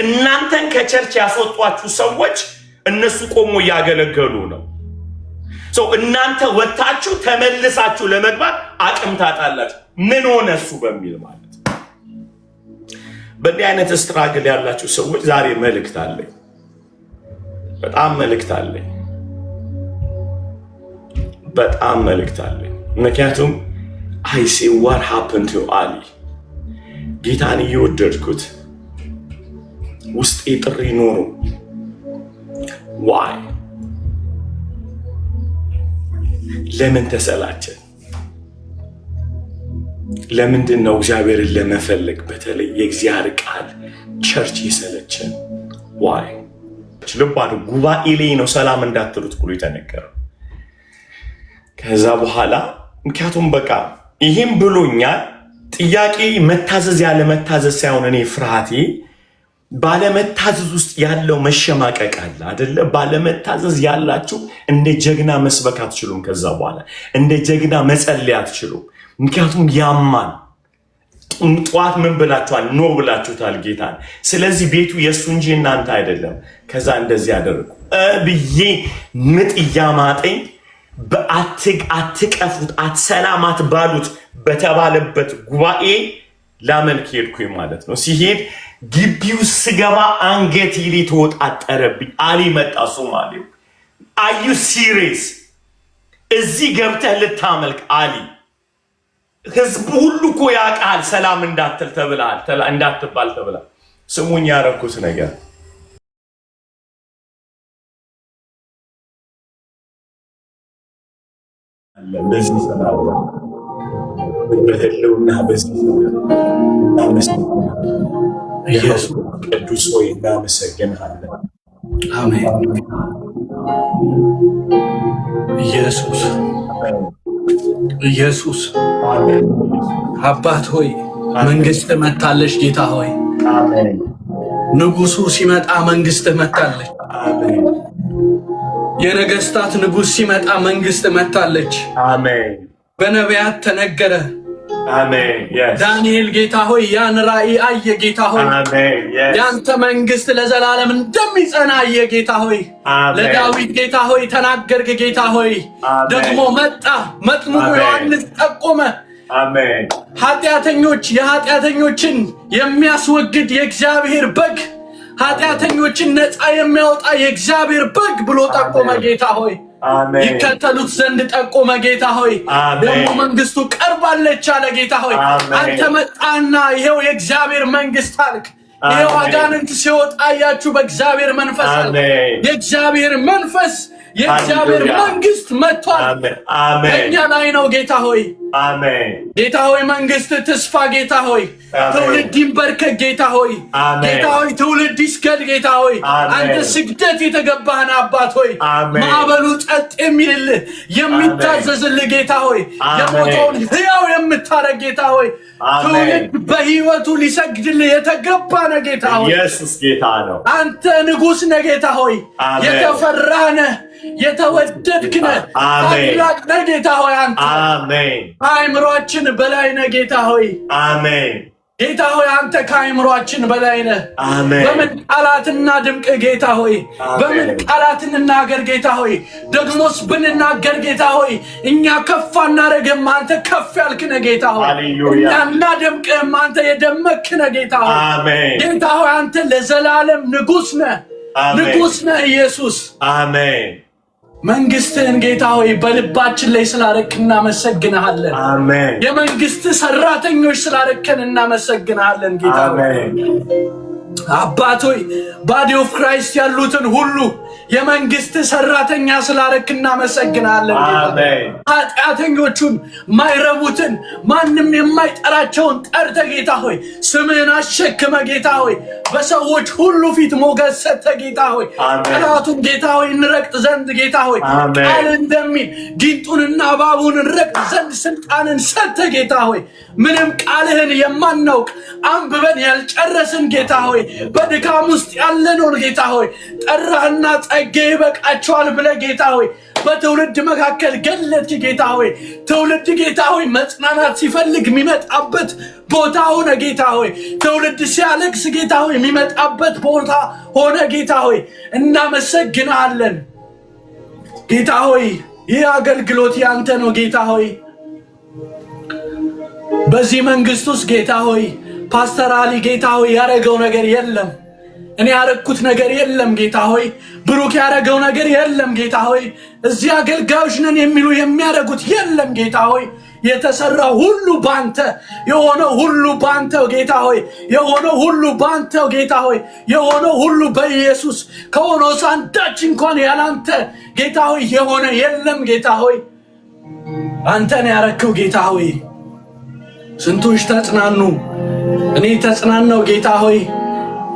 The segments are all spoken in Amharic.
እናንተን ከቸርች ያስወጧችሁ ሰዎች እነሱ ቆሞ ያገለገሉ ነው። እናንተ ወጣችሁ ተመልሳችሁ ለመግባት አቅም ታጣላችሁ። ምን ሆነ እሱ በሚል ማለት በእንዲህ አይነት ስትራግል ያላችሁ ሰዎች ዛሬ መልእክት አለኝ። በጣም መልእክት አለኝ። በጣም መልእክት አለኝ። ምክንያቱም I see what happened to Ali. ጌታን እየወደድኩት ውስጤ ጥሪ ኖሮ why ለምን ተሰላቸን? ለምንድን ነው እግዚአብሔርን ለመፈለግ በተለይ የእግዚአብሔር ቃል ቸርች ይሰለችን? why ልባዱ ጉባኤ ላይ ነው ሰላም እንዳትሉት ብሎ የተነገረው። ከዛ በኋላ ምክንያቱም በቃ ይሄም ብሎኛል። ጥያቄ መታዘዝ ያለ መታዘዝ ሳይሆን እኔ ፍርሃቴ ባለመታዘዝ ውስጥ ያለው መሸማቀቅ አለ አይደለ? ባለመታዘዝ ያላችሁ እንደ ጀግና መስበክ አትችሉም። ከዛ በኋላ እንደ ጀግና መጸለይ አትችሉም። ምክንያቱም ያማን ጠዋት ምን ብላችኋል? ኖ ብላችሁታል ጌታን። ስለዚህ ቤቱ የእሱ እንጂ እናንተ አይደለም። ከዛ እንደዚህ ያደርጉ ብዬ ምጥ እያማጠኝ አትቀፉት አትሰላም አትባሉት በተባለበት ጉባኤ ላመልክ ሄድኩኝ ማለት ነው። ሲሄድ ግቢው ስገባ አንገቴ ላይ ተወጣጠረብኝ። አሊ መጣ። ሶማሌው አዩ ሲሪየስ እዚህ ገብተህ ልታመልክ አሊ? ህዝቡ ሁሉ እኮ ያውቃል ሰላም እንዳትል ተብላል፣ እንዳትባል ተብላል። ስሙኝ ያረኩት ነገር በዚህ ሰላም በህልውና በዚህ ኢየሱስ ቅዱስ ሆይ እናመሰግንሃለን። አሜን። ኢየሱስ ኢየሱስ አባት ሆይ መንግስት መታለች። ጌታ ሆይ አሜን። ንጉሱ ሲመጣ መንግስት መታለች። አሜን። የነገስታት ንጉስ ሲመጣ መንግስት መታለች። አሜን። በነቢያት ተነገረ። አሜን። ዳንኤል ጌታ ሆይ ያን ራእይ አየ። ጌታ ሆይ ያንተ መንግስት ለዘላለም እንደሚጸና አየ። ጌታ ሆይ ለዳዊት ጌታ ሆይ ተናገርክ። ጌታ ሆይ ደግሞ መጣ። መጥምቁ ዮሐንስ ጠቆመ። አሜን። የኃጢአተኞችን የሚያስወግድ የእግዚአብሔር በግ፣ ኃጢአተኞችን ነፃ የሚያወጣ የእግዚአብሔር በግ ብሎ ጠቆመ። ጌታ ሆይ ይከተሉት ዘንድ ጠቆመ። ጌታ ሆይ ደግሞ መንግስቱ ቀርባለች አለ። ጌታ ሆይ አንተ መጣና ይሄው የእግዚአብሔር መንግስት አልክ። ይሄው አጋንንት ሲወጣ አያችሁ በእግዚአብሔር መንፈስ አለ። የእግዚአብሔር መንፈስ የእግዚአብሔር መንግስት መጥቷል። በእኛ ላይ ነው። ጌታ ሆይ አሜን። ጌታ ሆይ መንግስት ተስፋ። ጌታ ሆይ ትውልድ ይንበርከክ። ጌታ ሆይ ጌታ ሆይ ትውልድ ይስገድ። ጌታ ሆይ አንተ ስግደት የተገባህን አባት ሆይ ማዕበሉ ጸጥ የሚልልህ የሚታዘዝልህ ጌታ ሆይ የሞተውን ሕያው የምታረግ ጌታ ሆይ ትውልድ በህይወቱ ሊሰግድልህ የተገባ ነህ። ጌታ ሆይ ኢየሱስ ጌታ ነው። አንተ ንጉሥ ነህ። ጌታ ሆይ የተፈራህ ነህ፣ የተወደድክ ነህ፣ ታላቅ ነህ። ጌታ ሆይ አንተ አሜን ከአእምሯችን በላይ ነህ። ጌታ ሆይ አሜን። ጌታ ሆይ አንተ ከአእምሯችን በላይ ነህ። አሜን። በምን ቃላትና ድምቅ ጌታ ሆይ በምን ቃላት እንናገር ጌታ ሆይ? ደግሞስ ብንናገር ጌታ ሆይ እኛ ከፍ አናረግም፣ አንተ ከፍ ያልክ ነህ። ጌታ ሆይ እኛ እናደምቅም፣ አንተ የደመክ ነህ። ጌታ ሆይ ጌታ ሆይ አንተ ለዘላለም ንጉሥ ነህ፣ ንጉሥ ነህ ኢየሱስ። አሜን። መንግስትህን ጌታ ሆይ በልባችን ላይ ስላረክ እናመሰግንሃለን። አሜን። የመንግስት ሰራተኞች ስላረከን እናመሰግንሃለን ጌታ ሆይ። አባት ሆይ ባዲ ኦፍ ክራይስት ያሉትን ሁሉ የመንግስት ሰራተኛ ስላረክ እናመሰግናለን። አሜን። ኃጢአተኞቹን ማይረቡትን ማንም የማይጠራቸውን ጠርተ ጌታ ሆይ ስምህን አሸክመ ጌታ ሆይ በሰዎች ሁሉ ፊት ሞገስ ሰጠ ጌታ ሆይ ጠላቱን ጌታ ሆይ እንረግጥ ዘንድ ጌታ ሆይ ቃል እንደሚል ጊንጡንና እባቡን እንረግጥ ዘንድ ስልጣንን ሰጠ ጌታ ሆይ ምንም ቃልህን የማናውቅ አንብበን ያልጨረስን ጌታ ሆይ በድካም ውስጥ ያለነውን ጌታ ሆይ ጠራህና ጸጋ ይበቃቸዋል ብለህ ጌታ ሆይ በትውልድ መካከል ገለጥክ ጌታ ሆይ ትውልድ ጌታ ሆይ መጽናናት ሲፈልግ የሚመጣበት ቦታ ሆነ ጌታ ሆይ ትውልድ ሲያለቅስ ጌታ ሆይ የሚመጣበት ቦታ ሆነ ጌታ ሆይ እናመሰግናለን ጌታ ሆይ ይህ አገልግሎት ያንተ ነው ጌታ ሆይ በዚህ መንግስት ውስጥ ጌታ ሆይ ፓስተር አሊ ጌታ ሆይ ያረገው ነገር የለም እኔ ያረኩት ነገር የለም ጌታ ሆይ ብሩክ ያረገው ነገር የለም ጌታ ሆይ እዚህ አገልጋዮች ነን የሚሉ የሚያረጉት የለም ጌታ ሆይ የተሰራው ሁሉ ባንተ የሆነው ሁሉ ባንተ ጌታ ሆይ የሆነው ሁሉ ባንተ ጌታ ሆይ የሆነው ሁሉ በኢየሱስ ከሆነው አንዳች እንኳን ያላንተ ጌታ ሆይ የሆነ የለም ጌታ ሆይ አንተን ያረከው ጌታ ሆይ ስንቶች ተጽናኑ እኔ ተጽናናው ጌታ ሆይ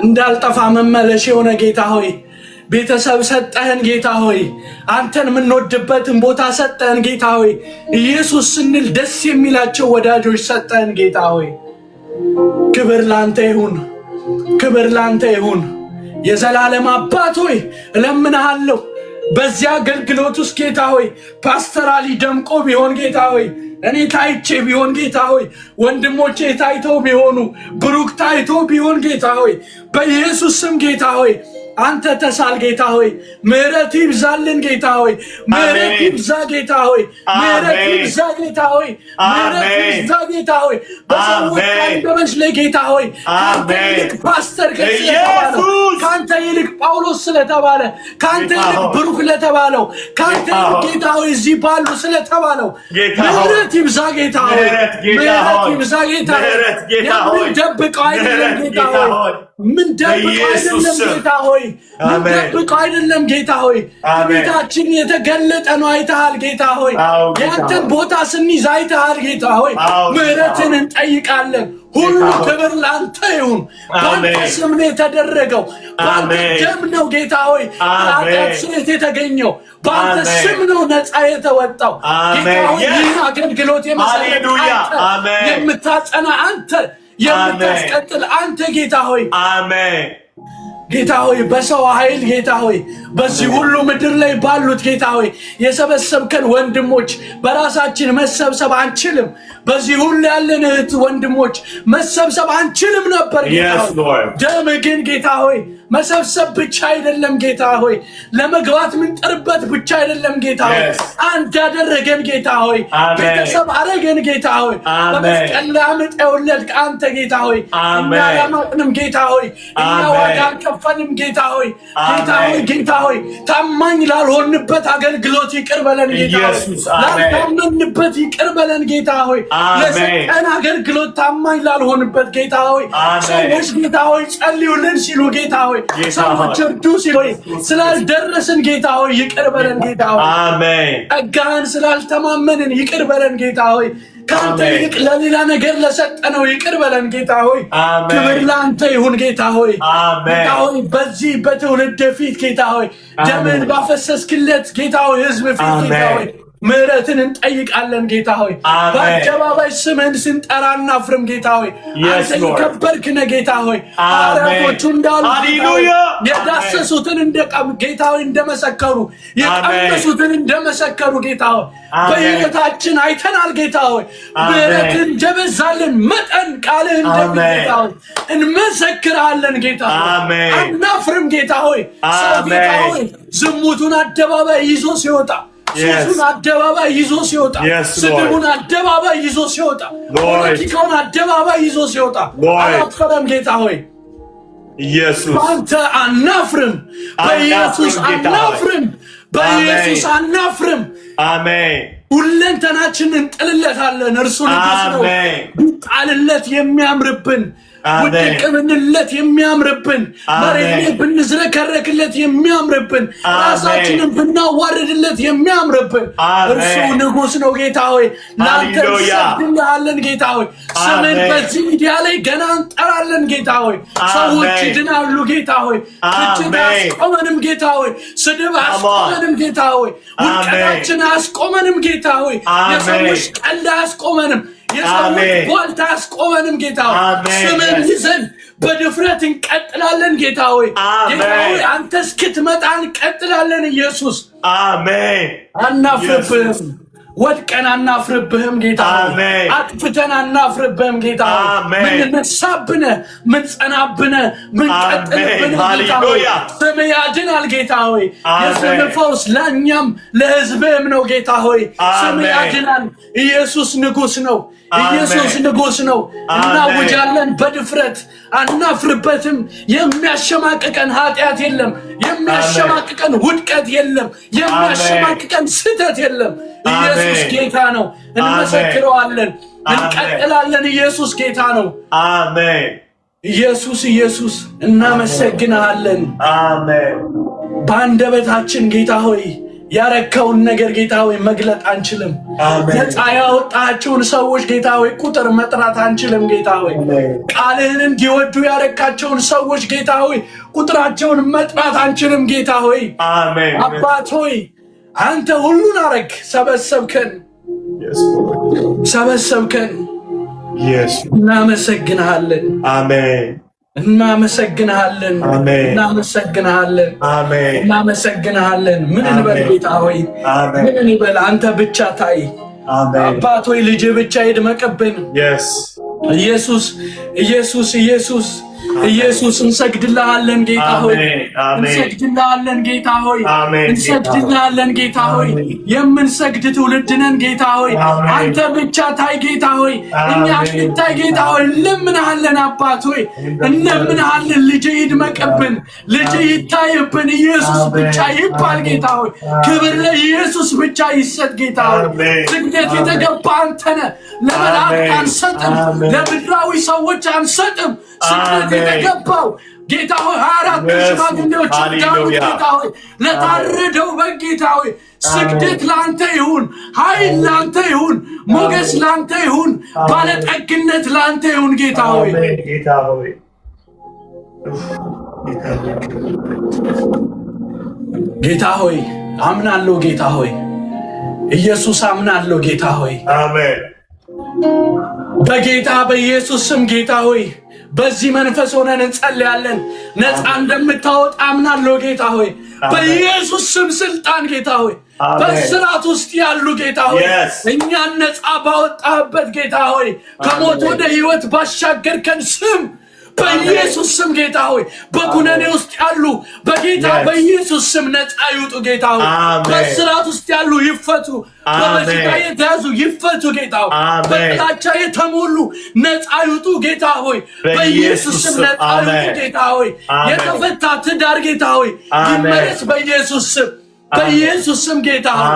እንዳልጠፋ መመለሽ የሆነ ጌታ ሆይ ቤተሰብ ሰጠህን ጌታ ሆይ አንተን ምንወድበትን ቦታ ሰጠህን ጌታ ሆይ ኢየሱስ ስንል ደስ የሚላቸው ወዳጆች ሰጠህን ጌታ ሆይ ክብር ላንተ ይሁን ክብር ላንተ ይሁን የዘላለም አባት ሆይ እለምንሃለሁ በዚያ አገልግሎት ውስጥ ጌታ ሆይ ፓስተር አሊ ደምቆ ቢሆን ጌታ ሆይ እኔ ታይቼ ቢሆን ጌታ ሆይ ወንድሞቼ ታይተው ቢሆኑ ብሩክ ታይቶ ቢሆን ጌታ ሆይ በኢየሱስ ስም ጌታ ሆይ አንተ ተሳል ጌታ ሆይ ምህረት ይብዛልን ጌታ ሆይ ምህረት ይብዛ ጌታ ሆይ ምህረት ይብዛ ጌታ ሆይ ምህረት ይብዛ ጌታ ሆይ በሰዎች አንደበት ላይ ጌታ ሆይ ካንተ ይልቅ ፓስተር ካንተ ይልቅ ጳውሎስ ስለተባለ ካንተ ይልቅ ብሩክ ለተባለው ካንተ ይልቅ ጌታ ሆይ እዚህ ባሉ ስለተባለው ምህረት ይብዛ ጌታ ሆይ ምህረት ይብዛ ጌታ ሆይ ደብቀው አይደለም ጌታ ሆይ ምን ደብቀው አይደለም ጌታ ሆይ ምን ደብቀው አይደለም ጌታ ሆይ ቤታችን የተገለጠ ነው አይተሃል ጌታ ሆይ ያንተን ቦታ ስንይዝ አይተሃል ጌታ ሆይ ምህረትን እንጠይቃለን ሁሉ ክብር ላንተ ይሁን ባንተ ስም ነው የተደረገው ባንተ ደም ነው ጌታ ሆይ ኃጢአት ስርየት የተገኘው ባንተ ስም ነው ነፃ የተወጣው ጌታ ሆይ ይህ አገልግሎት የምታጸና አንተ የምታስቀጥል አንተ ጌታ ሆይ አሜን ጌታ ሆይ በሰው ኃይል ጌታ ሆይ በዚህ ሁሉ ምድር ላይ ባሉት ጌታ ሆይ የሰበሰብከን ወንድሞች በራሳችን መሰብሰብ አንችልም በዚህ ሁሉ ያለን እህት ወንድሞች መሰብሰብ አንችልም ነበር ጌታ ሆይ ደም ግን ጌታ ሆይ መሰብሰብ ብቻ አይደለም ጌታ ሆይ ለመግባት ምንጠርበት ብቻ አይደለም ጌታ ሆይ አንድ ያደረገን ጌታ ሆይ ቤተሰብ አረገን ጌታ ሆይ በመስቀል ላይ አመጣውልክ አንተ ጌታ ሆይ እኛ ያማጥንም ጌታ ሆይ እኛ ዋጋ ከፈንም ጌታ ሆይ ጌታ ሆይ ታማኝ ላልሆንበት አገልግሎት ይቅር በለን ጌታ ሆይ ላልታመንበት ይቅር በለን ጌታ ሆይ ለሰጠን አገልግሎት ታማኝ ላልሆንበት ጌታ ሆይ ሰዎች ጌታ ሆይ ጸልዩልን ሲሉ ጌታ ሆይ ሰዎች እርዱ ሲሉ ስላልደረስን ጌታ ሆይ ይቅር በለን ጌታ ሆይ አሜን ጸጋህን ስላልተማመንን ይቅር በለን ጌታ ሆይ ካንተ ይልቅ ለሌላ ነገር ለሰጠነው ይቅር በለን ጌታ ሆይ ክብር ላንተ ይሁን ጌታ ሆይ ጌታ ሆይ በዚህ በትውልድ ፊት ጌታ ሆይ ደምን ባፈሰስክለት ጌታ ሆይ ህዝብ ፊት ጌታ ሆይ ምህረትን እንጠይቃለን ጌታ ሆይ በአደባባይ ስምህን ስንጠራ እናፍርም ጌታ ሆይ አንተ የከበርክ ነህ ጌታ ሆይ ሐዋርያቶቹ እንዳሉ የዳሰሱትን ጌታ ሆይ እንደመሰከሩ የቀመሱትን እንደመሰከሩ ጌታ ሆይ በሕይወታችን አይተናል ጌታ ሆይ ምህረትን እንደበዛልን መጠን ቃልህ እንደሚል ጌታ ሆይ እንመሰክራለን ጌታ ሆይ አናፍርም ጌታ ሆይ ሰው ጌታ ሆይ ዝሙቱን አደባባይ ይዞ ሲወጣ ሱሱን አደባባይ ይዞ ሲወጣ ስድቡን አደባባይ ይዞ ሲወጣ ፖለቲካውን አደባባይ ይዞ ሲወጣ አላፈረም ጌታ ሆይ ኢየሱስ አንተ አናፍርም በኢየሱስ አናፍርም በኢየሱስ አናፍርም አሜን ሁለንተናችንን እንጥልለታለን እርሱ ንጉሥ ነው ጣልለት የሚያምርብን ውድቅምንለት የሚያምርብን መሬት ብንዝረከረክለት የሚያምርብን ራሳችንን ብናዋርድለት የሚያምርብን እርሱ ንጉሥ ነው ጌታ ሆይ ላንተ እንሰግድልሃለን ጌታ ሆይ ስምን በዚህ ሚዲያ ላይ ገና እንጠራለን ጌታ ሆይ ሰዎች ይድናሉ ጌታ ሆይ ትችት አስቆመንም ጌታ ሆይ ስድብ አስቆመንም ጌታ ሆይ ውድቀታችን አስቆመንም ጌታ ሆይ የሰዎች ቀልድ አስቆመንም የሰዎች ቧልታ አስቆመንም ጌታ ሆይ ስምን ይዘን በድፍረት እንቀጥላለን ጌታ ሆይ ጌታ ሆይ አንተ እስክትመጣ እንቀጥላለን ኢየሱስ አሜን አናፍርብህም ወድቀን አናፍርብህም ጌታ ሆይ አጥፍተን አናፍርብህም ጌታ ሆይ ምን ነሳብነ ምን ጸናብነ ምን ቀጥልብነ ጌታ ሆይ ስም ያድናል ጌታ ሆይ የስም ፈውስ ለእኛም ለሕዝብህም ነው ጌታ ሆይ ስም ያድናል ኢየሱስ ንጉሥ ነው ኢየሱስ ንጉሥ ነው እናውጃለን በድፍረት አናፍርበትም የሚያሸማቅቀን ኃጢአት የለም የሚያሸማቅቀን ውድቀት የለም የሚያሸማቅቀን ስህተት የለም ኢየሱስ ጌታ ነው እንመሰክረዋለን እንቀጥላለን ኢየሱስ ጌታ ነው አሜን ኢየሱስ እናመሰግናለን አሜን በአንደበታችን ጌታ ሆይ ያረከውን ነገር ጌታ ሆይ መግለጥ አንችልም ነፃ ያወጣቸውን ሰዎች ጌታ ሆይ ቁጥር መጥራት አንችልም ጌታ ሆይ ቃልህን እንዲወዱ ያረካቸውን ሰዎች ጌታ ሆይ ቁጥራቸውን መጥራት አንችልም ጌታ ሆይ አሜን አባት ሆይ አንተ ሁሉን አረክ ሰበሰብከን እናመሰግናለን አሜን እናመሰግናለን እናመሰግናለን እናመሰግናለን ምን እንበል ጌታ ሆይ ምን እንበል አንተ ብቻ ታይ አባት ሆይ ልጅ ብቻ ይድመቅብን ኢየሱስ እንሰግድልሃለን ጌታ ሆይ እንሰግድልሃለን ጌታ ሆይ እንሰግድልሃለን ጌታ ሆይ የምንሰግድ ትውልድ ነን ጌታ ሆይ አንተ ብቻ ታይ ጌታ ሆይ እኛ እንታይ ጌታ ሆይ እንለምንሃለን አባት ሆይ እንለምንሃለን ልጅ ይድመቅብን ልጅ ይታይብን ኢየሱስ ብቻ ይባል ጌታ ሆይ ክብር ለኢየሱስ ብቻ ይሰጥ ጌታ ሆይ ስግደት የተገባ አንተ ነህ ለመላእክት አንሰጥም ለምድራዊ ሰዎች አንሰጥም ስግደት የተገባው ጌታ ሆይ 24 ሽማግሌዎች እንዳሉት ጌታ ሆይ ለታረደው በጌታ ሆይ ስግደት ላንተ ይሁን ኃይል ላንተ ይሁን ሞገስ ላንተ ይሁን ባለጠግነት ላንተ ይሁን ጌታ ሆይ ጌታ ሆይ አምናለሁ ጌታ ሆይ ኢየሱስ አምናለሁ ጌታ ሆይ አሜን በጌታ በኢየሱስ ስም ጌታ ሆይ በዚህ መንፈስ ሆነን እንጸልያለን ነፃ እንደምታወጣ አምናለሁ ጌታ ሆይ በኢየሱስ ስም ስልጣን ጌታ ሆይ በስራት ውስጥ ያሉ ጌታ ሆይ እኛን ነፃ ባወጣበት ጌታ ሆይ ከሞት ወደ ሕይወት ባሻገርከን ስም በኢየሱስ ስም ጌታ ሆይ በኩነኔ ውስጥ ያሉ በጌታ በኢየሱስ ስም ነፃ ይውጡ ጌታ ሆይ በስራት ውስጥ ያሉ ይፈቱ በበሽታ የተያዙ ይፈቱ ጌታ ሆይ በጥላቻ የተሞሉ ነፃ ይውጡ ጌታ ሆይ በኢየሱስ ስም ነፃ ይውጡ ጌታ ሆይ የተፈታ ትዳር ጌታ ሆይ ይመለስ በኢየሱስ ስም በኢየሱስ ስም ጌታ ሆይ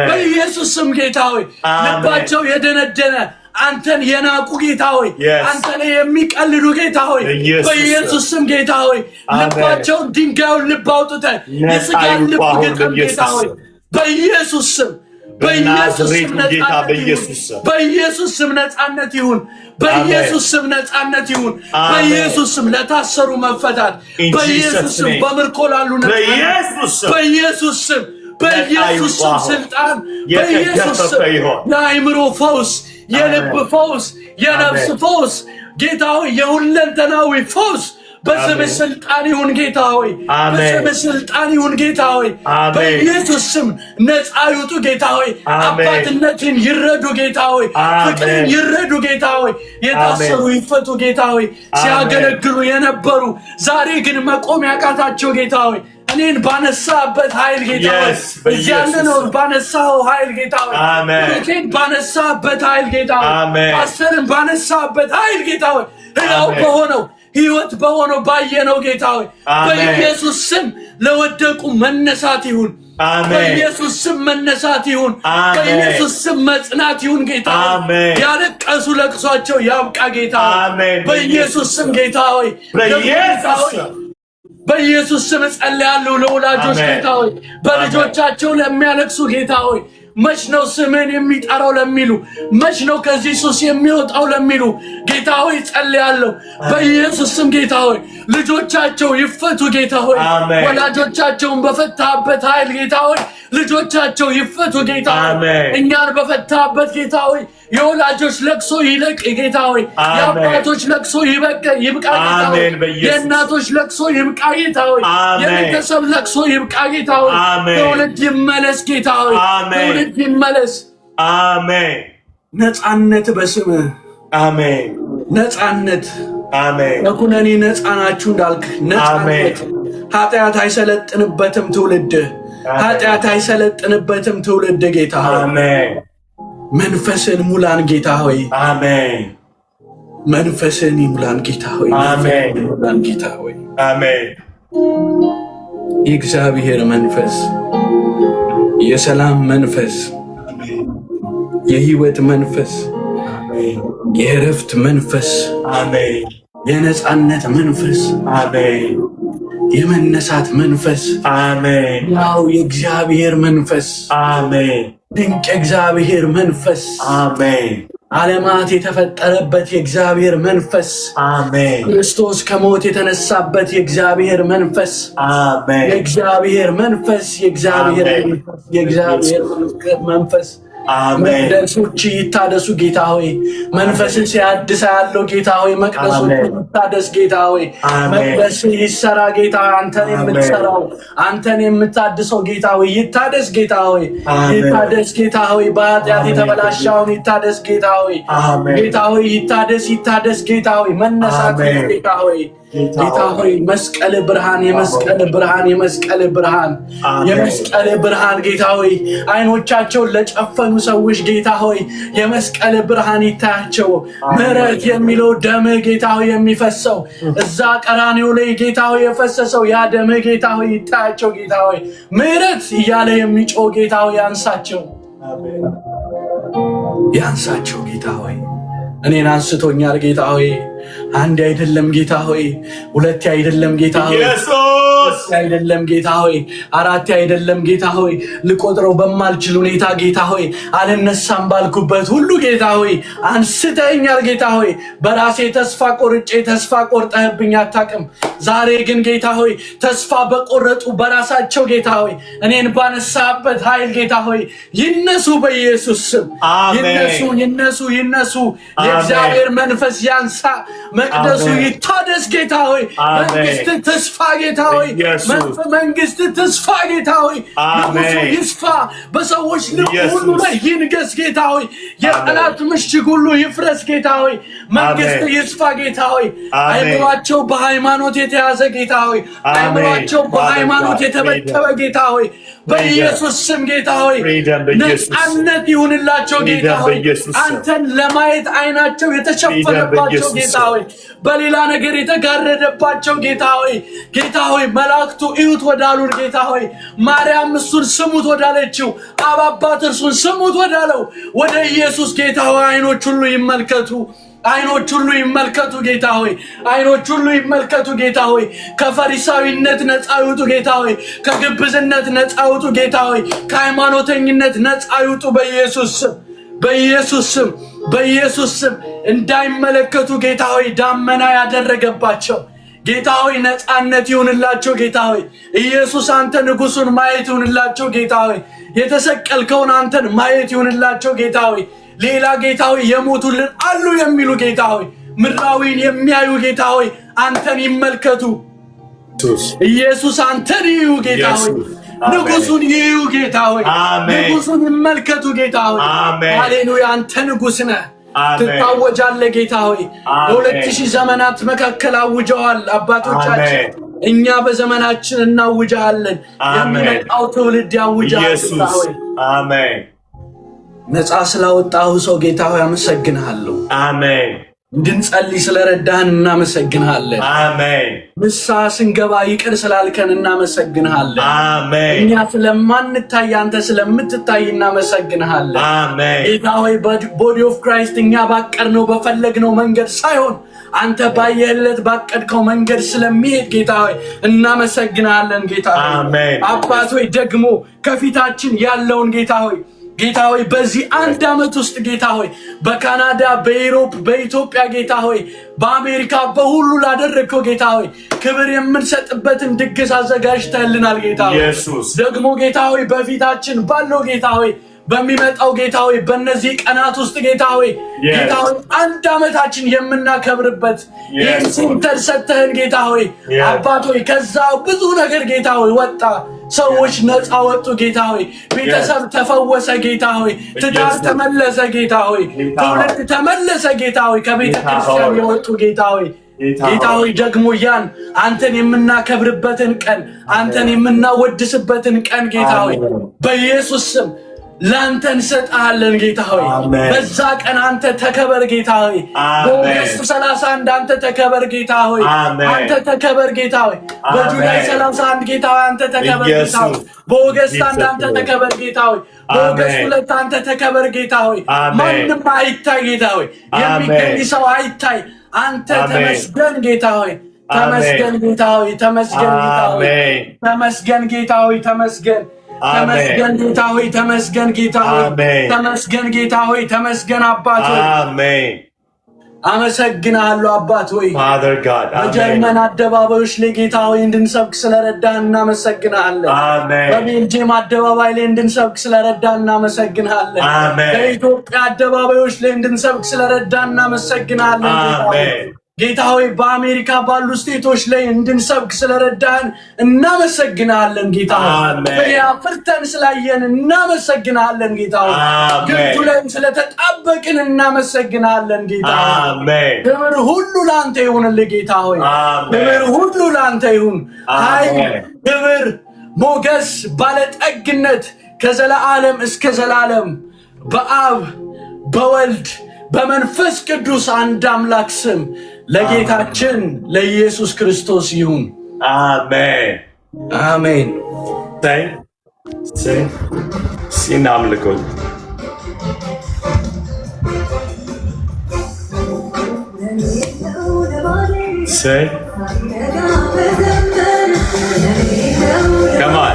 በኢየሱስ ስም ጌታ ሆይ ልባቸው የደነደነ አንተን የናቁ ጌታ ሆይ አንተን የሚቀልዱ ጌታ ሆይ በኢየሱስ ስም ጌታ ሆይ ልባቸውን ድንጋዩን ልብ አውጥተህ የሥጋን ልብ ግጠም ጌታ ሆይ በኢየሱስ ስም በኢየሱስ ስም ነፃነት ይሁን በኢየሱስ ስም ነፃነት ይሁን በኢየሱስ ስም ለታሰሩ መፈታት በኢየሱስ ስም በምርኮ ላሉ በኢየሱስ ስም በኢየሱስ ስም ስልጣን በኢየሱስ ስም የአእምሮ ፈውስ የልብ ፈውስ የነፍስ ፈውስ ጌታ ሆይ የሁለንተናዊ ፈውስ በስም ስልጣን ይሁን ጌታ ሆይ በስም ስልጣን ይሁን ጌታ ሆይ በኢየሱስ ስም ነፃ ይውጡ ጌታ ሆይ አባትነትን ይረዱ ጌታ ሆይ ፍቅርን ይረዱ ጌታ ሆይ የታሰሩ ይፈቱ ጌታ ሆይ ሲያገለግሉ የነበሩ ዛሬ ግን መቆም ያቃታቸው ጌታ ሆይ እኔን ባነሳበት ኃይል ጌታ ሆይ እያለን ባነሳው ኃይል ጌታ ሆይ እኔን ባነሳበት ኃይል ጌታ ሆይ ፓስተርን ባነሳበት ኃይል ጌታ ሆይ ሕያው በሆነው ሕይወት በሆነው ባየነው ጌታ ሆይ በኢየሱስ ስም ለወደቁ መነሳት ይሁን በኢየሱስ ስም መነሳት ይሁን በኢየሱስ ስም መጽናት ይሁን ጌታ ሆይ ያለቀሱ ለቅሷቸው ያብቃ ጌታ ሆይ በኢየሱስ ስም ጌታ ሆይ በኢየሱስ ስም ጸልያለሁ ለወላጆች ጌታ ሆይ በልጆቻቸው ለሚያለቅሱ ጌታ ሆይ መች ነው ስምህን የሚጠራው ለሚሉ መች ነው ከዚህ ሱስ የሚወጣው ለሚሉ ጌታ ሆይ ጸልያለሁ በኢየሱስ ስም ጌታ ሆይ ልጆቻቸው ይፈቱ ጌታ ሆይ ወላጆቻቸውን በፈታበት ኃይል ጌታ ሆይ ልጆቻቸው ይፈቱ ጌታ ሆይ እኛን በፈታበት ጌታ ሆይ የወላጆች ለቅሶ ይለቅ ጌታ ሆይ የአባቶች ለቅሶ ይብቃ ጌታ ሆይ የእናቶች ለቅሶ ይብቃ ጌታ ሆይ የቤተሰብ ለቅሶ ይብቃ ጌታ ሆይ ትውልድ ይመለስ ጌታ ሆይ ትውልድ ይመለስ አሜን ነፃነት በስምህ አሜን ነፃነት አሜን ለኩነኔ ነፃ ናችሁ እንዳልክ ነፃነት ኃጢአት አይሰለጥንበትም ትውልድ ኃጢአት አይሰለጥንበትም ትውልድ ጌታ አሜን መንፈስን ሙላን ጌታ ሆይ አሜን መንፈስን ይሙላን ጌታ ሆይ አሜን ሙላን ጌታ ሆይ አሜን የእግዚአብሔር መንፈስ የሰላም መንፈስ የህይወት መንፈስ የእረፍት መንፈስ አሜን የነፃነት መንፈስ አሜን የመነሳት መንፈስ አሜን ያው የእግዚአብሔር መንፈስ አሜን ድንቅ የእግዚአብሔር መንፈስ አሜን ዓለማት የተፈጠረበት የእግዚአብሔር መንፈስ አሜን ክርስቶስ ከሞት የተነሳበት የእግዚአብሔር መንፈስ አሜን የእግዚአብሔር መንፈስ የእግዚአብሔር መንፈስ መቅደሶች ይታደሱ ጌታ ሆይ መንፈስን ሲያድስ ያለው ጌታ ሆይ መቅደሶች ይታደስ ጌታ ሆይ መቅደስ ይሰራ ጌታ ሆይ አንተን የምትሰራው አንተን የምታድሰው ጌታ ሆይ ይታደስ ጌታ ሆይ ይታደስ ጌታ ሆይ በኃጢአት የተበላሸውን ይታደስ ጌታ ሆይ ጌታ ሆይ ይታደስ ጌታ ሆይ መነሳት ጌታ ሆይ ጌታ ሆይ መስቀል ብርሃን የመስቀል ብርሃን ጌታ ሆይ አይኖቻቸውን ለጨፈኑ ሰዎች ጌታ ሆይ የመስቀል ብርሃን ይታያቸው ምህረት የሚለው ደም ጌታ ሆይ የሚፈሰው እዛ ቀራንዮ ላይ ጌታ ሆይ የፈሰሰው ያ ደም ጌታ ሆይ ይታያቸው ጌታ ሆይ ምህረት እያለ የሚጮህ ጌታ ሆይ ያንሳቸው ጌታ ሆይ እኔን አንስቶኛል ጌታ ሆይ አንድ አይደለም ጌታ ሆይ ሁለት አይደለም ጌታ ሆይ ኢየሱስ አይደለም ጌታ ሆይ አራት አይደለም ጌታ ሆይ ልቆጥረው በማልችል ሁኔታ ጌታ ሆይ አልነሳም ባልኩበት ሁሉ ጌታ ሆይ አንስተኛል ጌታ ሆይ በራሴ ተስፋ ቆርጠህብኝ አታውቅም ዛሬ ግን ጌታ ሆይ ተስፋ በቆረጡ በራሳቸው ጌታ ሆይ እኔን ባነሳበት ኃይል ጌታ ሆይ ይነሱ በኢየሱስ ስም ይነሱ የእግዚአብሔር መንፈስ ያንሳ መቅደሱ ይታደስ ጌታ ሆይ መንግስት ተስፋ ጌታ ሆይ መንግስት ተስፋ ጌታ ሆይ ንጉሱ ይስፋ በሰዎች ልብ ሁሉ ላይ ይንገስ ጌታ ሆይ የጠላት ምሽግ ሁሉ ይፍረስ ጌታ ሆይ መንግስት ይስፋ ጌታ ሆይ አይምሯቸው በሃይማኖት የተያዘ ጌታ ሆይ አይምሯቸው በሃይማኖት የተበተበ ጌታ ሆይ በኢየሱስ ስም ጌታ ሆይ ነፃነት ይሁንላቸው ጌታ ሆይ አንተን ለማየት አይናቸው የተሸፈነባቸው ጌታ ሆይ በሌላ ነገር የተጋረደባቸው ጌታ ሆይ መላእክቱ እዩት ወዳሉን ጌታ ሆይ ማርያም እሱን ስሙት ወዳለችው አባባት እርሱን ስሙት ወዳለው ወደ ኢየሱስ ጌታ ሆይ አይኖች ሁሉ ይመልከቱ ጌታ ሆይ አይኖች ሁሉ ይመልከቱ ጌታ ሆይ ከፈሪሳዊነት ነፃ ይውጡ ጌታ ሆይ ከግብዝነት ነፃ ይውጡ ጌታ ሆይ ከሃይማኖተኝነት ነፃ ይውጡ በኢየሱስ ስም እንዳይመለከቱ ጌታ ሆይ ዳመና ያደረገባቸው ጌታ ሆይ ነፃነት ይሁንላቸው ጌታ ሆይ ኢየሱስ አንተ ንጉሱን ማየት ይሁንላቸው ጌታ ሆይ የተሰቀልከውን አንተን ማየት ይሁንላቸው ጌታ ሆይ ሌላ ጌታ ሆይ የሞቱልን አሉ የሚሉ ጌታ ሆይ ምድራዊን የሚያዩ ጌታ ሆይ አንተን ይመልከቱ ኢየሱስ አንተን ይዩ ጌታ ሆይ ንጉሱን ይዩ ጌታ ሆይ ንጉሱን ይመልከቱ ጌታ ሆይ ሃሌሉያ አንተ ንጉስ ነህ ትታወጃለህ ጌታ ሆይ በ2000 ዘመናት መካከል አውጀዋል አባቶቻችን እኛ በዘመናችን እናውጃለን የሚመጣው ትውልድ ያውጃል ጌታ ሆይ አሜን ነፃ ስላወጣው ሰው ጌታ ሆይ አመሰግንሃለሁ አሜን እንድንጸልይ ስለረዳህን እናመሰግንሃለን አሜን ንስሐ ስንገባ ይቅር ስላልከን እናመሰግንሃለን አሜን እኛ ስለማንታይ አንተ ስለምትታይ እናመሰግንሃለን አሜን ጌታ ሆይ ቦዲ ኦፍ ክራይስት እኛ ባቀድነው በፈለግነው መንገድ ሳይሆን አንተ ባየህለት ባቀድከው መንገድ ስለሚሄድ ጌታ ሆይ እናመሰግንሃለን ጌታ ሆይ አሜን አባት ሆይ ደግሞ ከፊታችን ያለውን ጌታ ሆይ በዚህ አንድ ዓመት ውስጥ ጌታ ሆይ በካናዳ በዩሮፕ በኢትዮጵያ ጌታ ሆይ በአሜሪካ በሁሉ ላደረግከው ጌታ ሆይ ክብር የምንሰጥበትን ድግስ አዘጋጅተህልናል ጌታ ሆይ ኢየሱስ ደግሞ ጌታ ሆይ በፊታችን ባለው ጌታ ሆይ በሚመጣው ጌታ ሆይ በእነዚህ ቀናት ውስጥ ጌታ ሆይ አንድ ዓመታችን የምናከብርበት ይህን ሴንተር ሰጥተህን ጌታ ሆይ አባት ሆይ ከዛ ብዙ ነገር ጌታ ሆይ ወጣ። ሰዎች ነፃ ወጡ ጌታ ሆይ። ቤተሰብ ተፈወሰ ጌታ ሆይ። ትዳር ተመለሰ ጌታ ሆይ። ትውልድ ተመለሰ ጌታ ሆይ። ከቤተ ክርስቲያን የወጡ ጌታ ሆይ ጌታ ሆይ ደግሞ ያን አንተን የምናከብርበትን ቀን አንተን የምናወድስበትን ቀን ጌታ ሆይ በኢየሱስ ስም ላንተ እንሰጣለን ጌታ ሆይ። በዛ ቀን አንተ ተከበር ጌታ ሆይ። በኦገስት 31 አንተ ተከበር ጌታ ሆይ። አንተ ተከበር ጌታ ሆይ። በጁላይ 31 ጌታ ሆይ አንተ ተከበር ጌታ ሆይ። በኦገስት 1 አንተ ተከበር ጌታ ሆይ። በኦገስት 2 አንተ ተከበር ጌታ ሆይ። ማንም አይታይ ጌታ ሆይ። የሚገኝ ሰው አይታይ። አንተ ተመስገን ጌታ ሆይ። ተመስገን ጌታ ሆይ። ተመስገን ጌታ ሆይ። ተመስገን ጌታ ሆይ። ተመስገን ተመስገን ጌታ ሆይ። ተመስገን ጌታ ሆይ። ተመስገን ጌታ ሆይ። ተመስገን አባት ሆይ። አሜን። አመሰግናለሁ አባት ሆይ። ፋዘር ጋድ በጀርመን አደባባዮች ላይ ጌታ ሆይ እንድንሰብክ ስለረዳን እናመሰግናለን። አሜን። በቤልጅየም አደባባይ ላይ እንድንሰብክ ስለረዳን እናመሰግናለን። አሜን። በኢትዮጵያ አደባባዮች ላይ እንድንሰብክ ስለረዳን እናመሰግናለን። አሜን። ጌታ ሆይ በአሜሪካ ባሉ ስቴቶች ላይ እንድንሰብክ ስለረዳን እናመሰግናለን። ጌታ ሆይ አፍርተን ስላየን እናመሰግናለን። ጌታ ሆይ ግንዱ ላይ ስለተጣበቅን እናመሰግናለን። ጌታ ሆይ ክብር ሁሉ ላንተ ይሁንልህ። ጌታ ሆይ ክብር ሁሉ ላንተ ይሁን። ኃይል፣ ክብር፣ ሞገስ፣ ባለጠግነት ከዘላለም እስከ ዘላለም በአብ በወልድ በመንፈስ ቅዱስ አንድ አምላክ ስም ለጌታችን ለኢየሱስ ክርስቶስ ይሁን። አሜን አሜን። ሲናምልኮ Come on.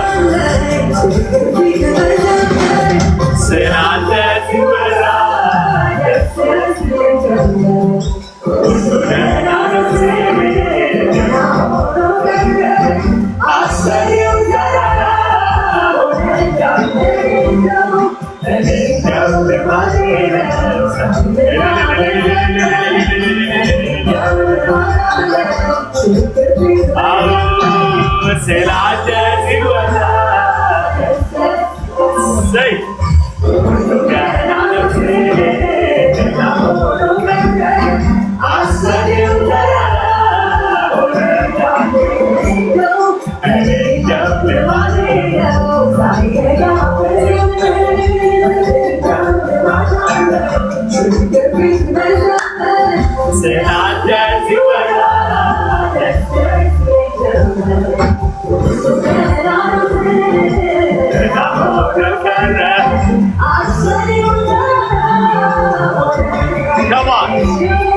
Come on.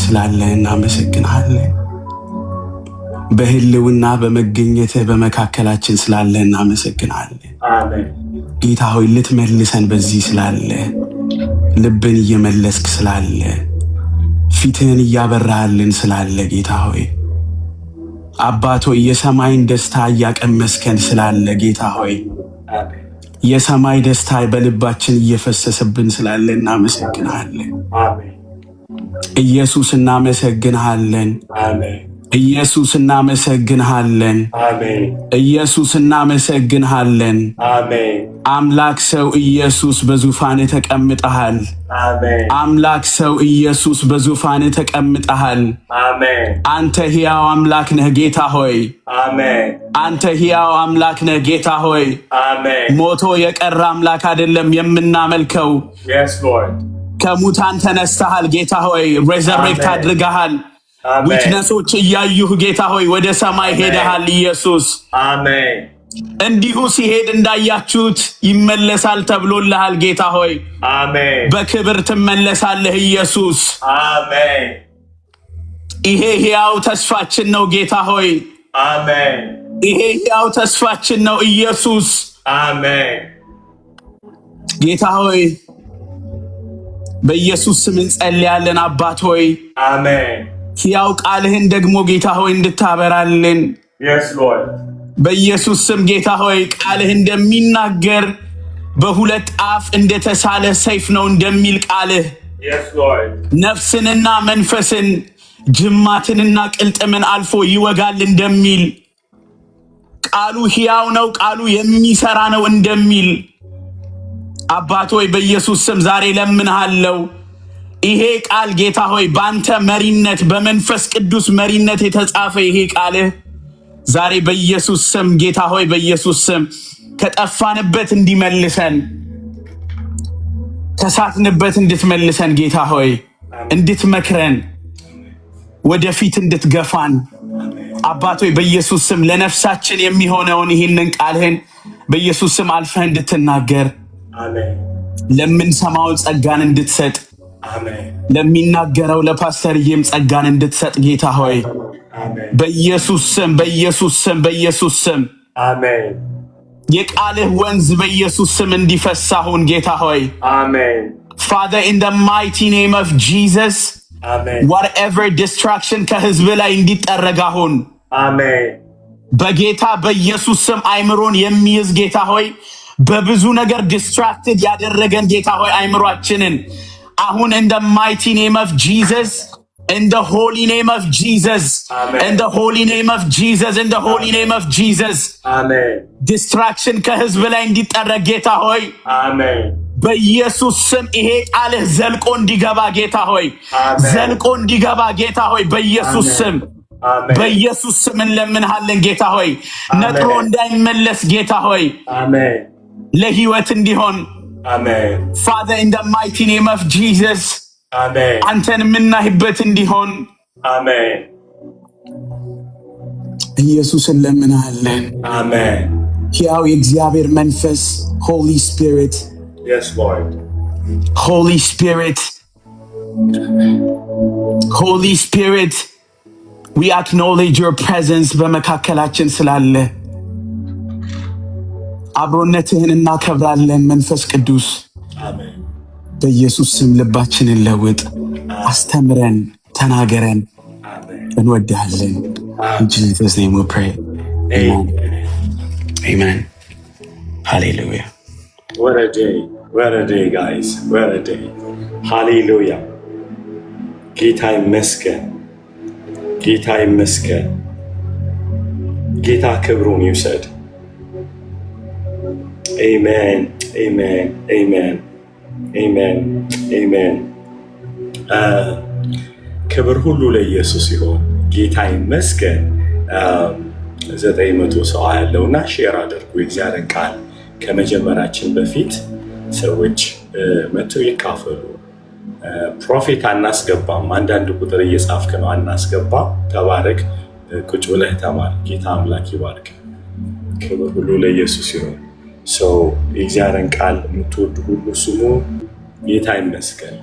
ስላለህ እናመሰግናለን። በህልውና በመገኘትህ በመካከላችን ስላለህ እናመሰግናለን። አሜን። ጌታ ሆይ ልትመልሰን በዚህ ስላለ ልብን እየመለስክ ስላለ ፊትህን እያበራህልን ስላለ ጌታ ሆይ አባት ሆይ የሰማይን ደስታ እያቀመስከን ስላለ ጌታ ሆይ የሰማይ ደስታ በልባችን እየፈሰሰብን ስላለ እናመሰግናለን። አሜን። ኢየሱስ እናመሰግናለን። አሜን። ኢየሱስ እናመሰግናለን። አሜን። ኢየሱስ እናመሰግናለን። አሜን። አምላክ ሰው ኢየሱስ በዙፋን ተቀምጠሃል። አሜን። አምላክ ሰው ኢየሱስ በዙፋን ተቀምጠሃል። አሜን። አንተ ሕያው አምላክ ነህ ጌታ ሆይ። አሜን። አንተ ሕያው አምላክ ነህ ጌታ ሆይ። አሜን። ሞቶ የቀረ አምላክ አይደለም የምናመልከው። Yes Lord። ከሙታን ተነስተሃል ጌታ ሆይ። ሬዘሬክት አድርገሃል። ዊትነሶች እያዩህ ጌታ ሆይ ወደ ሰማይ ሄደሃል ኢየሱስ። አሜን። እንዲሁ ሲሄድ እንዳያችሁት ይመለሳል ተብሎልሃል ጌታ ሆይ። አሜን። በክብር ትመለሳለህ ኢየሱስ። አሜን። ይሄ ሕያው ተስፋችን ነው ጌታ ሆይ። አሜን። ይሄ ሕያው ተስፋችን ነው ኢየሱስ። አሜን። ጌታ ሆይ በኢየሱስ ስም እንጸልያለን አባት ሆይ። አሜን። ሕያው ቃልህን ደግሞ ጌታ ሆይ እንድታበራልን Yes Lord። በኢየሱስ ስም ጌታ ሆይ ቃልህ እንደሚናገር በሁለት አፍ እንደተሳለ ሰይፍ ነው እንደሚል ቃልህ Yes Lord። ነፍስንና መንፈስን ጅማትንና ቅልጥምን አልፎ ይወጋል እንደሚል ቃሉ ሕያው ነው፣ ቃሉ የሚሰራ ነው እንደሚል አባት ሆይ በኢየሱስ ስም ዛሬ ለምንሃለው። ይሄ ቃል ጌታ ሆይ ባንተ መሪነት በመንፈስ ቅዱስ መሪነት የተጻፈ ይሄ ቃልህ ዛሬ በኢየሱስ ስም ጌታ ሆይ በኢየሱስ ስም ከጠፋንበት እንዲመልሰን ከሳትንበት እንድትመልሰን ጌታ ሆይ እንድትመክረን ወደፊት እንድትገፋን አባት ሆይ በኢየሱስ ስም ለነፍሳችን የሚሆነውን ይህንን ቃልህን በኢየሱስ ስም አልፈህ እንድትናገር አሜን። ለምንሰማው ጸጋን እንድትሰጥ አሜን። ለሚናገረው ለፓስተርዬም ጸጋን እንድትሰጥ ጌታ ሆይ አሜን። በኢየሱስ ስም በኢየሱስ ስም በኢየሱስ ስም አሜን። የቃልህ ወንዝ በኢየሱስ ስም እንዲፈስ አሁን ጌታ ሆይ አሜን። Father, in the mighty name of Jesus, አሜን። whatever distraction ከህዝብ ላይ እንዲጠረግ አሁን አሜን። በጌታ በኢየሱስ ስም አይምሮን የሚይዝ ጌታ ሆይ በብዙ ነገር distracted ያደረገን ጌታ ሆይ አይምሮአችንን አሁን in the mighty name of Jesus, in the holy name of Jesus, Amen. in the holy name of Jesus, in the holy name of Jesus, አሜን። distraction ከህዝብ ላይ እንዲጠረግ ጌታ ሆይ አሜን። በኢየሱስ ስም ይሄ ቃልህ ዘልቆ እንዲገባ ጌታ ሆይ አሜን። ዘልቆ እንዲገባ ጌታ ሆይ በኢየሱስ ስም አሜን። በኢየሱስ ስም እንለምንሃለን ጌታ ሆይ ነጥሮ እንዳይመለስ ጌታ ሆይ አሜን። ለህይወት እንዲሆን አሜን። Father, in the mighty name of Jesus, አሜን። አንተን የምናይበት እንዲሆን አሜን። ኢየሱስን እንለምንሃለን። አሜን። ሕያው የእግዚአብሔር መንፈስ Holy Spirit, Yes Lord። Holy Spirit, Holy Spirit, we acknowledge your presence በመካከላችን ስላለ አብሮነትህን እናከብራለን። መንፈስ ቅዱስ አሜን። በኢየሱስ ስም ልባችንን ለውጥ፣ አስተምረን፣ ተናገረን። አሜን። እንወድሃለን። In Jesus' name we pray. Amen. Amen. Hallelujah. What a day guys, what a day. Hallelujah. ጌታ ይመስገን፣ ጌታ ይመስገን። ጌታ ክብሩን ይውሰድ። Amen, amen, amen, amen, amen. ክብር ሁሉ ለኢየሱስ ይሁን። ጌታ ይመስገን። 900 ሰው ያለውና ሼር አድርጉ የእግዚአብሔርን ቃል ከመጀመራችን በፊት ሰዎች መጥተው ይካፈሉ። ፕሮፌት አናስገባም፣ አንዳንድ ቁጥር እየጻፍክ ነው፣ አናስገባ። ተባረክ፣ ቁጭ ብለህ ተማር። ጌታ አምላክ ይባርክ። ክብር ሁሉ ለኢየሱስ ይሁን። ሰው የእግዚአብሔርን ቃል የምትወዱ ሁሉ ስሙ። ጌታ ይመስገን።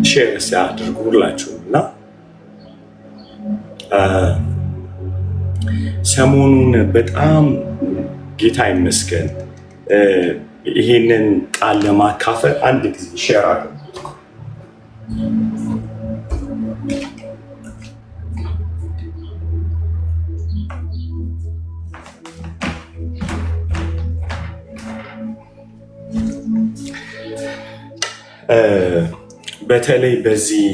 ሼር አድርጉ ሁላችሁም። እና ሰሞኑን በጣም ጌታ ይመስገን ይሄንን ቃል ለማካፈል አንድ ጊዜ ሼር አድርጉ። በተለይ በዚህ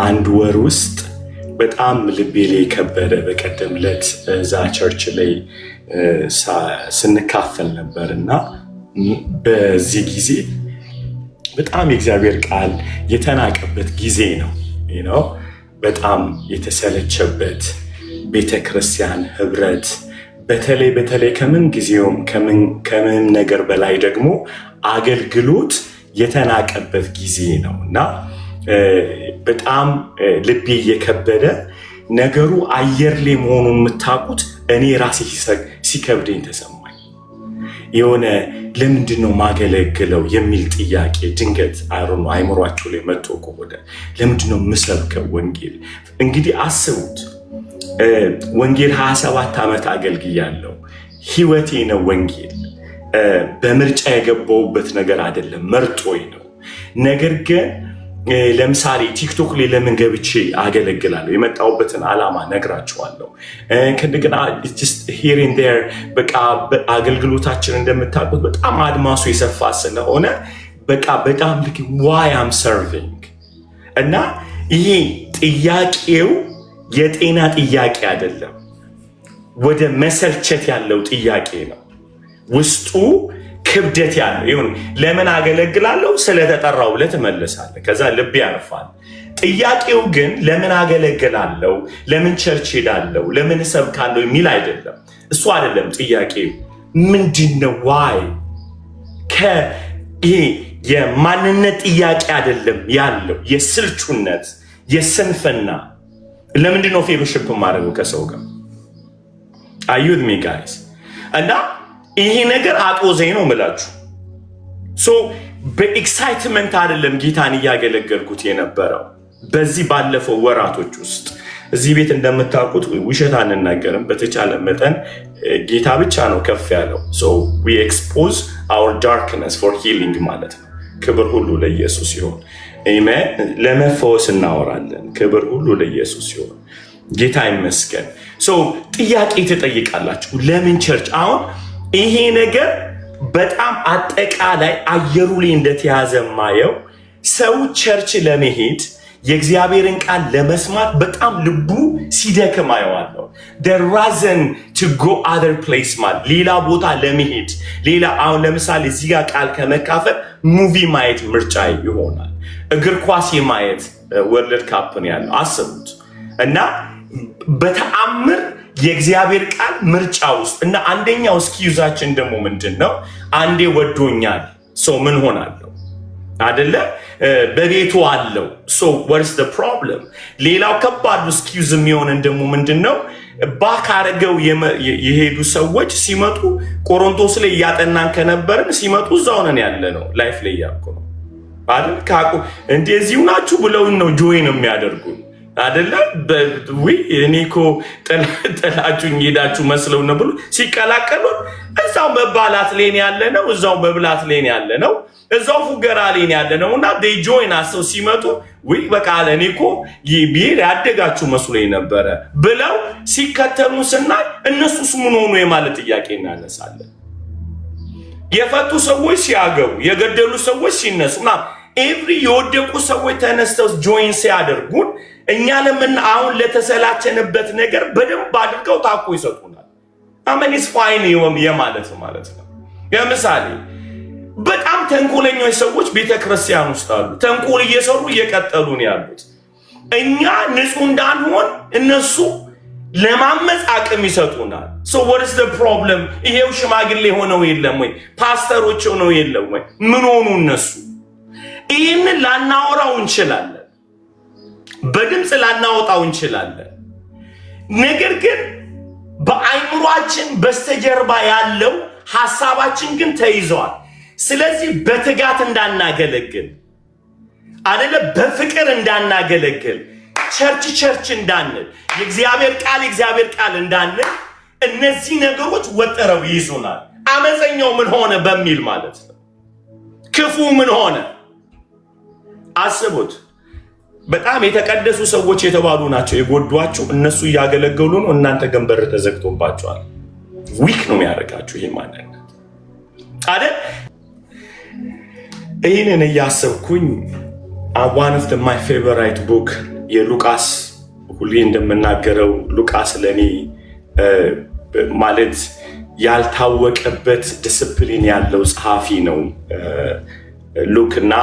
አንድ ወር ውስጥ በጣም ልቤ ላይ ከበደ። በቀደም ዕለት እዛ ቸርች ላይ ስንካፈል ነበር እና በዚህ ጊዜ በጣም የእግዚአብሔር ቃል የተናቀበት ጊዜ ነው። በጣም የተሰለቸበት ቤተክርስቲያን ህብረት በተለይ ከምን ጊዜውም ከምን ነገር በላይ ደግሞ አገልግሎት የተናቀበት ጊዜ ነው እና በጣም ልቤ እየከበደ ነገሩ አየር ላይ መሆኑን የምታውቁት እኔ ራሴ ሲከብደኝ ተሰማኝ። የሆነ ለምንድን ነው ማገለግለው የሚል ጥያቄ ድንገት አይምሯቸው ላይ መጥቶ ከሆነ ለምንድን ነው የምሰብከው ወንጌል? እንግዲህ አስቡት፣ ወንጌል 27 ዓመት አገልግያለሁ። ህይወቴ ነው ወንጌል። በምርጫ የገባውበት ነገር አይደለም፣ መርጦኝ ነው። ነገር ግን ለምሳሌ ቲክቶክ ላይ ለምን ገብቼ አገለግላለሁ? የመጣሁበትን ዓላማ ነግራችኋለሁ። ከእንደገና ሂር ኤንድ ዜር በቃ አገልግሎታችን እንደምታውቁት በጣም አድማሱ የሰፋ ስለሆነ በቃ በጣም ልክ ዋይ አም ሰርቪንግ እና ይሄ ጥያቄው የጤና ጥያቄ አይደለም፣ ወደ መሰልቸት ያለው ጥያቄ ነው። ውስጡ ክብደት ያለው ይሁን። ለምን አገለግላለሁ? ስለተጠራው ብለህ ትመልሳለህ። ከዛ ልብ ያርፋል። ጥያቄው ግን ለምን አገለግላለሁ፣ ለምን ቸርች ሄዳለሁ፣ ለምን እሰብካለሁ የሚል አይደለም። እሱ አይደለም ጥያቄው። ምንድነው ዋይ? ይሄ የማንነት ጥያቄ አይደለም ያለው፣ የስልቹነት፣ የስንፍና። ለምንድን ነው ፌሎሺፕ ማድረገው ከሰው ጋር? አዩት ሚ ጋይስ። እና ይሄ ነገር አጦዘኝ ነው የምላችሁ። በኤክሳይትመንት አይደለም ጌታን እያገለገልኩት የነበረው። በዚህ ባለፈው ወራቶች ውስጥ እዚህ ቤት እንደምታውቁት ውሸት አንናገርም። በተቻለ መጠን ጌታ ብቻ ነው ከፍ ያለው። we expose our darkness for healing ማለት ነው። ክብር ሁሉ ለኢየሱስ ይሁን። አሜን። ለመፈወስ እናወራለን። ክብር ሁሉ ለኢየሱስ ይሁን። ጌታ ይመስገን። ጥያቄ ትጠይቃላችሁ። ለምን ቸርች? አሁን ይሄ ነገር በጣም አጠቃላይ አየሩ ላይ እንደተያዘ ማየው ሰው ቸርች ለመሄድ የእግዚአብሔርን ቃል ለመስማት በጣም ልቡ ሲደክም አየዋለሁ። there reason to go other place ማለት ሌላ ቦታ ለመሄድ ሌላ አሁን ለምሳሌ እዚህ ጋር ቃል ከመካፈል ሙቪ ማየት ምርጫ ይሆናል። እግር ኳስ የማየት ወርልድ ካፕ ነው ያለው አስቡት። እና በተአምር የእግዚአብሔር ቃል ምርጫ ውስጥ እና አንደኛው እስኪዩዛችን ደግሞ ምንድነው? አንዴ ወዶኛል ምን ሆናለሁ አይደለ? በቤቱ አለው what's the problem? ሌላው ከባዱ እስኪዩዝ የሚሆነን ደግሞ ምንድነው? ባክ አድርገው የሄዱ ሰዎች ሲመጡ ቆሮንቶስ ላይ እያጠናን ከነበርን ሲመጡ እዛው ነን ያለ ነው ላይፍ ላይ ያልኩ ነው አይደል? ካቁ እንደዚሁ ናችሁ ብለው ነው ጆይን የሚያደርጉን አይደለ? እኔ እኮ ጥላችሁኝ ሄዳችሁ መስለው ነው ብሎ ሲቀላቀሉ እዛው መባላት ላይ ያለ ነው፣ እዛው መብላት ላይ ያለ ነው፣ እዛው ፉገራ ላይ ያለ ነው። እና they join us ሲመጡ በቃ እኔ እኮ ይሄ ያደጋችሁ መስሎኝ ነበረ ብለው ሲከተሉ ስናይ እነሱስ ምን ሆኑ የማለት ጥያቄ እናነሳለን። የፈቱ ሰዎች ሲያገቡ፣ የገደሉ ሰዎች ሲነሱና ኤቭሪ የወደቁ ሰዎች ተነስተው ጆይን ሲያደርጉን እኛ ለምን አሁን ለተሰላቸንበት ነገር በደንብ አድርገው ታኮ ይሰጡናል። አመኒስ ፋይን የማለት ማለት ነው። ለምሳሌ በጣም ተንኮለኞች ሰዎች ቤተክርስቲያን ውስጥ አሉ። ተንኮል እየሰሩ እየቀጠሉ ነው ያሉት። እኛ ንጹህ እንዳንሆን እነሱ ለማመጽ አቅም ይሰጡናል። what is the problem? ይሄው ሽማግሌ ሆነው የለም ወይ? ፓስተሮች ሆነው የለም ወይ? ምን ሆኑ እነሱ? ይህንን ላናወራው እንችላለን፣ በድምፅ ላናወጣው እንችላለን። ነገር ግን በአይምሯችን በስተጀርባ ያለው ሐሳባችን ግን ተይዟል። ስለዚህ በትጋት እንዳናገለግል አይደለ፣ በፍቅር እንዳናገለግል፣ ቸርች እንዳንል፣ የእግዚአብሔር ቃል እንዳንል እነዚህ ነገሮች ወጥረው ይይዙናል። አመፀኛው ምን ሆነ በሚል ማለት ነው። ክፉ ምን ሆነ አስቡት። በጣም የተቀደሱ ሰዎች የተባሉ ናቸው የጎዷችሁ። እነሱ እያገለገሉ ነው፣ እናንተ ግን በር ተዘግቶባቸዋል። ዊክ ነው የሚያደርጋችሁ ይሄ ማንነት አይደል? ይህንን እያሰብኩኝ one of my favorite book የሉቃስ ሁሌ እንደምናገረው ሉቃስ ለኔ ማለት ያልታወቀበት ዲስፕሊን ያለው ጸሐፊ ነው። ሉክና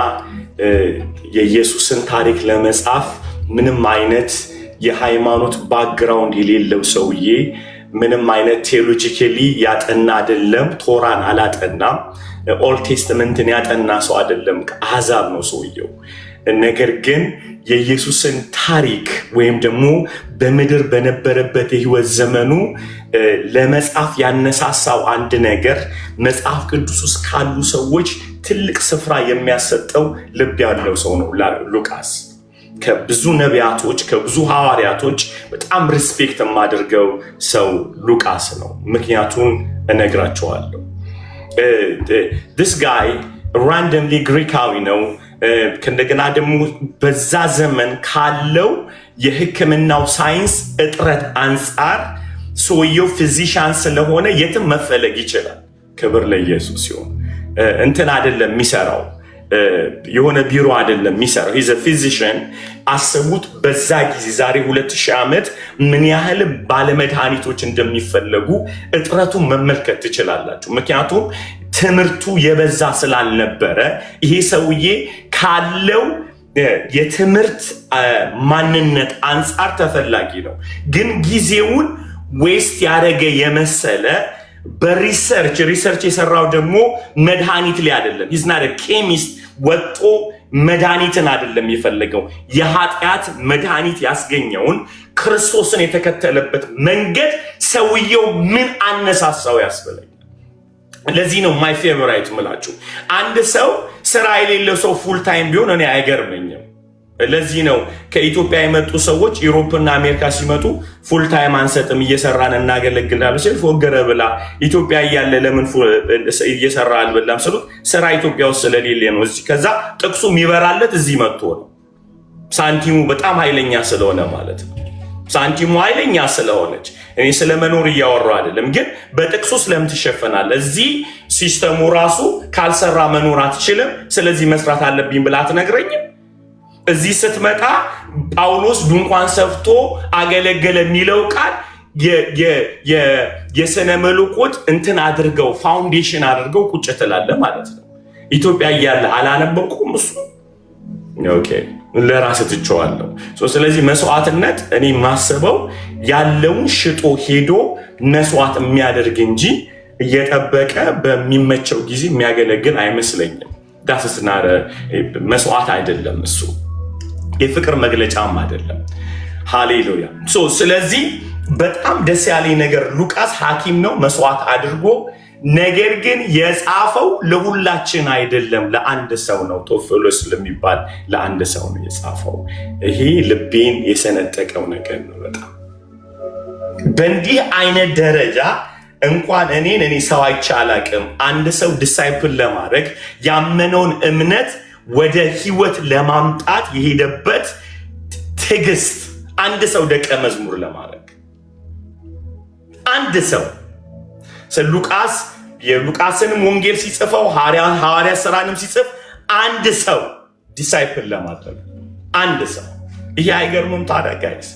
የኢየሱስን ታሪክ ለመጻፍ ምንም አይነት የሃይማኖት ባክግራውንድ የሌለው ሰውዬ፣ ምንም አይነት ቴዎሎጂካሊ ያጠና አይደለም። ቶራን አላጠናም። ኦልድ ቴስተመንትን ያጠና ሰው አይደለም። ከአሕዛብ ነው ሰውየው። ነገር ግን የኢየሱስን ታሪክ ወይም ደግሞ በምድር በነበረበት የህይወት ዘመኑ ለመጻፍ ያነሳሳው አንድ ነገር መጽሐፍ ቅዱስ ውስጥ ካሉ ሰዎች ትልቅ ስፍራ የሚያሰጠው ልብ ያለው ሰው ነው ሉቃስ። ከብዙ ነቢያቶች ከብዙ ሐዋርያቶች በጣም ሪስፔክት የማደርገው ሰው ሉቃስ ነው። ምክንያቱን እነግራቸዋለሁ። this guy randomly ግሪካዊ ነው። ከእንደገና ደግሞ በዛ ዘመን ካለው የሕክምናው ሳይንስ እጥረት አንጻር ሰውየው ፊዚሻን ስለሆነ የትም መፈለግ ይችላል። ክብር ለኢየሱስ ሲሆን እንትን አይደለም የሚሰራው፣ የሆነ ቢሮ አይደለም የሚሰራው። he's a physician። አስቡት በዛ ጊዜ ዛሬ 2000 ዓመት ምን ያህል ባለመድኃኒቶች እንደሚፈለጉ እጥረቱን መመልከት ትችላላችሁ። ምክንያቱም ትምህርቱ የበዛ ስላልነበረ ይሄ ሰውዬ ካለው የትምህርት ማንነት አንጻር ተፈላጊ ነው። ግን ጊዜውን ዌስት ያደረገ የመሰለ በሪሰርች የሰራው ደግሞ መድኃኒት ላይ አይደለም። he's not a chemist። ወጦ መድኃኒትን አይደለም የፈለገው። የኃጢአት መድኃኒት ያስገኘውን ክርስቶስን የተከተለበት መንገድ ሰውየው ምን አነሳሳው ያስበለኝ። ለዚህ ነው ማይ ፌቨራይት ምላችሁ። አንድ ሰው ስራ የሌለው ሰው ፉል ታይም ቢሆን እኔ አይገርመኝም። ለዚህ ነው ከኢትዮጵያ የመጡ ሰዎች ዩሮፕና አሜሪካ ሲመጡ ፉል ታይም አንሰጥም እየሰራን እናገለግላለን ሲል ፎገረ ብላ ኢትዮጵያ እያለ ለምን እየሰራ አልበላም ስሉት ስራ ኢትዮጵያ ውስጥ ስለሌለ ነው። እዚህ ከዛ ጥቅሱ የሚበራለት እዚህ መጥቶ ነው። ሳንቲሙ በጣም ኃይለኛ ስለሆነ ማለት ነው። ሳንቲሙ ኃይለኛ ስለሆነች እኔ ስለመኖር እያወራሁ አይደለም፣ ግን በጥቅሱ ስለምን ትሸፈናለህ? እዚህ ሲስተሙ ራሱ ካልሰራ መኖር አትችልም፣ ስለዚህ መስራት አለብኝ ብላ አትነግረኝም? እዚህ ስትመጣ ጳውሎስ ድንኳን ሰፍቶ አገለገለ የሚለው ቃል የስነ መለኮት እንትን አድርገው ፋውንዴሽን አድርገው ቁጭ ትላለህ ማለት ነው። ኢትዮጵያ እያለ አላነበብኩም እሱ ኦኬ ለራስ ትቸዋለሁ። ስለዚህ መስዋዕትነት እኔ ማስበው ያለውን ሽጦ ሄዶ መስዋዕት የሚያደርግ እንጂ እየጠበቀ በሚመቸው ጊዜ የሚያገለግል አይመስለኝም። ዳስስና መስዋዕት አይደለም እሱ፣ የፍቅር መግለጫም አይደለም። ሃሌሉያ። ስለዚህ በጣም ደስ ያለኝ ነገር ሉቃስ ሐኪም ነው፣ መስዋዕት አድርጎ ነገር ግን የጻፈው ለሁላችን አይደለም፣ ለአንድ ሰው ነው። ቶፊሎስ ለሚባል ለአንድ ሰው ነው የጻፈው። ይሄ ልቤን የሰነጠቀው ነገር ነው። በጣም በእንዲህ አይነት ደረጃ እንኳን እኔ ሰው አይቼ አላቅም። አንድ ሰው ዲሳይፕል ለማድረግ ያመነውን እምነት ወደ ህይወት ለማምጣት የሄደበት ትዕግስት፣ አንድ ሰው ደቀ መዝሙር ለማድረግ አንድ ሰው ሉቃስ የሉቃስንም ወንጌል ሲጽፈው ሐዋርያ ሥራንም ሲጽፍ አንድ ሰው ዲሳይፕል ለማድረግ አንድ ሰው። ይሄ አይገርምም ታዲያ ጋይስ?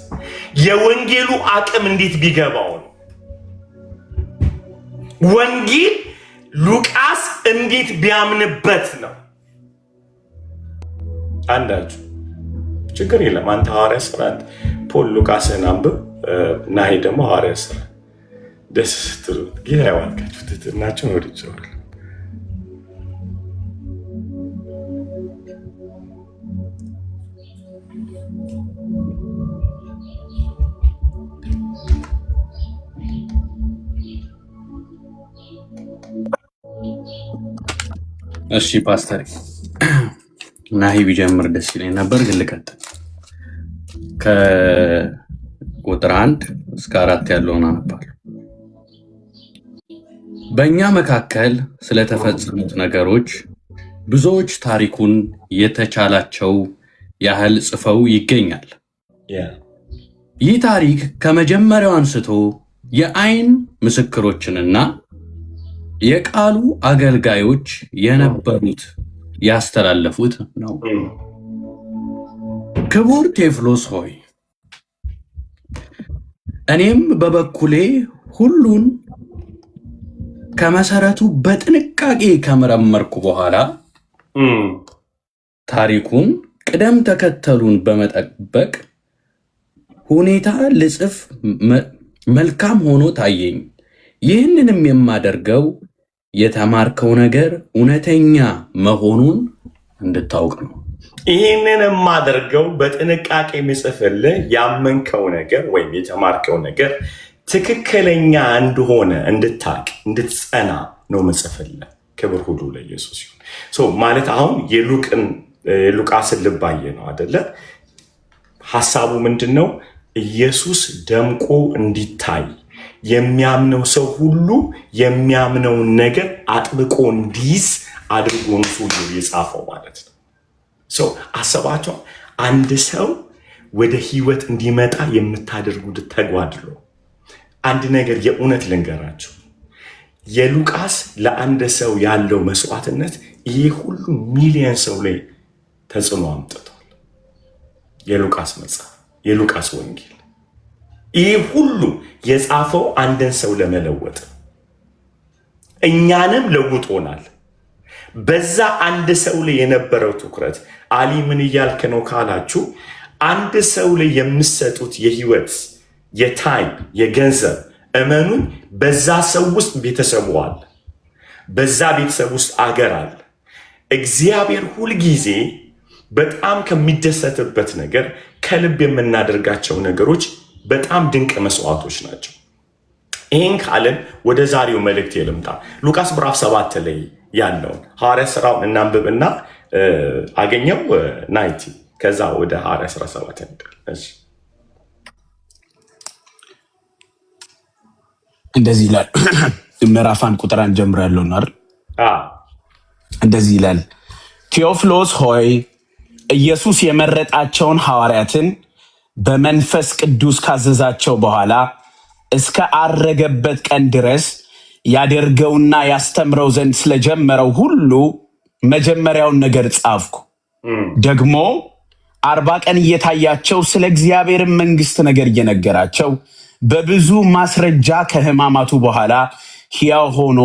የወንጌሉ አቅም እንዴት ቢገባው ነው? ወንጌል ሉቃስ እንዴት ቢያምንበት ነው? አንዳችሁ ችግር የለም። አንተ ሐዋርያ ሥራ ፖል ሉቃስን አንብብ፣ ናሂ ደግሞ ሐዋርያ ሥራ ደስ ስትሉ ጌታ ያዋልካችሁ ትትናችሁን ወደ ይዘዋል። እሺ ፓስተር ናሂ ቢጀምር ደስ ይለኝ ነበር፣ ግን ልቀጥል። ከቁጥር 1 እስከ 4 ያለውን አነባለሁ። በእኛ መካከል ስለተፈጸሙት ነገሮች ብዙዎች ታሪኩን የተቻላቸው ያህል ጽፈው ይገኛል። ይህ ታሪክ ከመጀመሪያው አንስቶ የዓይን ምስክሮችንና የቃሉ አገልጋዮች የነበሩት ያስተላለፉት ነው። ክቡር ቴዎፍሎስ ሆይ እኔም በበኩሌ ሁሉን ከመሰረቱ በጥንቃቄ ከመረመርኩ በኋላ ታሪኩን ቅደም ተከተሉን በመጠበቅ ሁኔታ ልጽፍ መልካም ሆኖ ታየኝ። ይህንንም የማደርገው የተማርከው ነገር እውነተኛ መሆኑን እንድታውቅ ነው። ይህንን የማደርገው በጥንቃቄ የሚጽፍልህ ያመንከው ነገር ወይም የተማርከው ነገር ትክክለኛ እንደሆነ እንድታቅ እንድትጸና ነው መጽፍልህ። ክብር ሁሉ ለኢየሱስ ይሁን። ማለት አሁን የሉቃስን ልባየ ነው አደለ? ሐሳቡ ምንድን ነው? ኢየሱስ ደምቆ እንዲታይ የሚያምነው ሰው ሁሉ የሚያምነውን ነገር አጥብቆ እንዲይዝ አድርጎ ነው የጻፈው ማለት ነው። አሰባቸው አንድ ሰው ወደ ህይወት እንዲመጣ የምታደርጉት ተጓድሎ። አንድ ነገር የእውነት ልንገራችሁ፣ የሉቃስ ለአንድ ሰው ያለው መስዋዕትነት ይሄ ሁሉ ሚሊዮን ሰው ላይ ተጽዕኖ አምጥቷል። የሉቃስ መጽሐፍ፣ የሉቃስ ወንጌል ይህ ሁሉ የጻፈው አንድን ሰው ለመለወጥ እኛንም ለውጦናል። በዛ አንድ ሰው ላይ የነበረው ትኩረት አሊ ምን እያልክ ነው ካላችሁ፣ አንድ ሰው ላይ የምትሰጡት የህይወት የታይም የገንዘብ እመኑን፣ በዛ ሰው ውስጥ ቤተሰቡ አለ፣ በዛ ቤተሰብ ውስጥ አገር አለ። እግዚአብሔር ሁልጊዜ በጣም ከሚደሰትበት ነገር ከልብ የምናደርጋቸው ነገሮች በጣም ድንቅ መስዋዕቶች ናቸው። ይህን ካለን ወደ ዛሬው መልእክት ልምጣ። ሉቃስ ምዕራፍ 7 ላይ ያለውን ሐዋርያ ሥራውን እናንብብና አገኘው ናይቲ ከዛ ወደ ሐዋርያ ሥራ 7 እንሄዳለን። እንደዚህ ይላል። ምዕራፍ 1 ቁጥር 1 ጀምሮ ያለውን አይደል? እንደዚህ ይላል። ቴዎፍሎስ ሆይ ኢየሱስ የመረጣቸውን ሐዋርያትን በመንፈስ ቅዱስ ካዘዛቸው በኋላ እስከ አረገበት ቀን ድረስ ያደርገውና ያስተምረው ዘንድ ስለጀመረው ሁሉ መጀመሪያውን ነገር ጻፍኩ። ደግሞ 40 ቀን እየታያቸው ስለ እግዚአብሔር መንግሥት ነገር እየነገራቸው በብዙ ማስረጃ ከሕማማቱ በኋላ ሕያው ሆኖ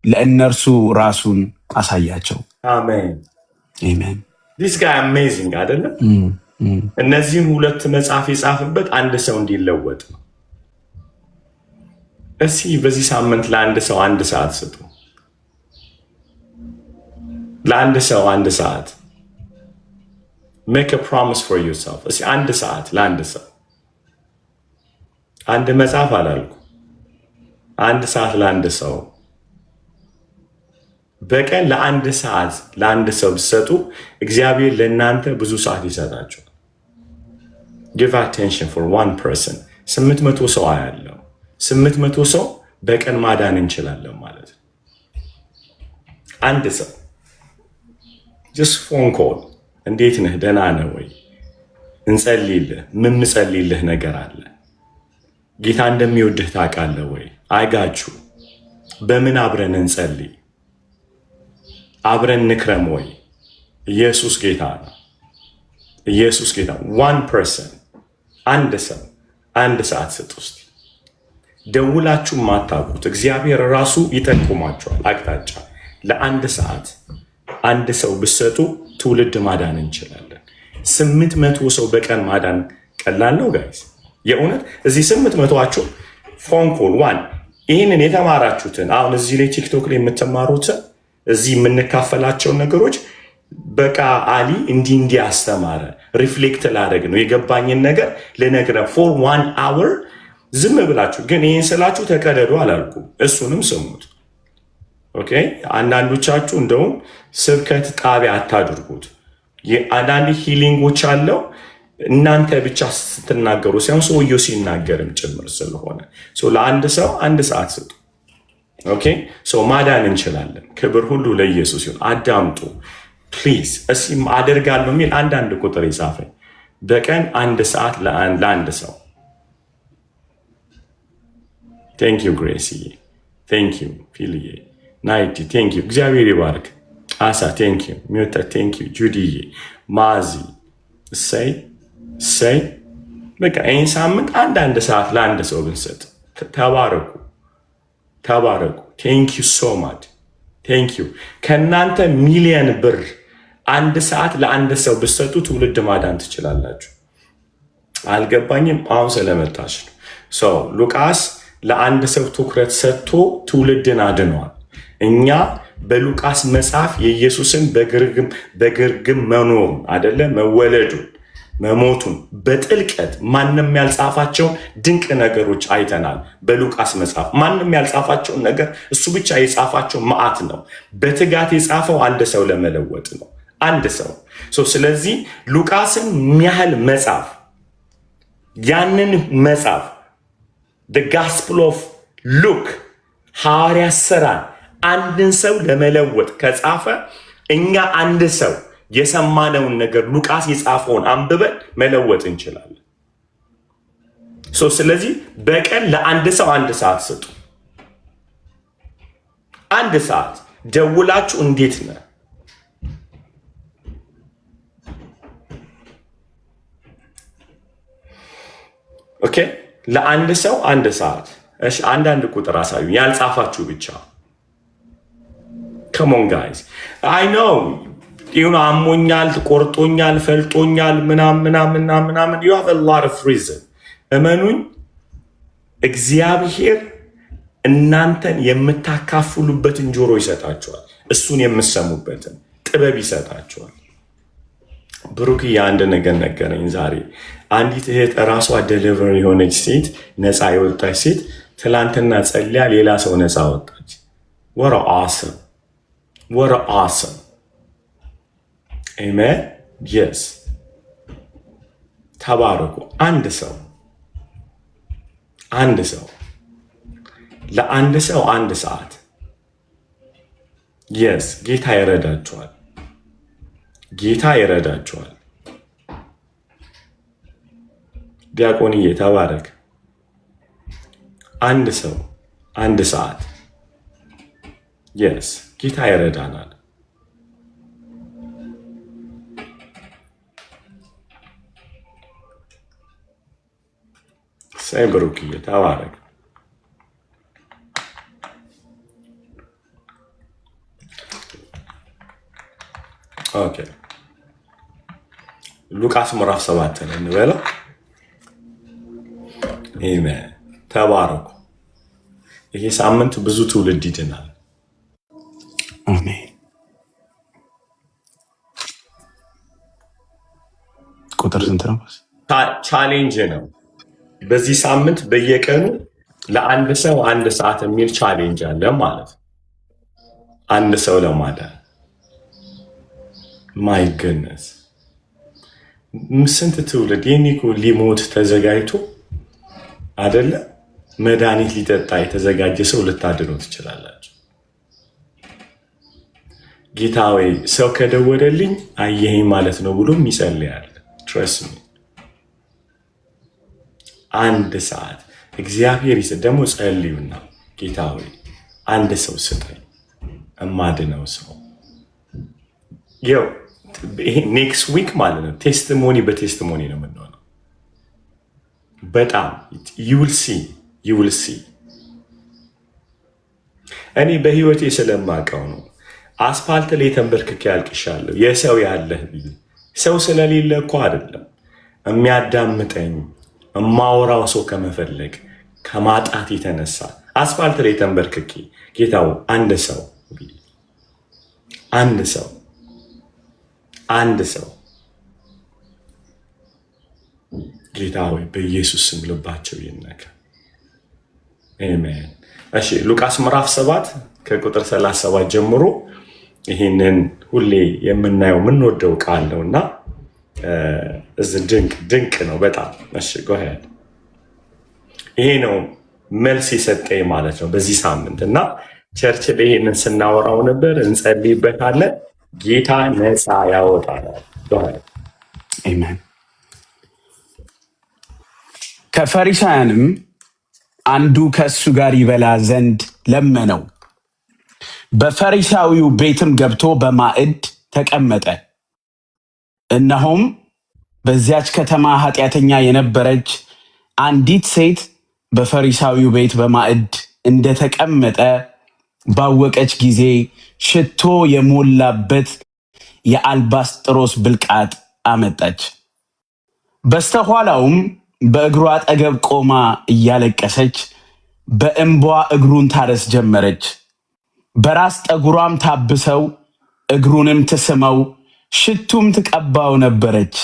ለእነርሱ ራሱን አሳያቸው። አሜን አሜን። ዲስ ጋይ አሜዚንግ አይደለም? እነዚህን ሁለት መጽሐፍ የጻፈበት አንድ ሰው እንዲለወጥ ነው። እስኪ በዚህ ሳምንት ለአንድ ሰው 1 ሰዓት ስጡ። ለአንድ ሰው 1 ሰዓት make a promise for yourself። እስኪ 1 ሰዓት ለአንድ ሰው፣ አንድ መጽሐፍ አላልኩ፣ 1 ሰዓት ለአንድ ሰው በቀን ለ1 ሰዓት ለአንድ ሰው ብትሰጡ እግዚአብሔር ለእናንተ ብዙ ሰዓት ይሰጣችኋል። give attention for one person። 800 ሰው ያለው 800 ሰው በቀን ማዳን እንችላለን ማለት ነው። አንድ ሰው just phone call። እንዴት ነህ? ደህና ነህ ወይ? እንጸልይልህ። ምን እንጸልይልህ ነገር አለ? ጌታ እንደሚወድህ ታውቃለህ ወይ? አይጋችሁ። በምን አብረን እንጸልይ? አብረን ንክረም ወይ? ኢየሱስ ጌታ ነው። ኢየሱስ ጌታ። one person፣ አንድ ሰው 1 ሰዓት ስጥ ውስጥ ደውላችሁ ማታውቁት እግዚአብሔር ራሱ ይጠቁማችኋል አቅጣጫ። ለ1 ሰዓት 1 ሰው ብትሰጡ ትውልድ ማዳን እንችላለን። 800 ሰው በቀን ማዳን ቀላል ነው ጋይስ። የእውነት እዚህ 800ችሁ ፎን ኮል ዋን ይህንን የተማራችሁትን አሁን እዚህ ላይ ቲክቶክ ላይ የምትማሩትን እዚህ የምንካፈላቸውን ነገሮች በቃ አሊ እንዲህ አስተማረ ሪፍሌክት ላደርግ ነው የገባኝን ነገር ልነግረ ፎር 1 hour ዝም ብላችሁ ግን ይህን ስላችሁ ተቀደዱ አላልኩም። እሱንም ስሙት። ኦኬ። አንዳንዶቻችሁ እንደውም ስብከት ጣቢያ አታድርጉት። አንዳንድ ሂሊንጎች አለው እናንተ ብቻ ስትናገሩ ሳይሆን ሰውየው ሲናገርም ጭምር ስለሆነ ለአንድ ሰው 1 ሰዓት ስጡ። ኦኬ። ማዳን እንችላለን። ክብር ሁሉ ለኢየሱስ ይሁን። አዳምጡ ፕሊዝ። እስኪ አደርጋለሁ የሚል አንዳንድ ቁጥር ይጻፈኝ። በቀን 1 ሰዓት ለአንድ ሰው። ቴንክ ዩ ግሬሲዬ፣ ቴንክ ዩ ፊልዬ፣ ናይቲ ቴንክ ዩ። እግዚአብሔር ይባርክ። አሳ ቴንክ ዩ፣ ሚወታ ቴንክ ዩ፣ ጁዲዬ፣ ማዚ እሰይ እሰይ፣ በቃ ይህን ሳምንት አንድ ሰዓት ለአንድ ሰው ብንሰጥ ተባረኩ፣ ተባረኩ። ቴንክ ዩ ሶ ማች ቴንክ ዩ። ከእናንተ ሚሊየን ብር አንድ ሰዓት ለአንድ ሰው ብትሰጡ ትውልድ ማዳን ትችላላችሁ። አልገባኝም። አሁን ስለመጣች ነው። ሉቃስ ለአንድ ሰው ትኩረት ሰጥቶ ትውልድን አድነዋል። እኛ በሉቃስ መጽሐፍ የኢየሱስን በግርግም መኖሩን አደለ መወለዱን መሞቱን በጥልቀት ማንም ያልጻፋቸውን ድንቅ ነገሮች አይተናል። በሉቃስ መጽሐፍ ማንም ያልጻፋቸውን ነገር እሱ ብቻ የጻፋቸው መዓት ነው። በትጋት የጻፈው አንድ ሰው ለመለወጥ ነው። አንድ ሰው ስለዚህ ሉቃስን የሚያህል መጽሐፍ ያንን መጽሐፍ the gospel of Luke ሐዋርያ ሥራን አንድን ሰው ለመለወጥ ከጻፈ እኛ አንድ ሰው የሰማነውን ነገር ሉቃስ የጻፈውን አንብበን መለወጥ እንችላለን። ስለዚህ በቀን ለአንድ ሰው አንድ ሰዓት ስጡ። አንድ ሰዓት ደውላችሁ እንዴት ነህ? ኦኬ፣ ለአንድ ሰው አንድ ሰዓት። እሺ፣ አንዳንድ ቁጥር አሳዩ ያልጻፋችሁ ብቻ። come on guys, I know አሞኛል፣ ቆርጦኛል፣ ፈልጦኛል ምናምን you have a lot of reason። እመኑኝ እግዚአብሔር እናንተን የምታካፍሉበትን ጆሮ ይሰጣችኋል። እሱን የምትሰሙበትን ጥበብ ይሰጣችኋል። ብሩክ አንድ ነገር ነገረኝ ዛሬ። አንዲት እህት ራሷ ዴሊቨር የሆነች ሴት፣ ነፃ የወጣች ሴት ትላንትና ጸልያ ሌላ ሰው ነፃ ወጣች። what awesome, what awesome. አሜን። yes ተባረኩ። አንድ ሰው ለአንድ ሰው አንድ ሰዓት። yes ጌታ ይረዳችኋል። ጌታ ይረዳችኋል። ዲያቆንዬ ተባረክ። አንድ ሰው አንድ ሰዓት። yes ጌታ ይረዳናል። ሳይ ብሩክዬ ተባረክ። ኦኬ ሉቃስ ምዕራፍ 7 ላይ እንበለው። አሜን። ተባረኩ። ይሄ ሳምንት ብዙ ትውልድ ይድናል። አሜን። ቁጥር ስንት ነው? ቻሌንጅ ነው። በዚህ ሳምንት በየቀኑ ለአንድ ሰው አንድ ሰዓት የሚል ቻሌንጅ አለ ማለት ነው። አንድ ሰው ለማዳን ማይ ገነስ ስንት ትውልድ የኒኮ ሊሞት ተዘጋጅቶ አይደለ መድኃኒት ሊጠጣ የተዘጋጀ ሰው ልታድነው ትችላላችሁ። ጌታ ወይ ሰው ከደወለልኝ አየኸኝ ማለት ነው ብሎም ይጸልያል። ትረስት ሚ አንድ ሰዓት እግዚአብሔር ይሰጥ። ደግሞ ጸልዩና ጌታ ሆይ አንድ ሰው ስጠኝ እማድነው ሰው። ይኸው ኔክስት ዊክ ማለት ነው ቴስቲሞኒ በቴስቲሞኒ ነው የምንሆነው። በጣም you will see። እኔ በህይወቴ ስለማውቀው ነው። አስፓልት ላይ ተንበርክኬ ያልቅሻለሁ። የሰው ያለህ ብዬ ሰው ስለሌለ እኮ አይደለም የሚያዳምጠኝ እማወራው ሰው ከመፈለግ ከማጣት የተነሳ አስፓልት ላይ ተንበርክኬ ጌታው አንድ ሰው ጌታ ሆይ በኢየሱስ ስም ልባቸው ይነካ። አሜን። እሺ ሉቃስ ምዕራፍ 7 ከቁጥር 37 ጀምሮ ይህንን ሁሌ የምናየው የምንወደው ቃል ነውና እዚህ ድንቅ ነው በጣም። እሺ ጎሄድ ይሄ ነው መልስ የሰጠኝ ማለት ነው በዚህ ሳምንት እና ቸርች ላይ ይሄንን ስናወራው ነበር። እንጸልይበታለን። ጌታ ነፃ ያወጣናል። ጎሄድ አሜን። ከፈሪሳውያንም አንዱ ከእሱ ጋር ይበላ ዘንድ ለመነው። በፈሪሳዊው ቤትም ገብቶ በማዕድ ተቀመጠ። እነሆም በዚያች ከተማ ኃጢአተኛ የነበረች አንዲት ሴት በፈሪሳዊው ቤት በማዕድ እንደተቀመጠ ባወቀች ጊዜ ሽቶ የሞላበት የአልባስጥሮስ ብልቃጥ አመጣች። በስተኋላውም በእግሩ አጠገብ ቆማ እያለቀሰች በእንቧ እግሩን ታረስ ጀመረች። በራስ ጠጉሯም ታብሰው እግሩንም ትስመው ሽቱም ትቀባው ነበረች።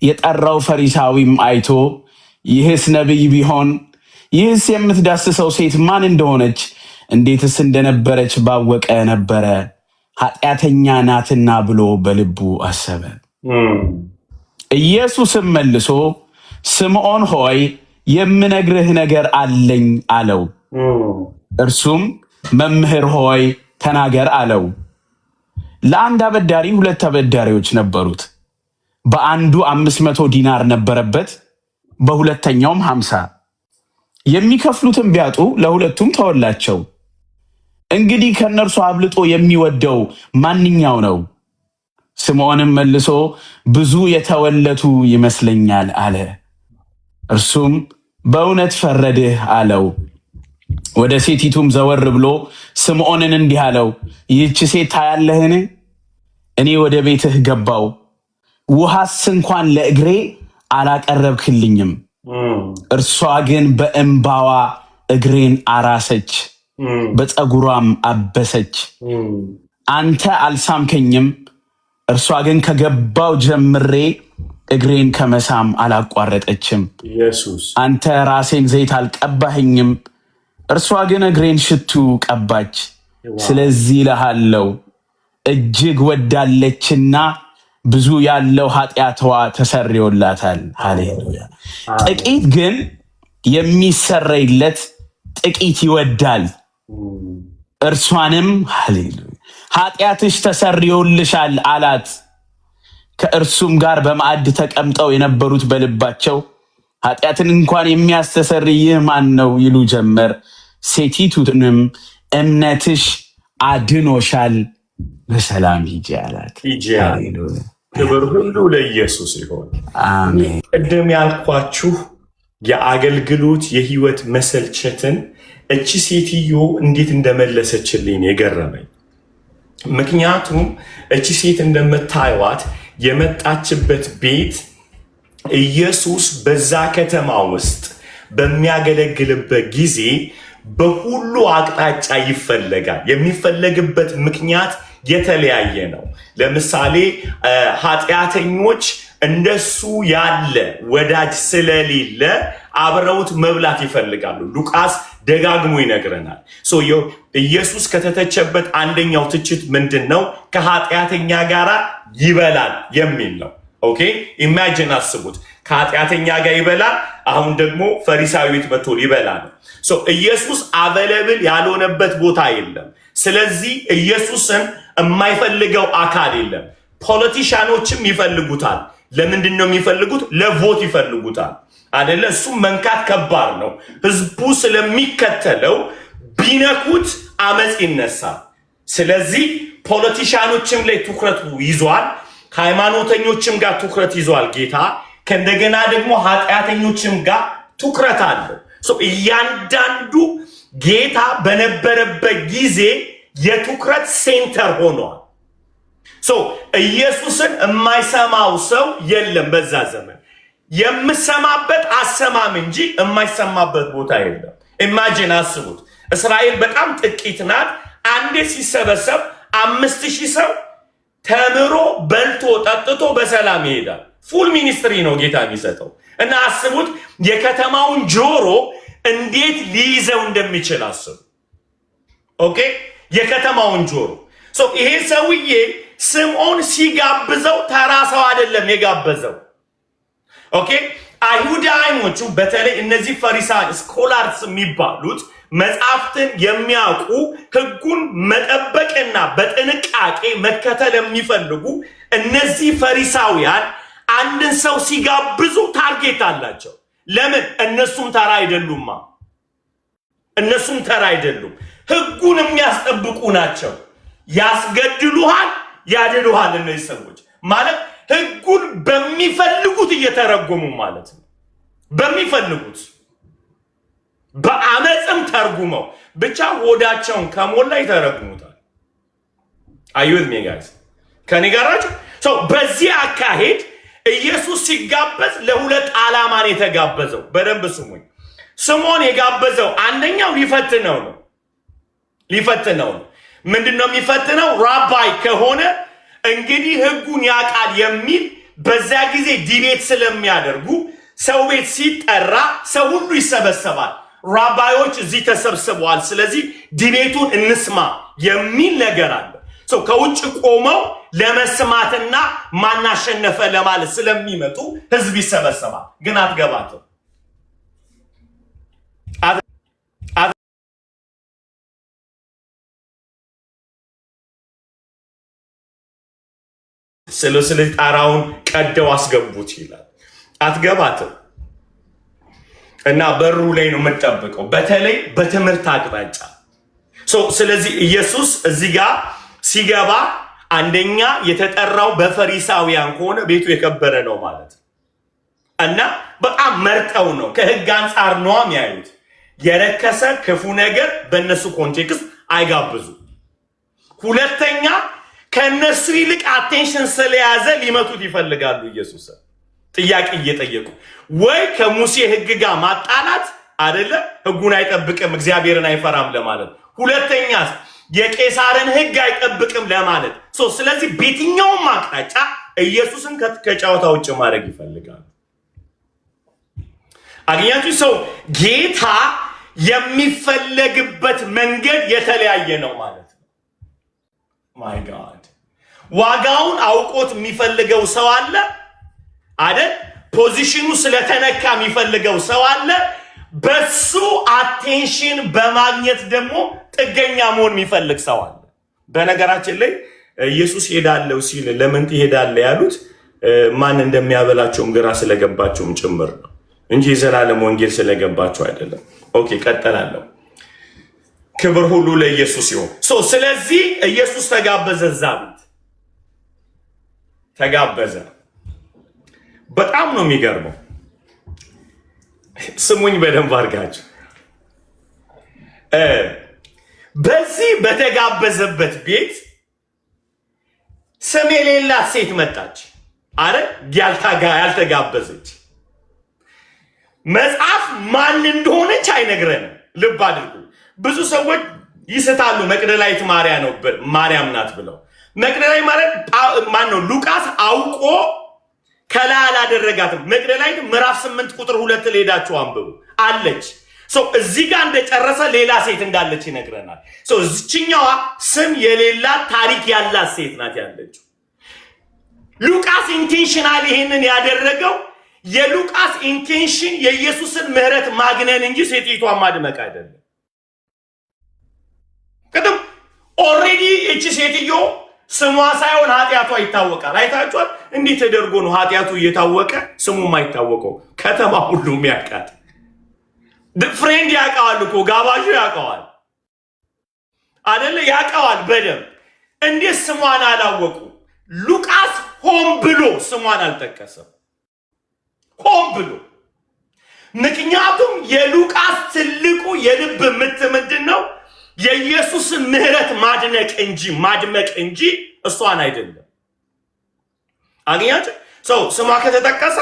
የጠራው ፈሪሳዊም አይቶ ይህስ ነቢይ ቢሆን ይህስ የምትዳስሰው ሴት ማን እንደሆነች እንዴትስ እንደነበረች ባወቀ ነበረ፣ ኃጢአተኛ ናትና ብሎ በልቡ አሰበ። ኢየሱስም መልሶ ስምዖን ሆይ የምነግርህ ነገር አለኝ አለው። እርሱም መምህር ሆይ ተናገር አለው። ለአንድ አበዳሪ 2 አበዳሪዎች ነበሩት። በአንዱ 500 ዲናር ነበረበት፣ በሁለተኛውም 50። የሚከፍሉትን ቢያጡ ለሁለቱም ተወላቸው። እንግዲህ ከእነርሱ አብልጦ የሚወደው ማንኛው ነው? ስምዖንም መልሶ ብዙ የተወለቱ ይመስለኛል አለ። እርሱም በእውነት ፈረድህ አለው። ወደ ሴቲቱም ዘወር ብሎ ስምዖንን እንዲህ አለው፣ ይህች ሴት ታያለህን? እኔ ወደ ቤትህ ገባው፣ ውሃስ እንኳን ለእግሬ አላቀረብክልኝም። እርሷ ግን በእንባዋ እግሬን አራሰች፣ በፀጉሯም አበሰች። አንተ አልሳምከኝም፣ እርሷ ግን ከገባው ጀምሬ እግሬን ከመሳም አላቋረጠችም። አንተ ራሴን ዘይት አልቀባኸኝም፣ እርሷ ግን እግሬን ሽቱ ቀባች። ስለዚህ እልሃለሁ እጅግ ወዳለችና ብዙ ያለው ኃጢአትዋ ተሰርዮላታል። ሃሌሉያ። ጥቂት ግን የሚሰረይለት ጥቂት ይወዳል። እርሷንም ሃሌሉያ ኃጢአትሽ ተሰርዮልሻል አላት። ከእርሱም ጋር በማዕድ ተቀምጠው የነበሩት በልባቸው ኃጢአትን እንኳን የሚያስተሰርይ ይህ ማን ነው ይሉ ጀመር። ሴቲቱንም እምነትሽ አድኖሻል፣ በሰላም ሂጂ አላት። ክብር ሁሉ ለኢየሱስ ይሆን። አሜን። ቅድም ያልኳችሁ የአገልግሎት የህይወት መሰልቸትን እቺ ሴትዮ እንዴት እንደመለሰችልኝ የገረመኝ። ምክንያቱም እቺ ሴት እንደምታዩት የመጣችበት ቤት ኢየሱስ በዛ ከተማ ውስጥ በሚያገለግልበት ጊዜ በሁሉ አቅጣጫ ይፈለጋል። የሚፈለግበት ምክንያት የተለያየ ነው። ለምሳሌ ኃጢአተኞች እንደሱ ያለ ወዳጅ ስለሌለ አብረውት መብላት ይፈልጋሉ። ሉቃስ ደጋግሞ ይነግረናል። ኢየሱስ ከተተቸበት አንደኛው ትችት ምንድን ነው? ከኃጢአተኛ ጋር ይበላል የሚል ነው። ኦኬ ኢማጂን አስቡት፣ ከኃጢአተኛ ጋር ይበላል። አሁን ደግሞ ፈሪሳዊ ቤት መጥቶ ሊበላ ነው። ኢየሱስ አቬለብል ያልሆነበት ቦታ የለም። ስለዚህ ኢየሱስን የማይፈልገው አካል የለም። ፖለቲሻኖችም ይፈልጉታል። ለምንድን ነው የሚፈልጉት? ለቮት ይፈልጉታል አይደለ? እሱም መንካት ከባድ ነው። ህዝቡ ስለሚከተለው ቢነኩት አመፅ ይነሳል። ስለዚህ ፖለቲሻኖችም ላይ ትኩረት ይዟል፣ ሃይማኖተኞችም ጋር ትኩረት ይዟል ጌታ። ከእንደገና ደግሞ ኃጢአተኞችም ጋር ትኩረት አለው። እያንዳንዱ ጌታ በነበረበት ጊዜ የትኩረት ሴንተር ሆኗል። ኢየሱስን የማይሰማው ሰው የለም በዛ ዘመን። የምሰማበት አሰማም እንጂ የማይሰማበት ቦታ የለም። ኢማጂን አስቡት፣ እስራኤል በጣም ጥቂት ናት። አንዴ ሲሰበሰብ 5000 ሰው ተምሮ በልቶ ጠጥቶ በሰላም ይሄዳል። ፉል ሚኒስትሪ ነው ጌታ የሚሰጠው። እና አስቡት የከተማውን ጆሮ እንዴት ሊይዘው እንደሚችል አስቡ። ኦኬ የከተማውን ጆሮ። ይሄ ሰውዬ ስምዖን ሲጋብዘው ተራ ሰው አይደለም የጋበዘው። ኦኬ አይሁዳውያኖቹ በተለይ እነዚህ ፈሪሳውያን ስኮላርስ የሚባሉት መጽሐፍትን የሚያውቁ ሕጉን መጠበቅና በጥንቃቄ መከተል የሚፈልጉ እነዚህ ፈሪሳውያን አንድን ሰው ሲጋብዙ ታርጌት አላቸው። ለምን? እነሱም ተራ አይደሉማ። እነሱም ተራ አይደሉም። ሕጉን የሚያስጠብቁ ናቸው። ያስገድሉሃል፣ ያድሉሃል። እነዚህ ሰዎች ማለት ህጉን በሚፈልጉት እየተረጎሙ ማለት ነው። በሚፈልጉት በአመጽም ተርጉመው ብቻ ሆዳቸውን ከሞላ ይተረጉሙታል። አዩት ሜጋዝ ከኔ ጋር ናቸው። በዚህ አካሄድ ኢየሱስ ሲጋበዝ ለሁለት ዓላማ ነው የተጋበዘው። በደንብ ስሙኝ። ስምዖን የጋበዘው አንደኛው ሊፈትነው ነው። ምንድነው የሚፈትነው? ራባይ ከሆነ እንግዲህ ህጉን ያውቃል የሚል በዛ ጊዜ ዲቤት ስለሚያደርጉ ሰው ቤት ሲጠራ ሰው ሁሉ ይሰበሰባል። ራባዮች እዚህ ተሰብስበዋል፣ ስለዚህ ዲቤቱን እንስማ የሚል ነገር አለ። ከውጭ ቆመው ለመስማትና ማናሸነፈ ለማለት ስለሚመጡ ህዝብ ይሰበሰባል። ግን አትገባትም። ስለዚህ ጣራውን ቀደው አስገቡት ይላል። አትገባትም እና በሩ ላይ ነው የምጠብቀው፣ በተለይ በትምህርት አቅጣጫ። ስለዚህ ኢየሱስ እዚህ ጋር ሲገባ አንደኛ የተጠራው በፈሪሳውያን ከሆነ ቤቱ የከበረ ነው ማለት ነው እና በጣም መርጠው ነው፣ ከህግ አንጻር ነው የሚያዩት። የረከሰ ክፉ ነገር በእነሱ ኮንቴክስት አይጋብዙ። ሁለተኛ ከነሱ ይልቅ አቴንሽን ስለያዘ ሊመቱት ይፈልጋሉ። ኢየሱስ ጥያቄ እየጠየቁ ወይ ከሙሴ ህግ ጋር ማጣላት አይደለ፣ ህጉን አይጠብቅም እግዚአብሔርን አይፈራም ለማለት። ሁለተኛ የቄሳርን ህግ አይጠብቅም ለማለት። ስለዚህ በየትኛውም አቅጣጫ ኢየሱስን ከጨዋታ ውጭ ማድረግ ይፈልጋሉ። አግኛችሁ ጌታ የሚፈለግበት መንገድ የተለያየ ነው ማለት ነው። ማይ ጋድ ዋጋውን አውቆት የሚፈልገው ሰው አለ አይደል? ፖዚሽኑ ስለተነካ የሚፈልገው ሰው አለ። በሱ አቴንሽን በማግኘት ደግሞ ጥገኛ መሆን የሚፈልግ ሰው አለ። በነገራችን ላይ ኢየሱስ ሄዳለው ሲል ለምን ትሄዳለህ ያሉት ማን እንደሚያበላቸውም ግራ ስለገባቸውም ጭምር ነው እንጂ የዘላለም ወንጌል ስለገባቸው አይደለም። ኦኬ ቀጥላለሁ። ክብር ሁሉ ለኢየሱስ ይሁን። ስለዚህ ኢየሱስ ተጋበዘ፣ እዛ ቤት ተጋበዘ። በጣም ነው የሚገርመው። ስሙኝ በደንብ አድርጋችሁ። በዚህ በተጋበዘበት ቤት ስም የሌላት ሴት መጣች። አረ ያልተጋበዘች መጽሐፍ ማን እንደሆነች አይነግረንም። ልብ አድርጉ። ብዙ ሰዎች ይስታሉ። መቅደላዊት ማርያም ናት ብለው። መቅደላዊት ማን ነው? ሉቃስ አውቆ ከላይ አላደረጋትም። መቅደላዊት ምዕራፍ 8 ቁጥር 2 ላይ ሄዳችሁ አንብቡ። አለች። እዚህ ጋር እንደጨረሰ ሌላ ሴት እንዳለች ይነግረናል። እዚችኛዋ ስም የሌላት ታሪክ ያላት ሴት ናት ያለችው። ሉቃስ ኢንቴንሽናል ይሄንን ያደረገው የሉቃስ ኢንቴንሽን የኢየሱስን ምህረት ማግነን እንጂ ሴትዮዋን ማድመቅ አይደለም። ቅድም ኦልሬዲ እቺ ሴትዮ ስሟ ሳይሆን ኃጢአቷ ይታወቃል። አይታችኋል? እንዴት ተደርጎ ነው ኃጢአቱ እየታወቀ ስሙ የማይታወቀው? ከተማ ሁሉ የሚያውቃት ፍሬንድ ያውቀዋል እኮ ጋባዡ ያውቀዋል አይደለ? ያውቀዋል በደንብ። እንዴት ስሟን አላወቁ? ሉቃስ ሆን ብሎ ስሟን አልጠቀሰም። ሆን ብሎ። ምክንያቱም የሉቃስ ትልቁ የልብ ምት ምንድን ነው? የኢየሱስን ምህረት ማድነቅ እንጂ ማድመቅ እንጂ እሷን አይደለም። አግኛችሁ ስሟ ከተጠቀሰ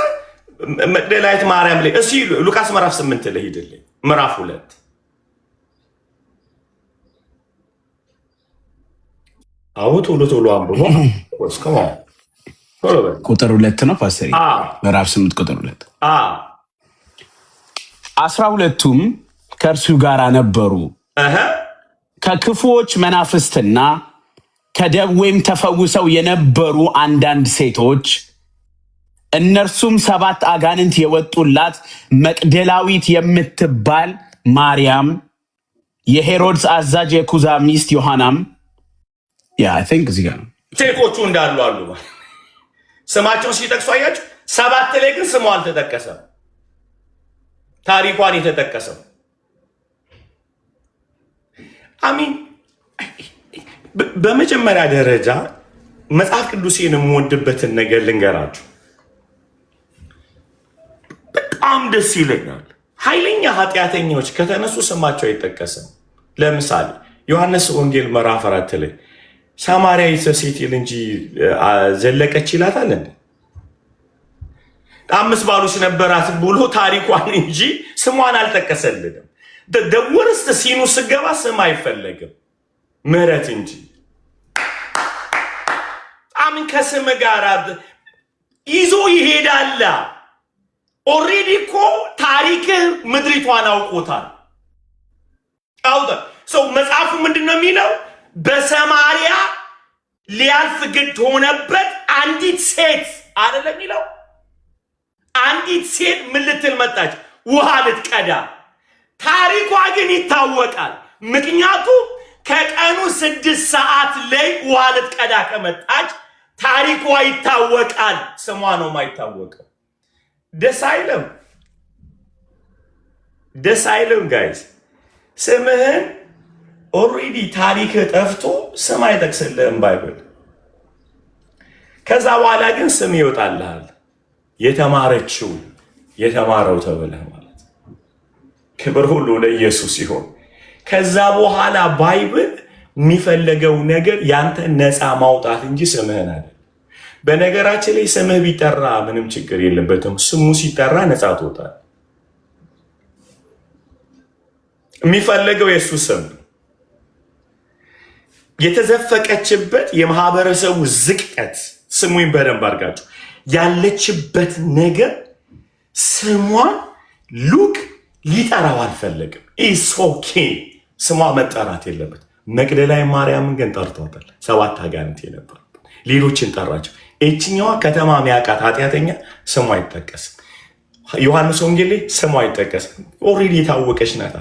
መቅደላዊት ማርያም ላይ እስኪ ሉቃስ ምዕራፍ 8 ላይ ሄድልኝ። ምዕራፍ 2 አዎ ቶሎ አንብቦ ቁጥር 2 ነው ፓስተር። ምዕራፍ 8 ቁጥር 2 12ቱም ከእርሱ ጋር ነበሩ ከክፉዎች መናፍስትና ከደዌም ተፈውሰው የነበሩ አንዳንድ ሴቶች፣ እነርሱም 7 አጋንንት የወጡላት መቅደላዊት የምትባል ማርያም፣ የሄሮድስ አዛዥ የኩዛ ሚስት ዮሐናም። አይ ቲንክ እዚህ ጋር ነው ሴቶቹ እንዳሉ አሉ። ስማቸውን ሲጠቅሱ አያችሁ። 7 ላይ ግን ስሟ አልተጠቀሰም። ታሪኳን የተጠቀሰው አሚን። በመጀመሪያ ደረጃ መጽሐፍ ቅዱሴን የምወድበትን ነገር ልንገራችሁ። በጣም ደስ ይለኛል። ኃይለኛ ኃጢአተኞች ከተነሱ ስማቸው አይጠቀስም። ለምሳሌ ዮሐንስ ወንጌል ምዕራፍ 4 ላይ ሳማርያዊት ሴት ይል እንጂ ዘለቀች ይላታል እንዴ? 5 ባሎች ነበራት ብሎ ታሪኳን እንጂ ስሟን አልጠቀሰልንም። ደወርስት ሲኑ ስገባ ስም አይፈለግም ምህረት እንጂ አምን ከስም ጋር ይዞ ይሄዳል። ኦሬዲ እኮ ታሪክ ምድሪቷን አውቆታል። ሰው መጽሐፉ ምንድን ነው የሚለው? በሰማርያ ሊያልፍ ግድ ሆነበት አንዲት ሴት አይደለም የሚለው። አንዲት ሴት ምን ልትል መጣች? ውሃ ልትቀዳ። ታሪኳ ግን ይታወቃል። ምክንያቱም ከቀኑ 6 ሰዓት ላይ ውሃ ልትቀዳ ከመጣች ታሪኳ ይታወቃል። ስሟ ነው የማይታወቀው። ደስ አይልም? ደስ አይልም? ጋይስ ስምህን ኦልሬዲ ታሪክ ጠፍቶ ስም አይጠቅስልህም ባይብል። ከዛ በኋላ ግን ስም ይወጣልሃል። የተማረችው የተማረው ተብለህ ማለት። ክብር ሁሉ ለኢየሱስ ይሁን። ከዛ በኋላ ባይብል የሚፈለገው ነገር ያንተ ነፃ ማውጣት እንጂ ስምህን አይደለም። በነገራችን ላይ ስምህ ቢጠራ ምንም ችግር የለበትም። ስሙ ሲጠራ ነፃ ትወጣለህ። የሚፈለገው የእሱ ስም የተዘፈቀችበት የማህበረሰቡ ዝቅጠት ስሙን በደንብ አድርጋችሁ ያለችበት ነገር ስሟን ሉክ ሊጠራው አልፈለግም። ኢስ ኦኬ ስሟ መጠራት የለበት። መቅደላዊ ማርያምን ግን ጠርቷታል። 7 አጋንንት የነበሩበት ሌሎችን ጠራቸው። እችኛዋ ከተማ ሚያውቃት ኃጢአተኛ ስሟ አይጠቀስም። ዮሐንስ ወንጌል ላይ ስሟ አይጠቀስም። ኦልሬዲ የታወቀች ናታ።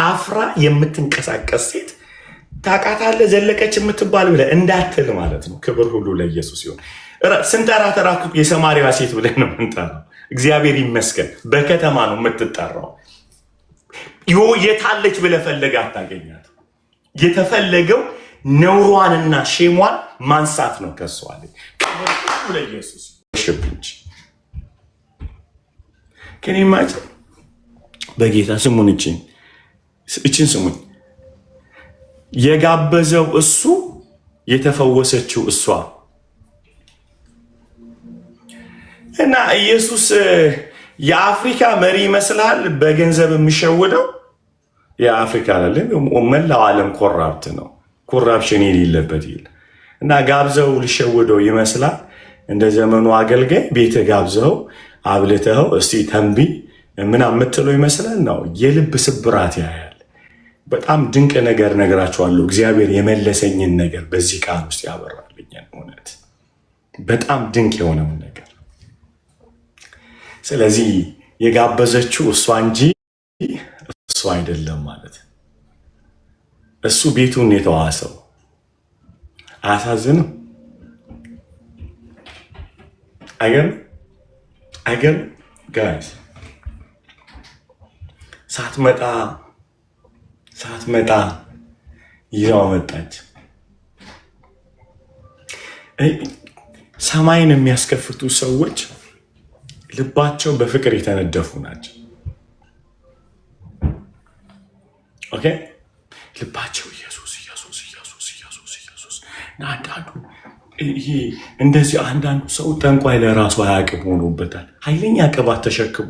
አፍራ የምትንቀሳቀስ ሴት ታውቃታለህ ዘለቀች የምትባል ብለህ እንዳትል ማለት ነው። ክብር ሁሉ ለኢየሱስ ይሁን። ስንጠራ ተራኩ የሰማርያዋ ሴት ብለን ነው የምንጠራው። እግዚአብሔር ይመስገን በከተማ ነው የምትጠራው። የታለች ብለህ ፈለገህ አታገኛት። የተፈለገው ነውሯንና ሼሟን ማንሳት ነው። ከሷ ላይ ክብር ሁሉ ለኢየሱስ ሽብንች ከኔ ማጭ በጌታ ስሙን እችን ስሙኝ። የጋበዘው እሱ የተፈወሰችው እሷ እና ኢየሱስ የአፍሪካ መሪ ይመስላል። በገንዘብ የሚሸወደው የአፍሪካ አይደለም፣ መላው ዓለም ኮራፕት ነው። ኮራፕሽን የሌለበት ይል እና ጋብዘው ሊሸወደው ይመስላል። እንደ ዘመኑ አገልጋይ ቤተ ጋብዘው አብልተው እስቲ ተንቢ ምናምን የምትለው ይመስላል ነው። የልብ ስብራት ያያል። በጣም ድንቅ ነገር ነገራችኋለሁ። እግዚአብሔር የመለሰኝን ነገር በዚህ ቃል ውስጥ ያበራልኛል። እውነት በጣም ድንቅ የሆነውን ነገር። ስለዚህ የጋበዘችው እሷ እንጂ እሱ አይደለም ማለት። እሱ ቤቱን የተዋሰው አያሳዝንም? አይገርም? ጋይስ ሳትመጣ ይዛው መጣች። ሰማይን የሚያስከፍቱ ሰዎች ልባቸው በፍቅር የተነደፉ ናቸው። ኦኬ ልባቸው ኢየሱስ ኢየሱስ ኢየሱስ ኢየሱስ ኢየሱስ። አንዳንዱ ይሄ እንደዚህ አንዳንዱ ሰው ጠንቋይ ለራሱ አያቅም ሆኖበታል። ኃይለኛ ቅባት ተሸክሞ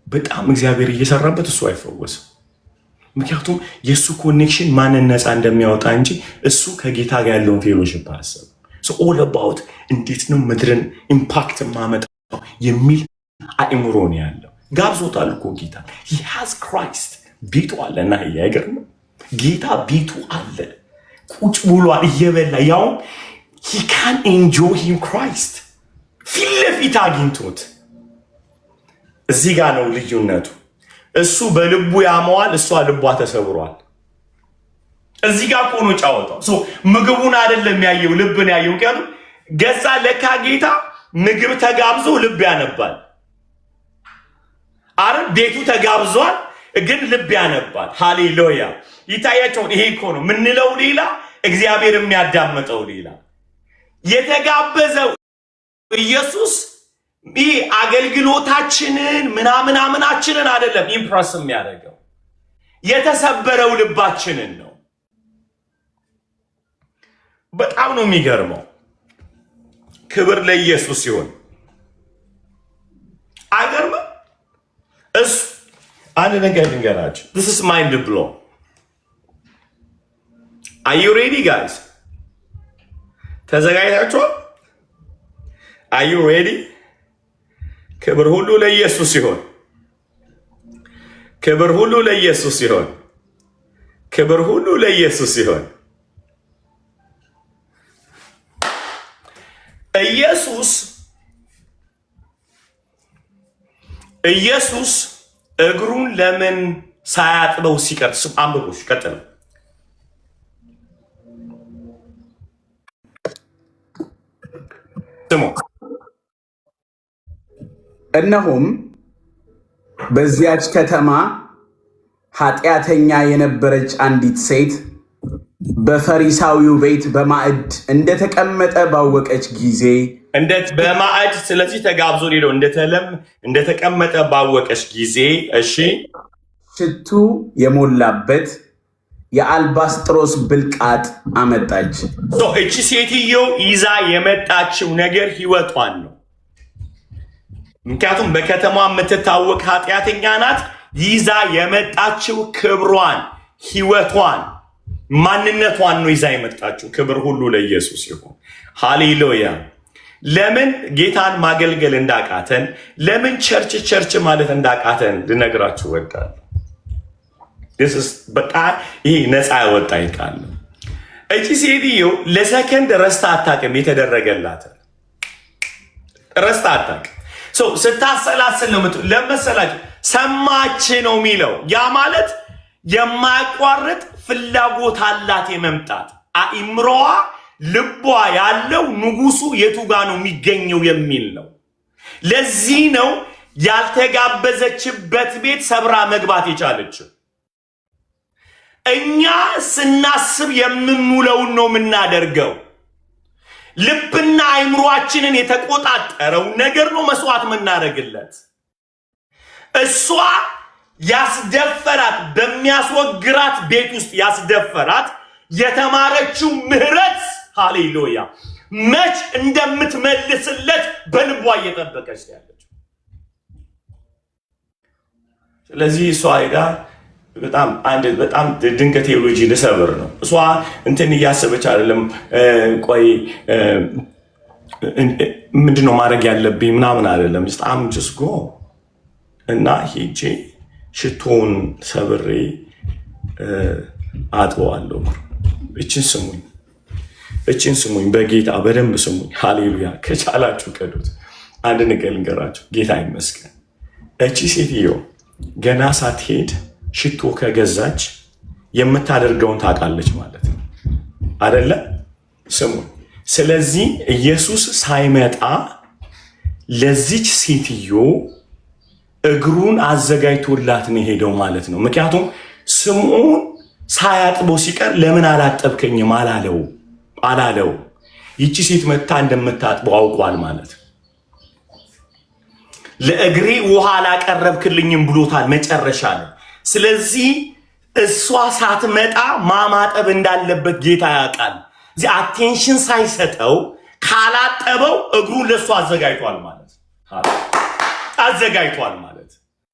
በጣም እግዚአብሔር እየሰራበት እሱ አይፈወስም። ምክንያቱም የእሱ ኮኔክሽን ማንን ነፃ እንደሚያወጣ እንጂ እሱ ከጌታ ጋር ያለውን ፌሎሽፕ አሰብ ኦል አባውት እንዴት ነው ምድርን ኢምፓክት ማመጣው የሚል አእምሮ ነው ያለው። ጋብዞታል እኮ ጌታ ሂዝ ክራይስት ቤቱ አለ እና አይገርም? ጌታ ቤቱ አለ ቁጭ ብሏል እየበላ ያው he can enjoy him Christ ፊት ለፊት አግኝቶት። እዚህ ጋር ነው ልዩነቱ። እሱ በልቡ ያመዋል፣ እሷ ልቧ ተሰብሯል። እዚህ ጋር ቆኖ ጫወታው ምግቡን አይደለም ያየው ልብን ያየው። ምክንያቱም ገዛ ለካ ጌታ ምግብ ተጋብዞ ልብ ያነባል። አረ ቤቱ ተጋብዟል ግን ልብ ያነባል። ሃሌሉያ ይታያቸው። ይሄ እኮ ነው ምንለው ሌላ እግዚአብሔር የሚያዳምጠው ሌላ። የተጋበዘው ኢየሱስ ይህ አገልግሎታችንን ምናምናችንን አይደለም ኢምፕረስ የሚያደርገው የተሰበረው ልባችንን ነው። በጣም ነው የሚገርመው። ክብር ለኢየሱስ ይሁን። አይገርምም? አንድ ነገር ልንገራችሁ። This is mind blow. Are you ready guys? ተዘጋጅታችኋል? Are you ready? ክብር ሁሉ ለኢየሱስ ይሁን። ክብር ሁሉ ለኢየሱስ ይሁን። ክብር ሁሉ ለኢየሱስ ይሁን። ኢየሱስ እግሩን ለምን ሳያጥበው ሲቀር አንብቦሽ ቀጥል። ስሙ። እነሆም በዚያች ከተማ ኃጢአተኛ የነበረች አንዲት ሴት በፈሪሳዊው ቤት በማዕድ እንደተቀመጠ ባወቀች ጊዜ በማዕድ ስለዚህ ተጋብዞ ሄደው እንደተቀመጠ ባወቀች ጊዜ እሺ ሽቱ የሞላበት የአልባስጥሮስ ብልቃጥ አመጣች። እቺ ሴትዮ ይዛ የመጣችው ነገር ህይወቷን ነው። ምክንያቱም በከተማ የምትታወቅ ኃጢአተኛ ናት። ይዛ የመጣችው ክብሯን፣ ህይወቷን፣ ማንነቷን ነው ይዛ የመጣችው። ክብር ሁሉ ለኢየሱስ ይሁን። ሃሌሉያ። ለምን ጌታን ማገልገል እንዳቃተን፣ ለምን ቸርች ማለት እንዳቃተን ልነግራችሁ እወዳለሁ። በጣም ይህ ነፃ ያወጣ ቃል ነው። እቺ ሴትዮ ለሰከንድ ረስታ አታውቅም። የተደረገላትን ረስታ አታውቅም። ስታሰላስል ነው ለመሰላችሁ ሰማች ነው የሚለው። ያ ማለት የማያቋርጥ ፍላጎት አላት የመምጣት አእምሮዋ፣ ልቧ ያለው ንጉሱ የቱ ጋ ነው የሚገኘው የሚል ነው። ለዚህ ነው ያልተጋበዘችበት ቤት ሰብራ መግባት የቻለችው። እኛ ስናስብ የምንውለውን ነው የምናደርገው። ልብና አእምሮአችንን የተቆጣጠረው ነገር ነው መስዋዕት የምናደርግለት። እሷ ያስደፈራት በሚያስወግራት ቤት ውስጥ ያስደፈራት የተማረችው ምህረት፣ ሃሌሉያ፣ መች እንደምትመልስለት በልቧ እየጠበቀች ያለች። ስለዚህ እሷ ሄዳ በጣም ድንገት ቴዎሎጂ ልሰብር ነው። እሷ እንትን እያሰበች አይደለም። ቆይ ምንድነው ማድረግ ያለብኝ ምናምን አይደለም። ስ ጎ እና ሄጄ ሽቶውን ሰብሬ አጥበዋለሁ። እችን ስሙኝ፣ በጌታ በደንብ ስሙኝ። ሃሌሉያ። ከቻላችሁ ቀዱት። አንድ ነገር ልንገራችሁ። ጌታ ይመስገን። እቺ ሴትዮ ገና ሳትሄድ ሽቶ ከገዛች የምታደርገውን ታውቃለች ማለት ነው አደለ? ስሙኝ። ስለዚህ ኢየሱስ ሳይመጣ ለዚች ሴትዮ እግሩን አዘጋጅቶላት ነው ሄደው ማለት ነው። ምክንያቱም ስምዖን ሳያጥበው ሲቀር ለምን አላጠብከኝም አላለው። ይቺ ሴት መታ እንደምታጥበው አውቋል ማለት ነው። ለእግሬ ውሃ አላቀረብክልኝም ብሎታል መጨረሻ ነው። ስለዚህ እሷ ሳትመጣ ማማጠብ እንዳለበት ጌታ ያውቃል። እዚህ አቴንሽን ሳይሰጠው ካላጠበው እግሩን ለእሷ አዘጋጅቷል ማለት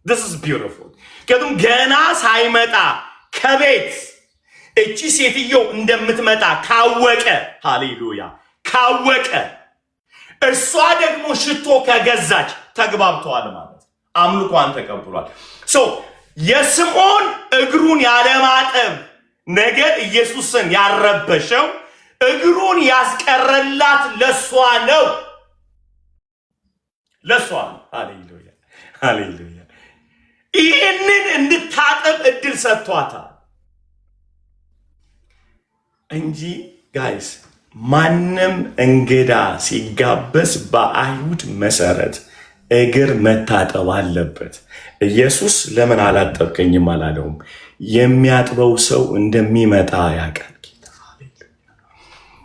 This is beautiful። ምክንያቱም ገና ሳይመጣ ከቤት እቺ ሴትዮ እንደምትመጣ ካወቀ፣ ሃሌሉያ ካወቀ፣ እሷ ደግሞ ሽቶ ከገዛች ተግባብተዋል ማለት አምልኳን ተቀብሏል። የስምዖን እግሩን ያለማጠብ ነገር ኢየሱስን ያረበሸው እግሩን ያስቀረላት ለሷ ነው። ሃሌሉያ። ይህንን እንድታጠብ እድል ሰጥቷታል እንጂ ጋይስ፣ ማንም እንግዳ ሲጋበዝ በአይሁድ መሰረት እግር መታጠብ አለበት። ኢየሱስ ለምን አላጠብከኝም አላለውም። የሚያጥበው ሰው እንደሚመጣ ያውቃል ጌታ።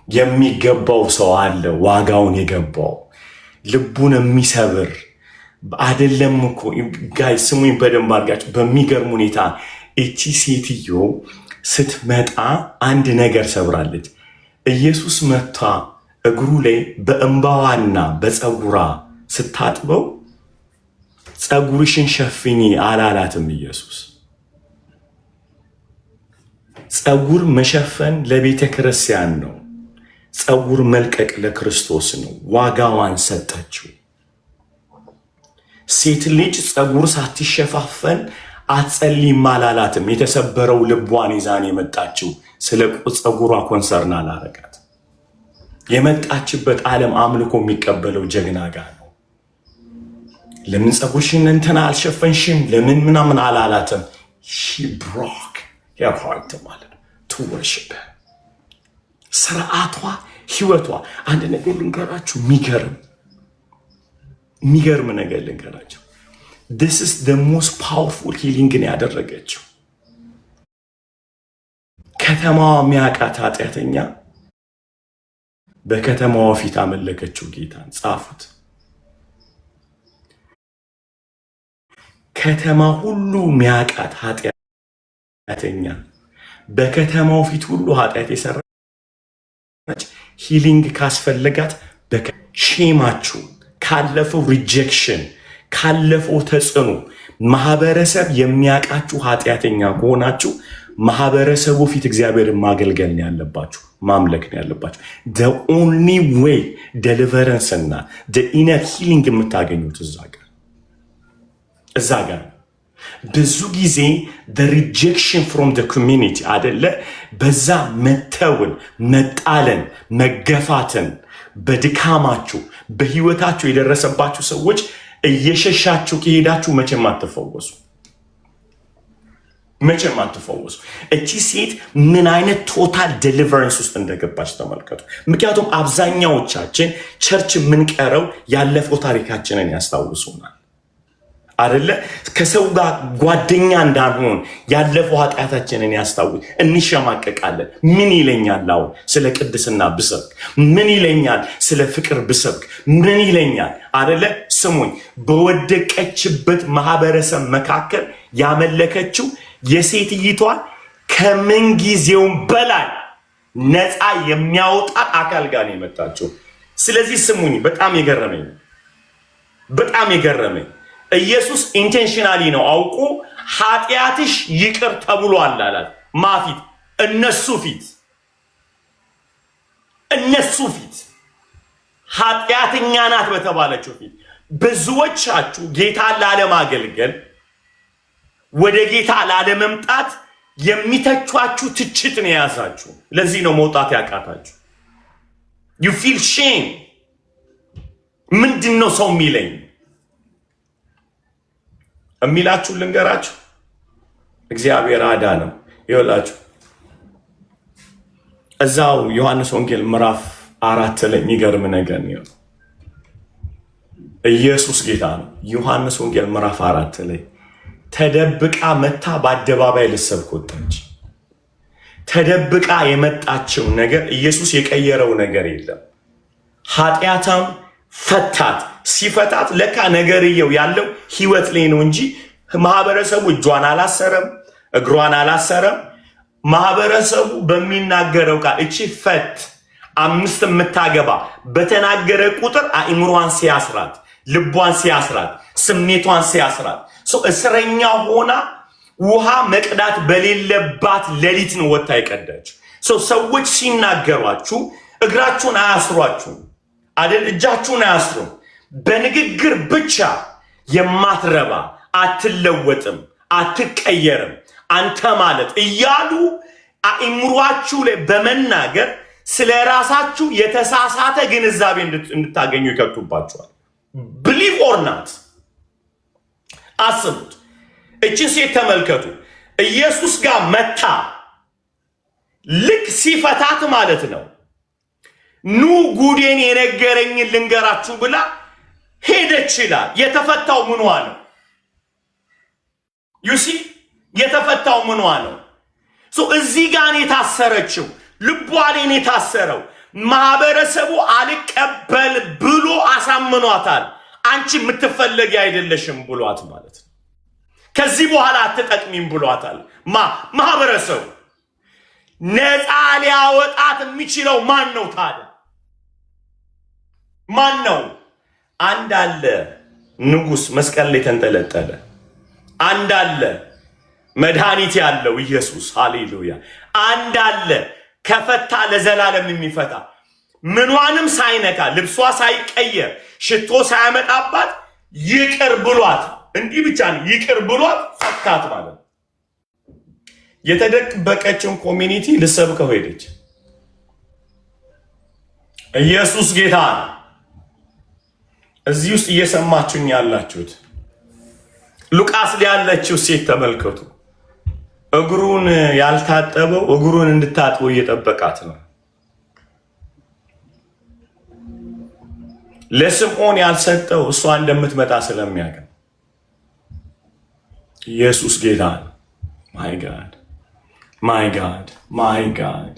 የሚገባው ሰው አለ፣ ዋጋውን የገባው ልቡን የሚሰብር አይደለም እኮ ጋይ ስሙኝ በደንብ አድርጋችሁ። በሚገርም ሁኔታ እቺ ሴትዮ ስትመጣ አንድ ነገር ሰብራለች። ኢየሱስ መታ እግሩ ላይ በእንባዋና በፀጉሯ ስታጥበው ፀጉርሽን ሸፍኚ አላላትም ኢየሱስ። ፀጉር መሸፈን ለቤተ ክርስቲያን ነው። ፀጉር መልቀቅ ለክርስቶስ ነው። ዋጋዋን ሰጠችው። ሴት ልጅ ፀጉር ሳትሸፋፈን አትጸልይም አላላትም። የተሰበረው ልቧን ይዛን የመጣችው ስለ ፀጉሯ ኮንሰርን አላረጋት። የመጣችበት ዓለም አምልኮ የሚቀበለው ጀግና ጋር ነው። ለምን ፀጉርሽን እንትና አልሸፈንሽም ለምን ምናምን አላላትም። she broke her heart ማለት ነው to worship ስርዓቷ ህይወቷ። አንድ ነገር ልንገራችሁ፣ የሚገርም ነገር ልንገራችሁ። this is the most powerful healing ያደረገችው። ከተማዋ የሚያውቃት ኃጢአተኛ በከተማዋ ፊት አመለከችው ጌታን። ጻፉት። ከተማ ሁሉ የሚያውቃት ኃጢአተኛ በከተማው ፊት ሁሉ ኃጢአት የሰራች ሂሊንግ ካስፈለጋት ሼማችሁ ካለፈው ሪጀክሽን ካለፈው ተጽዕኖ ማህበረሰብ የሚያውቃችሁ ኃጢአተኛ ከሆናችሁ ማህበረሰቡ ፊት እግዚአብሔርን ማገልገል ነው ያለባችሁ፣ ማምለክ ነው ያለባችሁ። the only way deliverance እና the inner healing የምታገኙት እዛ ጋር ብዙ ጊዜ the rejection from the community አይደለ፣ በዛ መተውን፣ መጣለን፣ መገፋትን በድካማችሁ በህይወታችሁ የደረሰባችሁ ሰዎች እየሸሻችሁ ከሄዳችሁ መቼም አትፈወሱ። እቺ ሴት ምን አይነት ቶታል ዴሊቨረንስ ውስጥ እንደገባች ተመልከቱ። ምክንያቱም አብዛኛዎቻችን ቸርች የምንቀረው ያለፈው ታሪካችንን ያስታውሱናል አይደለ? ከሰው ጋር ጓደኛ እንዳንሆን ያለፈው ኃጢአታችንን ያስታውስ እንሸማቀቃለን። ምን ይለኛል አሁን ስለ ቅድስና ብሰብክ? ምን ይለኛል ስለ ፍቅር ብሰብክ? ምን ይለኛል አይደለ? ስሙኝ፣ በወደቀችበት ማህበረሰብ መካከል ያመለከችው የሴትይቷን ከምን ጊዜውም በላይ ነፃ የሚያወጣ አካል ጋር ነው የመጣችው። ስለዚህ ስሙኝ፣ በጣም የገረመኝ ኢየሱስ ኢንቴንሽናሊ ነው አውቁ ኃጢአትሽ ይቅር ተብሏል አላት። ማፊት እነሱ ፊት ኃጢአተኛ ናት በተባለችው ፊት። ብዙዎቻችሁ ጌታን ላለማገልገል ወደ ጌታ ላለመምጣት የሚተቿችሁ ትችት ነው የያዛችሁ። ለዚህ ነው መውጣት ያቃታችሁ። you feel shame። ምንድነው ሰው የሚለኝ እሚላችሁ ልንገራችሁ፣ እግዚአብሔር አዳነው። ይኸውላችሁ እዛው ዮሐንስ ወንጌል ምዕራፍ 4 ላይ የሚገርም ነገር ነው። ኢየሱስ ጌታ ነው። ዮሐንስ ወንጌል ምዕራፍ 4 ላይ ተደብቃ መታ በአደባባይ ልትሰብክ ወጣች። ተደብቃ የመጣችው ነገር ኢየሱስ የቀየረው ነገር የለም። ኃጢአታም ፈታት። ሲፈታት ለካ ነገርየው ያለው ህይወት ላይ ነው እንጂ ማህበረሰቡ እጇን አላሰረም፣ እግሯን አላሰረም። ማህበረሰቡ በሚናገረው ቃል እቺ ፈት 5 የምታገባ በተናገረ ቁጥር አእምሯን ሲያስራት፣ ልቧን ሲያስራት፣ ስሜቷን ሲያስራት እስረኛ ሆና ውሃ መቅዳት በሌለባት ሌሊት ነው ወጣ የቀዳች። ሰዎች ሲናገሯችሁ እግራችሁን አያስሯችሁ አይደል? እጃችሁን አያስሩ። በንግግር ብቻ የማትረባ አትለወጥም፣ አትቀየርም አንተ ማለት እያሉ አእምሯችሁ ላይ በመናገር ስለ ራሳችሁ የተሳሳተ ግንዛቤ እንድታገኙ ይከቱባችኋል። believe or not አስቡት። እችን ሴት ተመልከቱ። ኢየሱስ ጋር መታ ልክ ሲፈታት ማለት ነው። ኑ ጉዴን የነገረኝን ልንገራችሁ ብላ ሄደች ይላል። የተፈታው ምኗ ነው? ዩሲ የተፈታው ምኗ ነው? እዚህ ጋር ነው የታሰረችው። ልቧ ላይ ነው የታሰረው። ማህበረሰቡ አልቀበል ብሎ አሳምኗታል። አንቺ የምትፈለጊ አይደለሽም ብሏት ማለት ነው። ከዚህ በኋላ አትጠቅሚም ብሏታል። ማህበረሰቡ ነፃ ሊያወጣት የሚችለው ማን ነው ታዲያ? ማን ነው? አንድ አለ ንጉሥ መስቀል ላይ ተንጠለጠለ። አንድ አለ መድኃኒት ያለው ኢየሱስ። ሃሌሉያ። አንድ አለ ከፈታ ለዘላለም የሚፈታ ምኗንም ሳይነካ ልብሷ ሳይቀየር ሽቶ ሳያመጣባት ይቅር ብሏት፣ እንዲህ ብቻ ነው ይቅር ብሏት ፈታት ማለት ነው። የተደበቀችውን ኮሚኒቲ ልሰብከው ሄደች። ኢየሱስ ጌታ ነው። እዚህ ውስጥ እየሰማችሁኝ ያላችሁት ሉቃስ ላይ ያለችው ሴት ተመልከቱ። እግሩን ያልታጠበው እግሩን እንድታጥበው እየጠበቃት ነው። ለስምዖን ያልሰጠው እሷ እንደምትመጣ ስለሚያውቅ ኢየሱስ ጌታ ነው። ማይ ጋድ ማይ ጋድ ማይ ጋድ።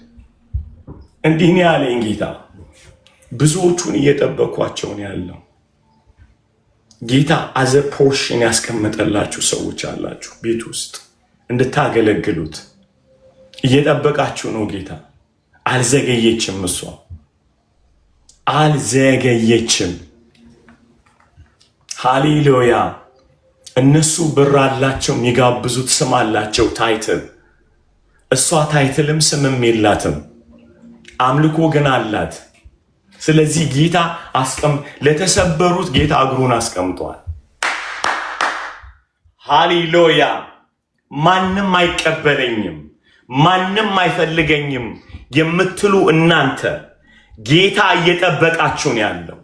እንዲህ ነው ያለኝ ጌታ። ብዙዎቹን እየጠበኳቸው ነው ያለው ጌታ። አዘ ፖርሽን ያስቀመጠላችሁ ሰዎች አላችሁ ቤት ውስጥ እንድታገለግሉት እየጠበቃችሁ ነው ጌታ። አልዘገየችም፣ እሷ አልዘገየችም። ሃሌሉያ። እነሱ ብር አላቸው፣ የሚጋብዙት ስም አላቸው፣ ታይትል። እሷ ታይትልም ስምም የላትም፣ አምልኮ ግን አላት። ስለዚህ ጌታ ለተሰበሩት ጌታ እግሩን አስቀምጧል። ሃሌሉያ። ማንም አይቀበለኝም፣ ማንም አይፈልገኝም የምትሉ እናንተ ጌታ እየጠበቃችሁ ነው ያለው።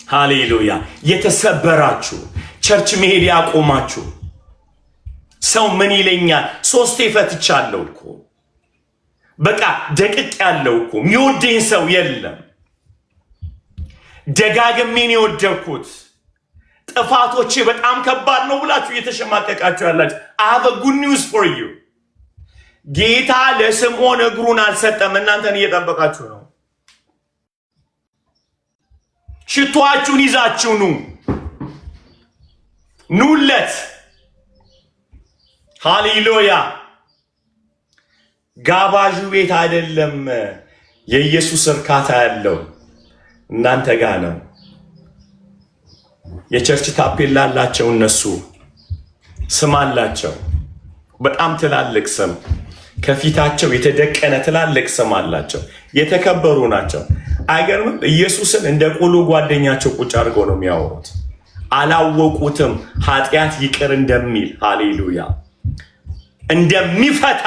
ሃሌሉያ። የተሰበራችሁ ቸርች መሄድ ያቆማችሁ ሰው ምን ይለኛል፣ 3 ፈትቻለሁ እኮ በቃ ደቅቅ ያለው እኮ የሚወደኝ ሰው የለም፣ ደጋግሜን የወደኩት ጥፋቶቼ በጣም ከባድ ነው ብላችሁ እየተሸማቀቃችሁ ያላችሁ I have a good news for you። ጌታ ለስምዖን እግሩን አልሰጠም፣ እናንተን እየጠበቃችሁ ነው። ሽቷችሁን ይዛችሁ ኑለት። ሃሌሉያ። ጋባዡ ቤት አይደለም የኢየሱስ እርካታ ያለው እናንተ ጋር ነው። የቸርች ታፔላ አላቸው፣ እነሱ ስም አላቸው፣ በጣም ትላልቅ ስም ከፊታቸው የተደቀነ ትላልቅ ስም አላቸው፣ የተከበሩ ናቸው። አይገርምም? ኢየሱስን እንደ ቆሎ ጓደኛቸው ቁጭ አድርገው ነው የሚያወሩት። አላወቁትም ኃጢአት ይቅር እንደሚል፣ ሃሌሉያ፣ እንደሚፈታ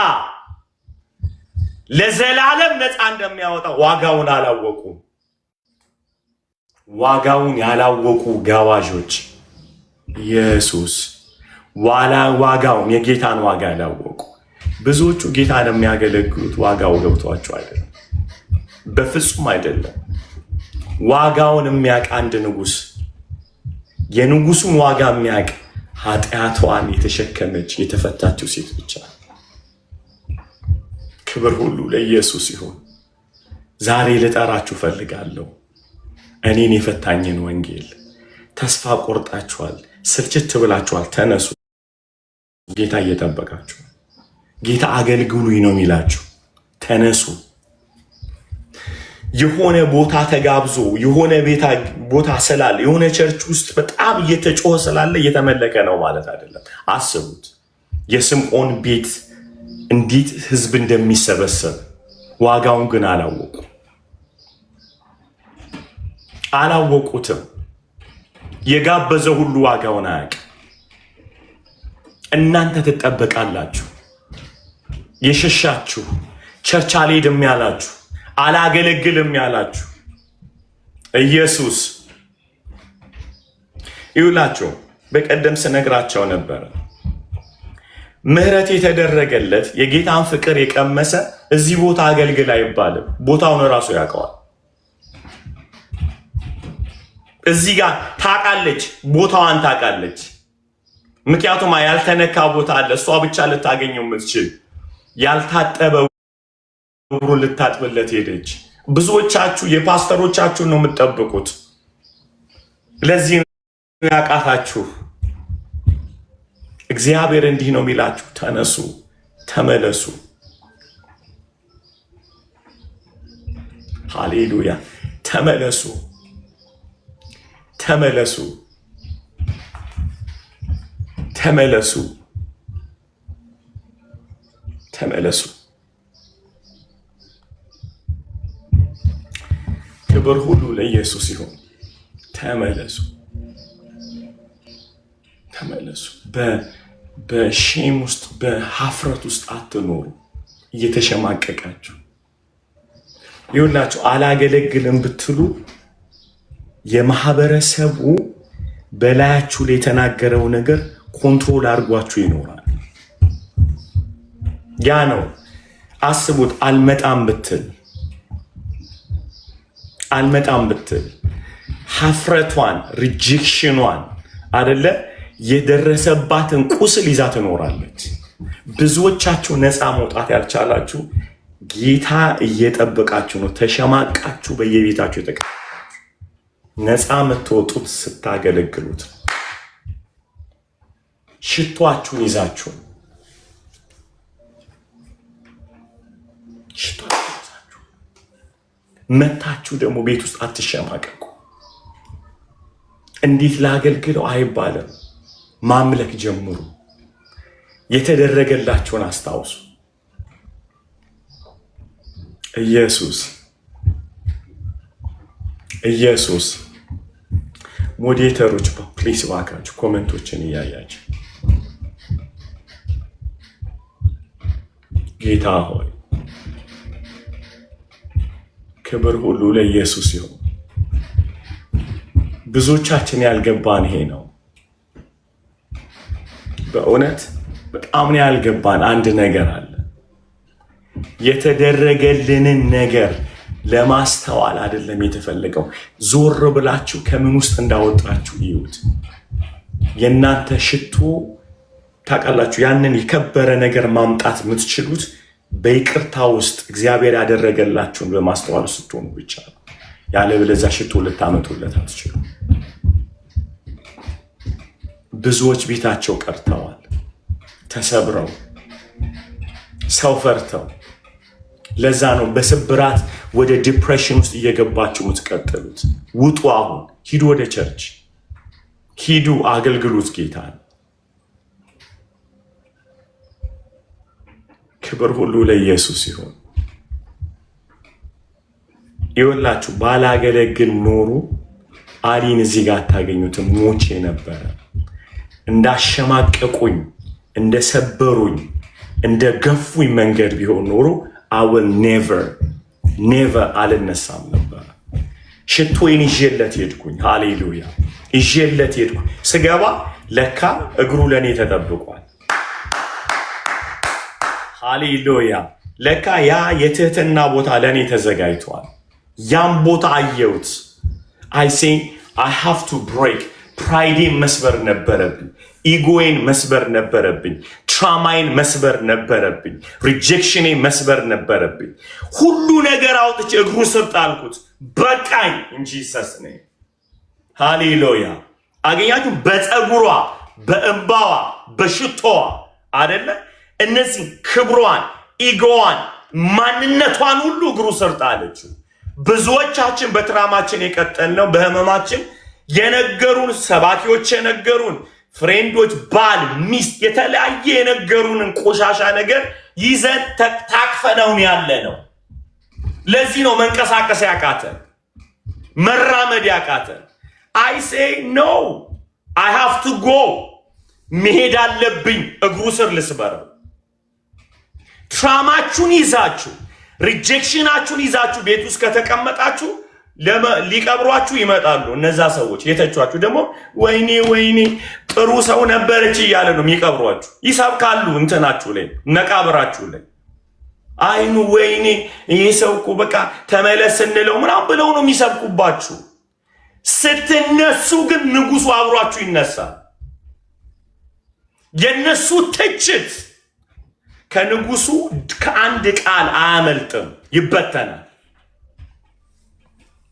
ለዘላለም ነፃ እንደሚያወጣ ዋጋውን አላወቁም። ዋጋውን ያላወቁ ጋባዦች ኢየሱስ ዋጋውን የጌታን ዋጋ ያላወቁ ብዙዎቹ ጌታን የሚያገለግሉት ዋጋው ገብቷቸው አይደለም፣ በፍጹም አይደለም። ዋጋውን የሚያውቅ አንድ ንጉሥ፣ የንጉሱን ዋጋ የሚያውቅ ኃጢአቷን የተሸከመች የተፈታችው ሴት ብቻ። ክብር ሁሉ ለኢየሱስ ይሁን። ዛሬ ልጠራችሁ ፈልጋለሁ እኔን የፈታኝን ወንጌል። ተስፋ ቆርጣችኋል፣ ስልችት ብላችኋል። ተነሱ። ጌታ እየጠበቃችሁ፣ ጌታ አገልግሉኝ ነው የሚላችሁ። ተነሱ። የሆነ ቦታ ተጋብዞ የሆነ ቦታ ስላለ የሆነ ቸርች ውስጥ በጣም እየተጮኸ ስላለ እየተመለከ ነው ማለት አይደለም። አስቡት፣ የስምዖን ቤት እንዴት ህዝብ እንደሚሰበሰብ። ዋጋውን ግን አላወቁትም። የጋበዘ ሁሉ ዋጋውን አያውቅም። እናንተ ትጠበቃላችሁ። የሸሻችሁ ቸርች አልሄድም ያላችሁ፣ አላገለግልም ያላችሁ ኢየሱስ ይውላችሁ። በቀደም ስነግራቸው ነበረ። ምህረት የተደረገለት የጌታን ፍቅር የቀመሰ እዚህ ቦታ አገልግል አይባልም። ቦታውን ራሱ ያውቀዋል። እዚህ ጋር ታውቃለች፣ ቦታዋን ታውቃለች። ምክንያቱም ያልተነካ ቦታ አለ፣ እሷ ብቻ ልታገኘው የምትችል ያልታጠበ እግሩን ልታጥብለት ሄደች። ብዙዎቻችሁ የፓስተሮቻችሁን ነው የምትጠብቁት። ለዚህ ነው ያቃታችሁ። እግዚአብሔር እንዲህ ነው የሚላችሁ፣ ተነሱ፣ ተመለሱ። ሃሌሉያ! ተመለሱ፣ ተመለሱ፣ ተመለሱ፣ ተመለሱ። ክብር ሁሉ ለኢየሱስ ይሁን። ተመለሱ፣ ተመለሱ። በሼም ውስጥ በሀፍረት ውስጥ አትኖሩ እየተሸማቀቃችሁ። ይኸውላችሁ አላገለግልም ብትሉ የማህበረሰቡ በላያችሁ ላይ የተናገረው ነገር ኮንትሮል አድርጓችሁ ይኖራል። ያ ነው። አስቡት። አልመጣም ብትል ሀፍረቷን ሪጀክሽኗን አደለ የደረሰባትን ቁስል ይዛ ትኖራለች። ብዙዎቻችሁ ነፃ መውጣት ያልቻላችሁ ጌታ እየጠበቃችሁ ነው። ተሸማቃችሁ በየቤታችሁ የተቀመጣችሁ ነፃ የምትወጡት ስታገለግሉት። ሽቷችሁን ይዛችሁ መታችሁ ደግሞ ቤት ውስጥ አትሸማቀቁ። እንዴት ላገልግለው አይባልም። ማምለክ ጀምሩ። የተደረገላችሁን አስታውሱ። ኢየሱስ ሞዴተሮች ፕሊስ ባካችሁ ኮሜንቶችን እያያችሁ ጌታ ሆይ ክብር ሁሉ ለኢየሱስ ይሁን። ብዙዎቻችን ያልገባን ይሄ ነው። በእውነት በጣም ያልገባን አንድ ነገር አለ። የተደረገልንን ነገር ለማስተዋል አይደለም የተፈለገው። ዞር ብላችሁ ከምን ውስጥ እንዳወጣችሁ ይዩት። የእናንተ ሽቶ ታውቃላችሁ፣ ያንን የከበረ ነገር ማምጣት የምትችሉት በይቅርታ ውስጥ እግዚአብሔር ያደረገላችሁን በማስተዋል ስትሆኑ ብቻ ነው። ያለበለዚያ ሽቶ ልታመጡለት አትችሉ። ብዙዎች ቤታቸው ቀርተዋል፣ ተሰብረው፣ ሰው ፈርተው። ለዛ ነው በስብራት ወደ ዲፕሬሽን ውስጥ እየገባችሁ የምትቀጥሉት። ውጡ። አሁን ሂዱ፣ ወደ ቸርች ሂዱ፣ አገልግሉት ጌታን። ክብር ሁሉ ለኢየሱስ ይሁን። ይኸውላችሁ ባላገለግል ኖሩ አሊን እዚህ ጋር አታገኙትም። ሞቼ ነበረ። እንዳሸማቀቁኝ፣ እንደሰበሩኝ፣ እንደገፉኝ መንገድ ቢሆን ኖሮ I will never አልነሳም ነበር። ሽቶዬን ይዤለት ሄድኩኝ። ሃሌሉያ! ይዤለት ሄድኩኝ። ስገባ ለካ እግሩ ለኔ ተጠብቋል። ሃሌሉያ! ለካ ያ የትህትና ቦታ ለኔ ተዘጋጅቷል። ያም ቦታ አየሁት። I say I have to break ፕራይዴን መስበር ነበረብኝ። ኢጎዬን መስበር ነበረብኝ። ትራማዬን መስበር ነበረብኝ። ሪጀክሽኔን መስበር ነበረብኝ። ሁሉ ነገር አውጥቼ እግሩ ስር ጣልኩት። በቃኝ እንጂ ሰስኔ ሃሌሉያ! አገኛችሁ? በፀጉሯ፣ በእንባዋ፣ በሽቶዋ አደለ እነዚህ ክብሯን፣ ኢጎዋን፣ ማንነቷን ሁሉ እግሩ ስር ጣለችው። ብዙዎቻችን በትራማችን የቀጠልነው በህመማችን የነገሩን ሰባኪዎች የነገሩን ፍሬንዶች፣ ባል፣ ሚስት የተለያየ የነገሩንን ቆሻሻ ነገር ይዘን ታቅፈነውን ያለ ነው። ለዚህ ነው መንቀሳቀስ ያቃተን፣ መራመድ ያቃተን። I say no, I have to go። መሄድ አለብኝ። እግሩ ስር ልስበረው። ትራማችሁን ይዛችሁ ሪጀክሽናችሁን ይዛችሁ ቤት ውስጥ ከተቀመጣችሁ ሊቀብሯችሁ ይመጣሉ። እነዛ ሰዎች የተቿችሁ ደግሞ ወይኔ ጥሩ ሰው ነበረች እያለ ነው የሚቀብሯችሁ። ይሰብካሉ እንትናችሁ ላይ፣ መቃብራችሁ ላይ። አይኑ ወይኔ ይሄ ሰው እኮ በቃ ተመለስ እንለው ምናምን ብለው ነው የሚሰብኩባችሁ። ስትነሱ ግን ንጉሱ አብሯችሁ ይነሳል። የነሱ ትችት ከንጉሱ ከአንድ ቃል አያመልጥም፣ ይበተናል።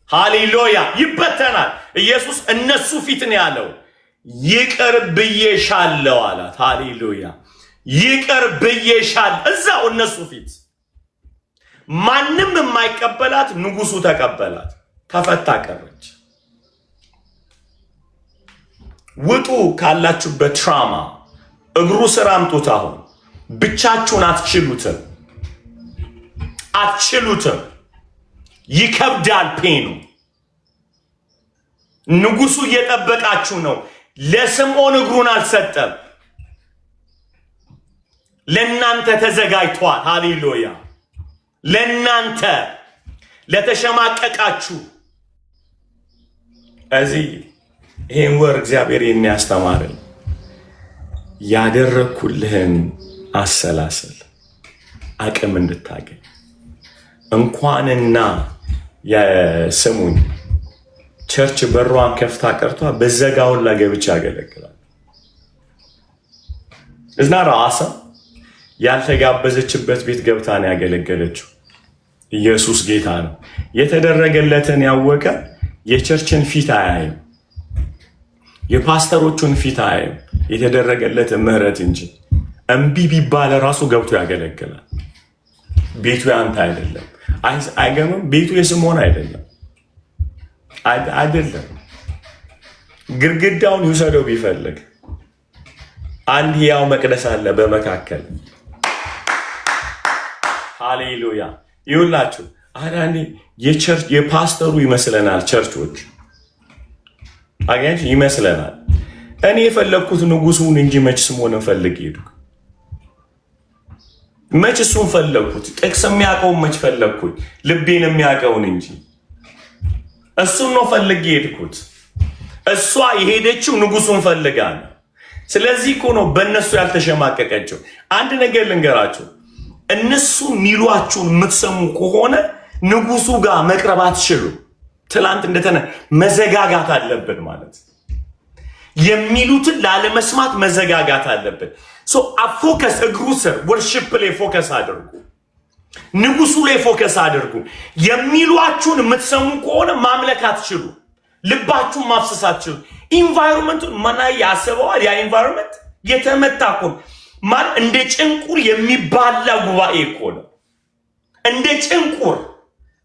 ሃሌሉያ! ይበተናል። ኢየሱስ እነሱ ፊት ነው ያለው። ይቅር ብዬሻለሁ አላት። ሃሌሉያ! ይቅር ብዬሻለሁ። እዛው እነሱ ፊት ማንም የማይቀበላት ንጉሱ ተቀበላት። ተፈታ ቀረች። ውጡ ካላችሁበት ትራማ እግሩ ስር አምጡት። አሁን ብቻችሁን አትችሉትም። ይከብዳል ፔኑ። ንጉሱ እየጠበቃችሁ ነው። ለስምዖን እግሩን አልሰጠም። ለናንተ ተዘጋጅቷል። ሃሌሉያ! ለናንተ ለተሸማቀቃችሁ እዚህ ይሄን ወር እግዚአብሔር የሚያስተማረኝ ያደረኩልህን አሰላሰል አቅም እንድታገኝ እንኳንና የስሙኝ ቸርች በሯን ከፍታ ቀርቷ በዘጋውን ላይ ገብቻ ያገለግላል። እዝና ራሳ ያልተጋበዘችበት ቤት ገብታ ነው ያገለገለችው። ኢየሱስ ጌታ ነው። የተደረገለትን ያወቀ የቸርችን ፊት አያይም፣ የፓስተሮቹን ፊት አያይም። የተደረገለት ምህረት እንጂ እምቢ ቢባል ራሱ ገብቶ ያገለግላል። ቤቱ ያንተ አይደለም። አይገምም። ቤቱ የስምዖን አይደለም። ግድግዳውን ይውሰደው ቢፈልግ አንድ ያው መቅደስ አለ በመካከል። ሃሌሉያ! ይውላችሁ አንዳንዴ የፓስተሩ ይመስለናል። ቸርቾች አገኝ ይመስለናል። እኔ የፈለግኩት ንጉሱን እንጂ መች ስምዖንን ፈልግ ሄድኩ። መች እሱን ፈለግኩት። ጥቅስ የሚያውቀውን መች ፈለግኩኝ። ልቤን የሚያውቀውን እንጂ እሱን ነው ፈልጌ ሄድኩት። እሷ የሄደችው ንጉሱን ፈልጋ ነው። ስለዚህ እኮ ነው በእነሱ ያልተሸማቀቀችው። አንድ ነገር ልንገራችሁ፣ እነሱ ሚሏችሁን የምትሰሙ ከሆነ ንጉሱ ጋር መቅረብ አትችሉ። ትላንት መዘጋጋት አለብን ማለት የሚሉትን ላለመስማት መዘጋጋት አለብን። ፎከስ እግሩ ስር ወርሽፕ ላይ ፎከስ አድርጉ። ንጉሱ ላይ ፎከስ አድርጉ። የሚሏችሁን የምትሰሙ ከሆነ ማምለክ አትችሉ። ልባችሁን ማፍሰስ አትችሉ። ኢንቫይሮንመንቱን ማና ያሰበዋል። ያ ኢንቫይሮንመንት የተመታ እኮ ማለት እንደ ጭንቁር የሚባላ ጉባኤ እኮ ነው። እንደ ጭንቁር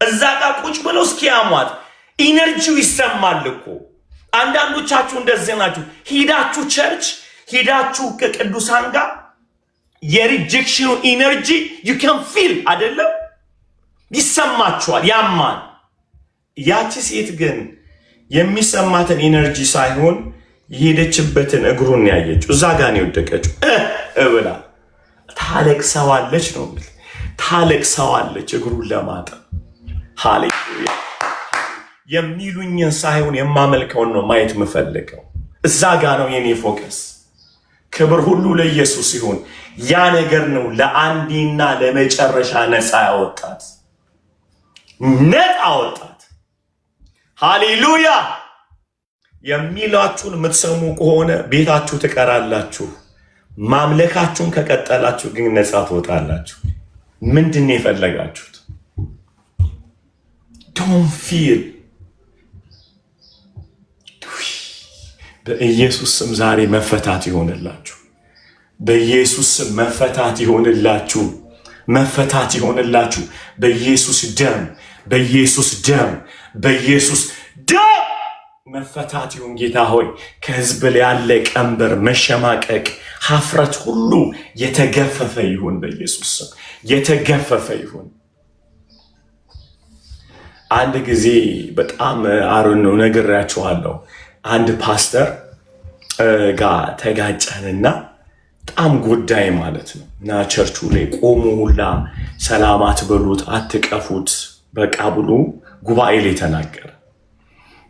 እዛ ጋር ቁጭ ብለው እስኪያሟት ኢነርጂው ይሰማል እኮ። አንዳንዶቻችሁ እንደዚህ ናችሁ። ሂዳችሁ ቸርች ሂዳችሁ ከቅዱሳን ጋር የሪጀክሽኑ ኢነርጂ ዩ ካን ፊል አይደለም፣ ይሰማችኋል፣ ያማል። ያቺ ሴት ግን የሚሰማትን ኢነርጂ ሳይሆን የሄደችበትን እግሩን ያየችው እዛ ጋር ነው የወደቀችው። ብላ ታለቅሰዋለች ነው የሚል ታለቅሰዋለች እግሩን ለማጠብ። ሃሌሉያ! የሚሉኝን ሳይሆን የማመልከውን ነው ማየት የምፈልገው። እዛ ጋር ነው የኔ ፎከስ። ክብር ሁሉ ለኢየሱስ ሲሆን ያ ነገር ነው ለአንዴና ለመጨረሻ ነፃ ያወጣት፣ ነፃ አወጣት። ሃሌሉያ! የሚላችሁን የምትሰሙ ከሆነ ቤታችሁ ትቀራላችሁ። ማምለካችሁን ከቀጠላችሁ ግን ነፃ ትወጣላችሁ። ምንድን ነው የፈለጋችሁት? ዶንት ፊል። በኢየሱስ ስም ዛሬ መፈታት ይሆንላችሁ። በኢየሱስ ስም መፈታት ይሆንላችሁ። መፈታት ይሆንላችሁ። በኢየሱስ ደም፣ በኢየሱስ ደም፣ በኢየሱስ ደም መፈታት ይሁን። ጌታ ሆይ ከህዝብ ላይ ያለ ቀንበር፣ መሸማቀቅ፣ ሀፍረት ሁሉ የተገፈፈ ይሁን። በኢየሱስ ስም የተገፈፈ ይሁን። አንድ ጊዜ በጣም አሩን ነው ነግሬያችኋለሁ። አንድ ፓስተር ጋር ተጋጨንና በጣም ጉዳይ ማለት ነው እና ቸርቹ ላይ ቆሙ ሁላ ሰላም አትበሉት፣ አትቀፉት በቃ ብሎ ጉባኤ ላይ ተናገረ።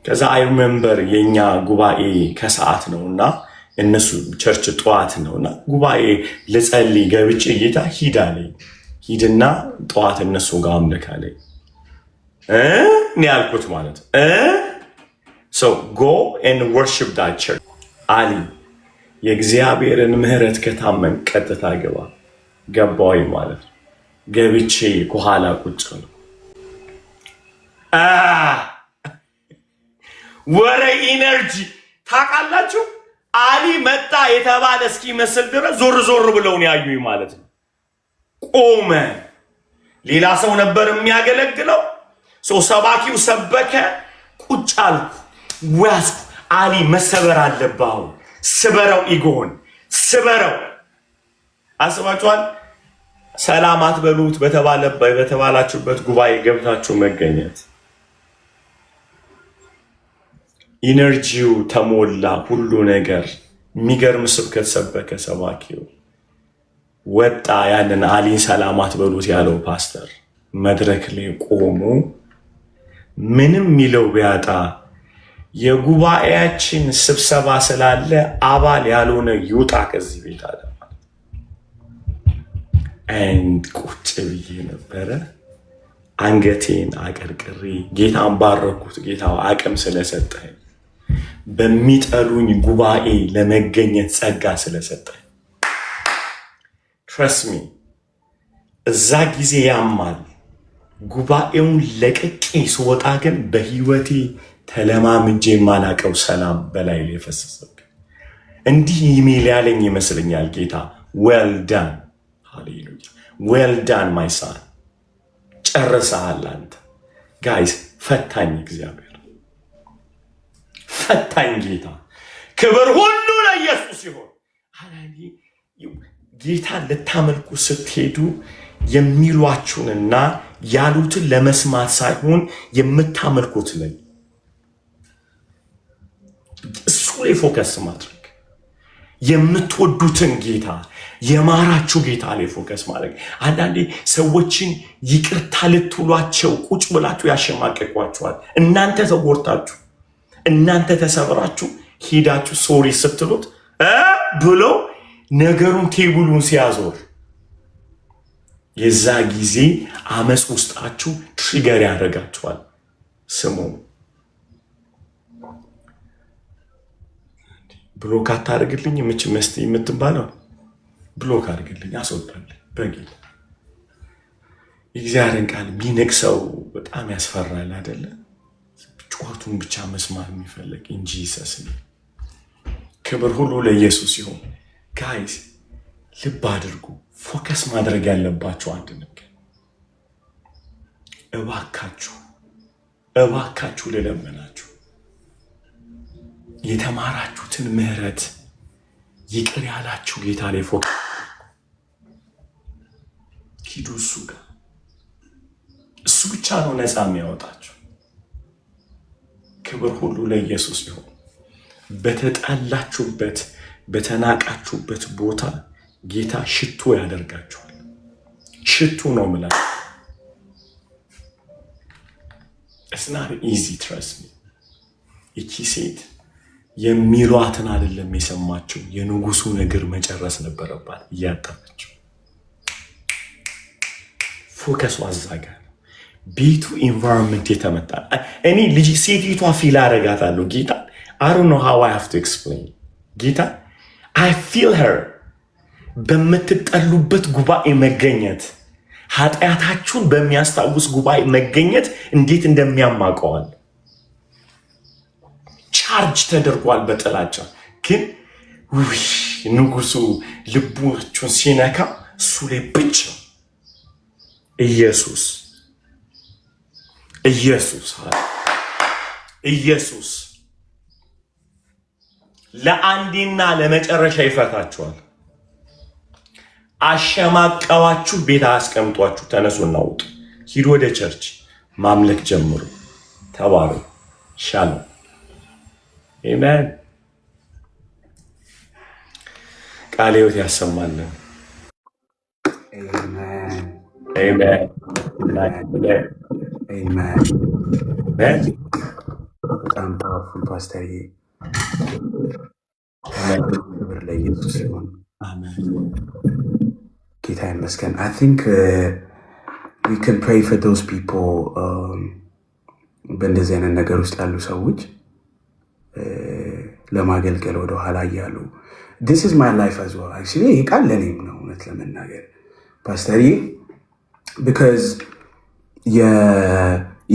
ከዛ አይ ሪሜምበር የኛ ጉባኤ ከሰዓት ነውና እነሱ ቸርች ጠዋት ነውና ጉባኤ ልጸልይ ገብቼ ጌታ ሂድ አለኝ። ሂድና ጠዋት እነሱ ጋር አምልክ አለኝ። እኔ ያልኩት ማለት so go and worship that church አለኝ። የእግዚአብሔርን ምህረት ከታመን ቀጥታ ገባ። ገባሁኝ ማለት ነው። ገብቼ ከኋላ ቁጭ ነው። ወረ ኢነርጂ ታውቃላችሁ። አሊ መጣ የተባለ እስኪመስል ድረስ ዞር ዞር ብለው ነው ያዩኝ ማለት ነው። ቆመ። ሌላ ሰው ነበር የሚያገለግለው። ሰባኪው ሰበከ። ቁጭ አልኩ። ወያዝኩ። አሊ መሰበር አለባው። ስበረው፣ ኢጎን ስበረው። አስባችኋል? ሰላም አትበሉት በተባላችሁበት ጉባኤ ገብታችሁ መገኘት። ኢነርጂው ተሞላ። ሁሉ ነገር የሚገርም ስብከት ሰበከ ሰባኪው። ወጣ። ያንን አሊን ሰላም አትበሉት ያለው ፓስተር መድረክ ላይ ቆሞ ምንም ሚለው ቢያጣ የጉባኤያችን ስብሰባ ስላለ አባል ያልሆነ ይውጣ ከዚህ ቤት አለ። ቁጭ ብዬ ነበረ። አንገቴን አቀርቅሬ ጌታን ባረኩት። ጌታ አቅም ስለሰጠኝ፣ በሚጠሉኝ ጉባኤ ለመገኘት ጸጋ ስለሰጠኝ። ትረስት ሚ እዛ ጊዜ ያማል። ጉባኤውን ለቅቄ ስወጣ ግን በህይወቴ ተለማምጄ የማላቀው ሰላም በላይ ላይ ፈሰሰብኝ። እንዲህ ኢሜል ያለኝ ይመስለኛል ጌታ ዌል ዳን፣ ሃሌሉያ ዌል ዳን ማይ ሳን፣ ጨርሰሃል አንተ። ጋይስ ፈታኝ እግዚአብሔር፣ ፈታኝ ጌታ። ክብር ሁሉ ለኢየሱስ ይሁን። ጌታ ልታመልኩ ስትሄዱ የሚሏችሁንና ያሉትን ለመስማት ሳይሆን የምታመልኩት ላይ እሱ ላይ ፎከስ ማድረግ፣ የምትወዱትን ጌታ የማራችሁ ጌታ ላይ ፎከስ ማድረግ። አንዳንዴ ሰዎችን ይቅርታ ልትሏቸው ቁጭ ብላችሁ ያሸማቀቋችኋል። እናንተ ተጎድታችሁ፣ እናንተ ተሰብራችሁ ሄዳችሁ ሶሪ ስትሉት ብሎ ነገሩን ቴብሉን ሲያዞር የዛ ጊዜ አመፅ ውስጣችሁ ትሪገር ያደርጋችኋል። ስሙ ብሎክ አታደርግልኝ ምች መስት የምትባለው ብሎክ አድርግልኝ፣ አስወጣልኝ በጌታ። የእግዚአብሔርን ቃል የሚንቅ ሰው በጣም ያስፈራል አይደለ? ጩኸቱን ብቻ መስማት የሚፈልግ እንጂ ሰስኒ። ክብር ሁሉ ለኢየሱስ ይሁን። ጋይስ ልብ አድርጉ። ፎከስ ማድረግ ያለባችሁ አንድ ነገር፣ እባካችሁ ልለመናችሁ፣ የተማራችሁትን ምህረት ይቅር ያላችሁ ጌታ ላይ ፎከስ ሂዱ። እሱ ጋር እሱ ብቻ ነው ነፃ የሚያወጣችሁ። ክብር ሁሉ ለኢየሱስ ይሁን። በተጣላችሁበት በተናቃችሁበት ቦታ ጌታ ሽቱ ያደርጋችኋል። ሽቱ ነው ማለት it's not easy, trust me። እቺ ሴት የሚሏትን አይደለም የሰማችው፣ የንጉሱን እግር መጨረስ ነበረባት እያጠበችው። ፎከሱ አዛጋ ቤቱ ኢንቫይሮንመንት የተመታ። እኔ ልጅ ሴቲቷ ፊል አደርጋታለሁ ጌታ I don't know how I have to explain ጌታ I feel her። በምትጠሉበት ጉባኤ መገኘት፣ ኃጢአታችሁን በሚያስታውስ ጉባኤ መገኘት እንዴት እንደሚያማቀዋል። ቻርጅ ተደርጓል በጥላቻ ግን ንጉሱ ልቡን ሲነካ እሱ ላይ ብቻ ኢየሱስ ለአንዴና ለመጨረሻ ይፈታችኋል። አሸማቀዋችሁ ቤት አስቀምጧችሁ ተነሱና ውጡ። ሂዱ ወደ ቸርች ማምለክ ጀምሩ። ተባሩ። ሻሎም አሜን። ቃለ ሕይወት ያሰማልን። አሜን። በጣም ፓወርፉል ፓስተር። ክብር ለኢየሱስ ይሁን። ጌታ ይመስገን። I think we can pray for those people በእንደዚህ አይነት ነገር ውስጥ ያሉ ሰዎች ለማገልገል ወደ ኋላ እያሉ this is my life as well actually ይህ ቃል ለእኔም ነው እውነት ለመናገር ፓስተሪ because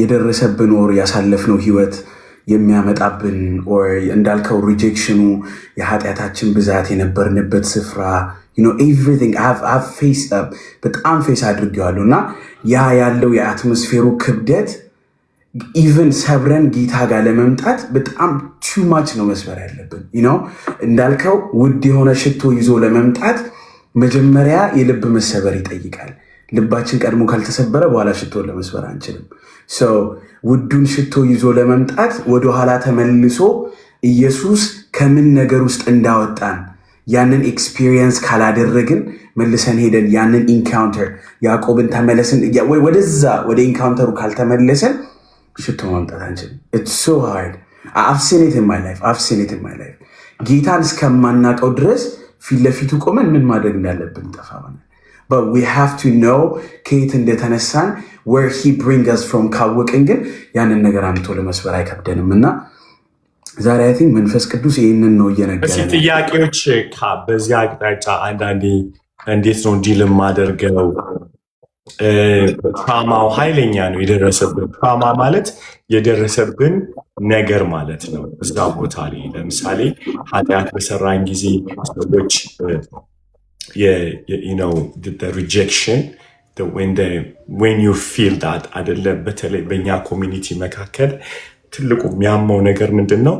የደረሰብን or ያሳለፍነው ህይወት የሚያመጣብን or እንዳልከው ሪጀክሽኑ የኃጢአታችን ብዛት የነበርንበት ስፍራ everything I've faced up በጣም ፌስ አድርጌዋለሁና ያለው የአትሞስፌሩ ክብደት ኢቨን ሰብረን ጌታ ጋር ለመምጣት በጣም too much ነው መስበር ያለብን እንዳልከው ውድ የሆነ ሽቶ ይዞ ለመምጣት መጀመሪያ የልብ መሰበር ይጠይቃል ልባችን ቀድሞ ካልተሰበረ በኋላ ሽቶ ለመስበር አንችልም ውዱን ሽቶ ይዞ ለመምጣት ወደ ኋላ ተመልሶ ኢየሱስ ከምን ነገር ውስጥ እንዳወጣን ያንን ኤክስፒሪየንስ ካላደረግን መልሰን ሄደን ያንን ኢንካውንተር ያዕቆብን ተመለስን ወደዛ ወደ ኢንካውንተሩ ካልተመለሰን ሽቶ ማምጣት አንችልም it's so hard I've seen it in my life ጌታን እስከማናቀው ድረስ ፊት ለፊቱ ቆመን ምን ማድረግ እንዳለብን ጠፋን but we have to know ከየት እንደተነሳን where he bring us from ካወቅን ግን ያንን ነገር አምጥቶ ለመስበር አይከብደንምና ዛሬ I think መንፈስ ቅዱስ ይሄንን ነው እየነገረን እሺ ጥያቄዎች በዚህ አቅጣጫ አንዳንዴ እንዴት ነው ዲል ማደርገው ትራማው ኃይለኛ ነው የደረሰብን ትራማ ማለት የደረሰብን ነገር ማለት ነው እዛ ቦታ ላይ ለምሳሌ ኃጢአት በሰራን ጊዜ ሰዎች the rejection when you feel that አይደለ በተለይ በእኛ ኮሚኒቲ መካከል ትልቁ የሚያመው ነገር ምንድነው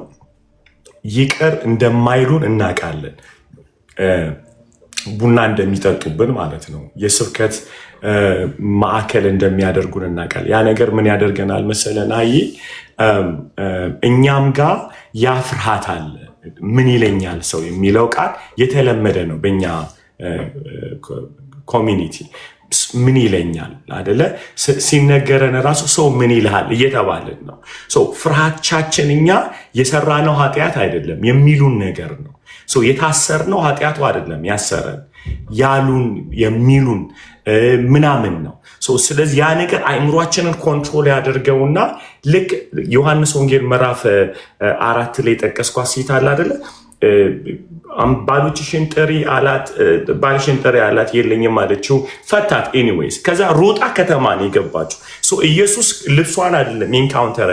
ይቅር እንደማይሉን እናውቃለን ቡና እንደሚጠጡብን ማለት ነው የስብከት ማዕከል እንደሚያደርጉን እናውቃለን ያ ነገር ምን ያደርገናል መሰለና እኛም ጋር ያ ፍርሃት አለ ምን ይለኛል ሰው የሚለው ቃል የተለመደ ነው በእኛ ኮሚኒቲ ምን ይለኛል አይደለ ሲነገረን ራሱ ሰው ምን ይልሃል እየተባለን ነው ፍርሃቻችን እኛ የሰራነው ኃጢአት አይደለም የሚሉን ነገር ነው የታሰርነው ኃጢአቱ አይደለም ያሰረን ያሉን የሚሉን ምናምን ነው ስለዚህ ያ ነገር አእምሯችንን ኮንትሮል ያደርገውና ልክ ዮሐንስ ወንጌል ምዕራፍ 4 ላይ ጠቀስኳት ሴት አለ አይደለ ባልሽን ጥሪ አላት የለኝም አለችው ፈታት ኤኒዌይስ ከዛ ሮጣ ከተማን የገባችው ኢየሱስ ልብሷን አይደለም ኢንካውንተር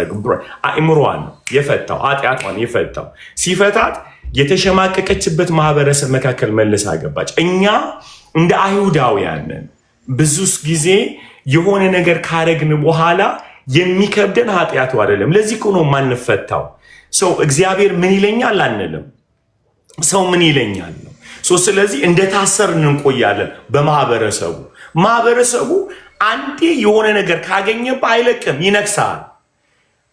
አእምሯን የፈታው ኃጢአቷን የፈታው ሲፈታት የተሸማቀቀችበት ማህበረሰብ መካከል መልሳ ገባች እኛ እንደ አይሁዳውያን ብዙ ጊዜ የሆነ ነገር ካረግን በኋላ የሚከብደን ኃጢአቱ አይደለም ለዚህ ነው ማንፈታው እግዚአብሔር ምን ይለኛል አንልም ሰው ምን ይለኛል ነው ስለዚህ እንደታሰርን እንቆያለን በማህበረሰቡ አንዴ የሆነ ነገር ካገኘባ አይለቅም ይነክሳል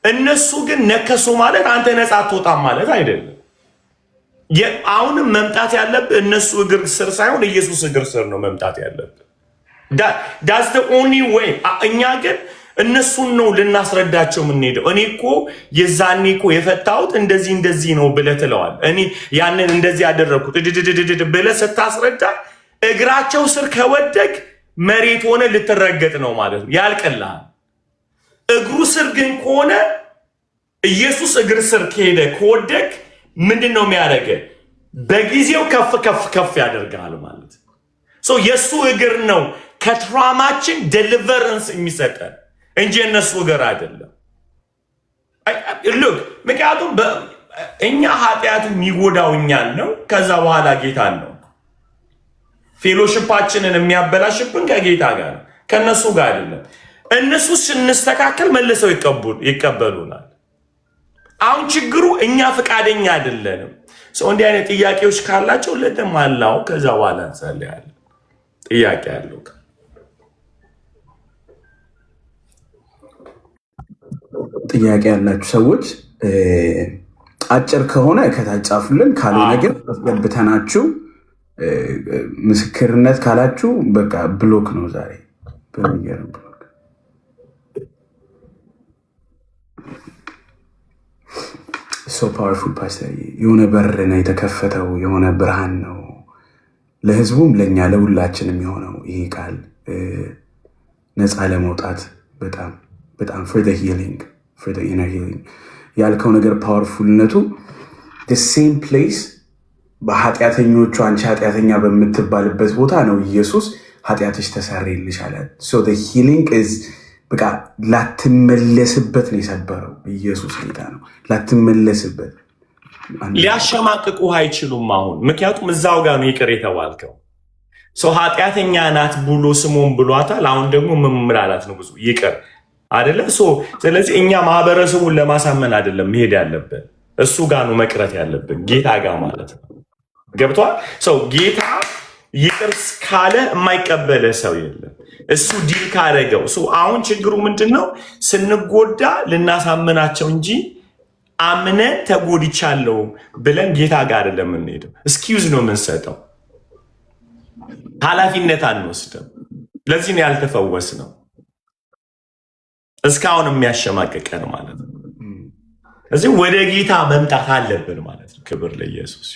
እነሱ ግን ነከሱ ማለት አንተ ነፃ አትወጣም ማለት አይደለም አሁንም መምጣት ያለብህ እነሱ እግር ስር ሳይሆን ኢየሱስ እግር ስር ነው መምጣት ያለብህ that's the only way እኛ ግን እነሱን ነው ልናስረዳቸው የምንሄደው እኔ እኮ የዛኔ እኮ የፈታሁት እንደዚህ ነው ብለህ ትለዋል እኔ ያንን እንደዚህ ያደረኩት ብለህ ስታስረዳ እግራቸው ስር ከወደቅ መሬት ሆነ ልትረገጥ ነው ማለት ነው ያልቀላል እግሩ ስር ግን ከሆነ ኢየሱስ እግር ስር ከሄደ ከወደቅ ምንድነው የሚያደርገው በጊዜው ከፍ ያደርጋል ማለት የሱ እግር ነው ከትራማችን ዴሊቨረንስ የሚሰጠን እንጂ እነሱ እግር አይደለም look ምክንያቱም እኛ ኃጢአቱ የሚጎዳው እኛን ነው ከዛ በኋላ ጌታን ነው ፌሎሺፓችንን የሚያበላሽብን ከጌታ ጋር ነው ከነሱ ጋር አይደለም እነሱ ስንስተካከል መልሰው ይቀበሉናል አሁን ችግሩ እኛ ፈቃደኛ አይደለንም እንዲህ አይነት ጥያቄዎች ካላቸው ለተማላው ከዛ በኋላ እንጸልያለን ጥያቄ ያለው ጥያቄ ያላችሁ ሰዎች አጭር ከሆነ ከታጫፉልን ካልሆነ ግን አስገብተናችሁ ምስክርነት ካላችሁ በቃ ብሎክ ነው ዛሬ በሚገርም ብሎክ so powerful pastor የሆነ በር ነው የተከፈተው የሆነ ብርሃን ነው ለህዝቡም ለኛ ለሁላችንም የሆነው ይሄ ቃል ነፃ ለመውጣት በጣም for the inner healing ያልከው ነገር ፓወርፉልነቱ the same place በኃጢአተኞቹ አንቺ ኃጢአተኛ በምትባልበት ቦታ ነው ኢየሱስ ኃጢአትሽ ተሰረየልሽ አላት። ሶ the healing is በቃ ላትመለስበት ነው የሰበረው። ኢየሱስ ጌታ ነው። ላትመለስበት ሊያሸማቅቁ አይችሉም አሁን፣ ምክንያቱም እዛው ጋር ነው ይቅር የተባልከው። ሰው ኃጢአተኛ ናት ብሎ ስሞን ብሏታል። አሁን ደግሞ ምን አላት ነው ብዙ ይቅር አይደለ? ስለዚህ እኛ ማህበረሰቡን ለማሳመን አይደለም መሄድ ያለብን፣ እሱ ጋር ነው መቅረት ያለብን፣ ጌታ ጋር ማለት ነው። ገብቷል? ሰው ጌታ ይቅር ካለ የማይቀበለ ሰው የለም። እሱ ዲል ካደረገው አሁን ችግሩ ምንድን ነው? ስንጎዳ ልናሳምናቸው እንጂ አምነን ተጎድቻለሁ ብለን ጌታ ጋር አይደለም የምንሄደው። እስኪውዝ ነው የምንሰጠው፣ ኃላፊነት አንወስድም። ለዚህ ነው ያልተፈወስ ነው እስካሁን የሚያሸማቅቀን ማለት ነው። ስለዚህ ወደ ጌታ መምጣት አለብን ማለት ነው። ክብር ለኢየሱስ።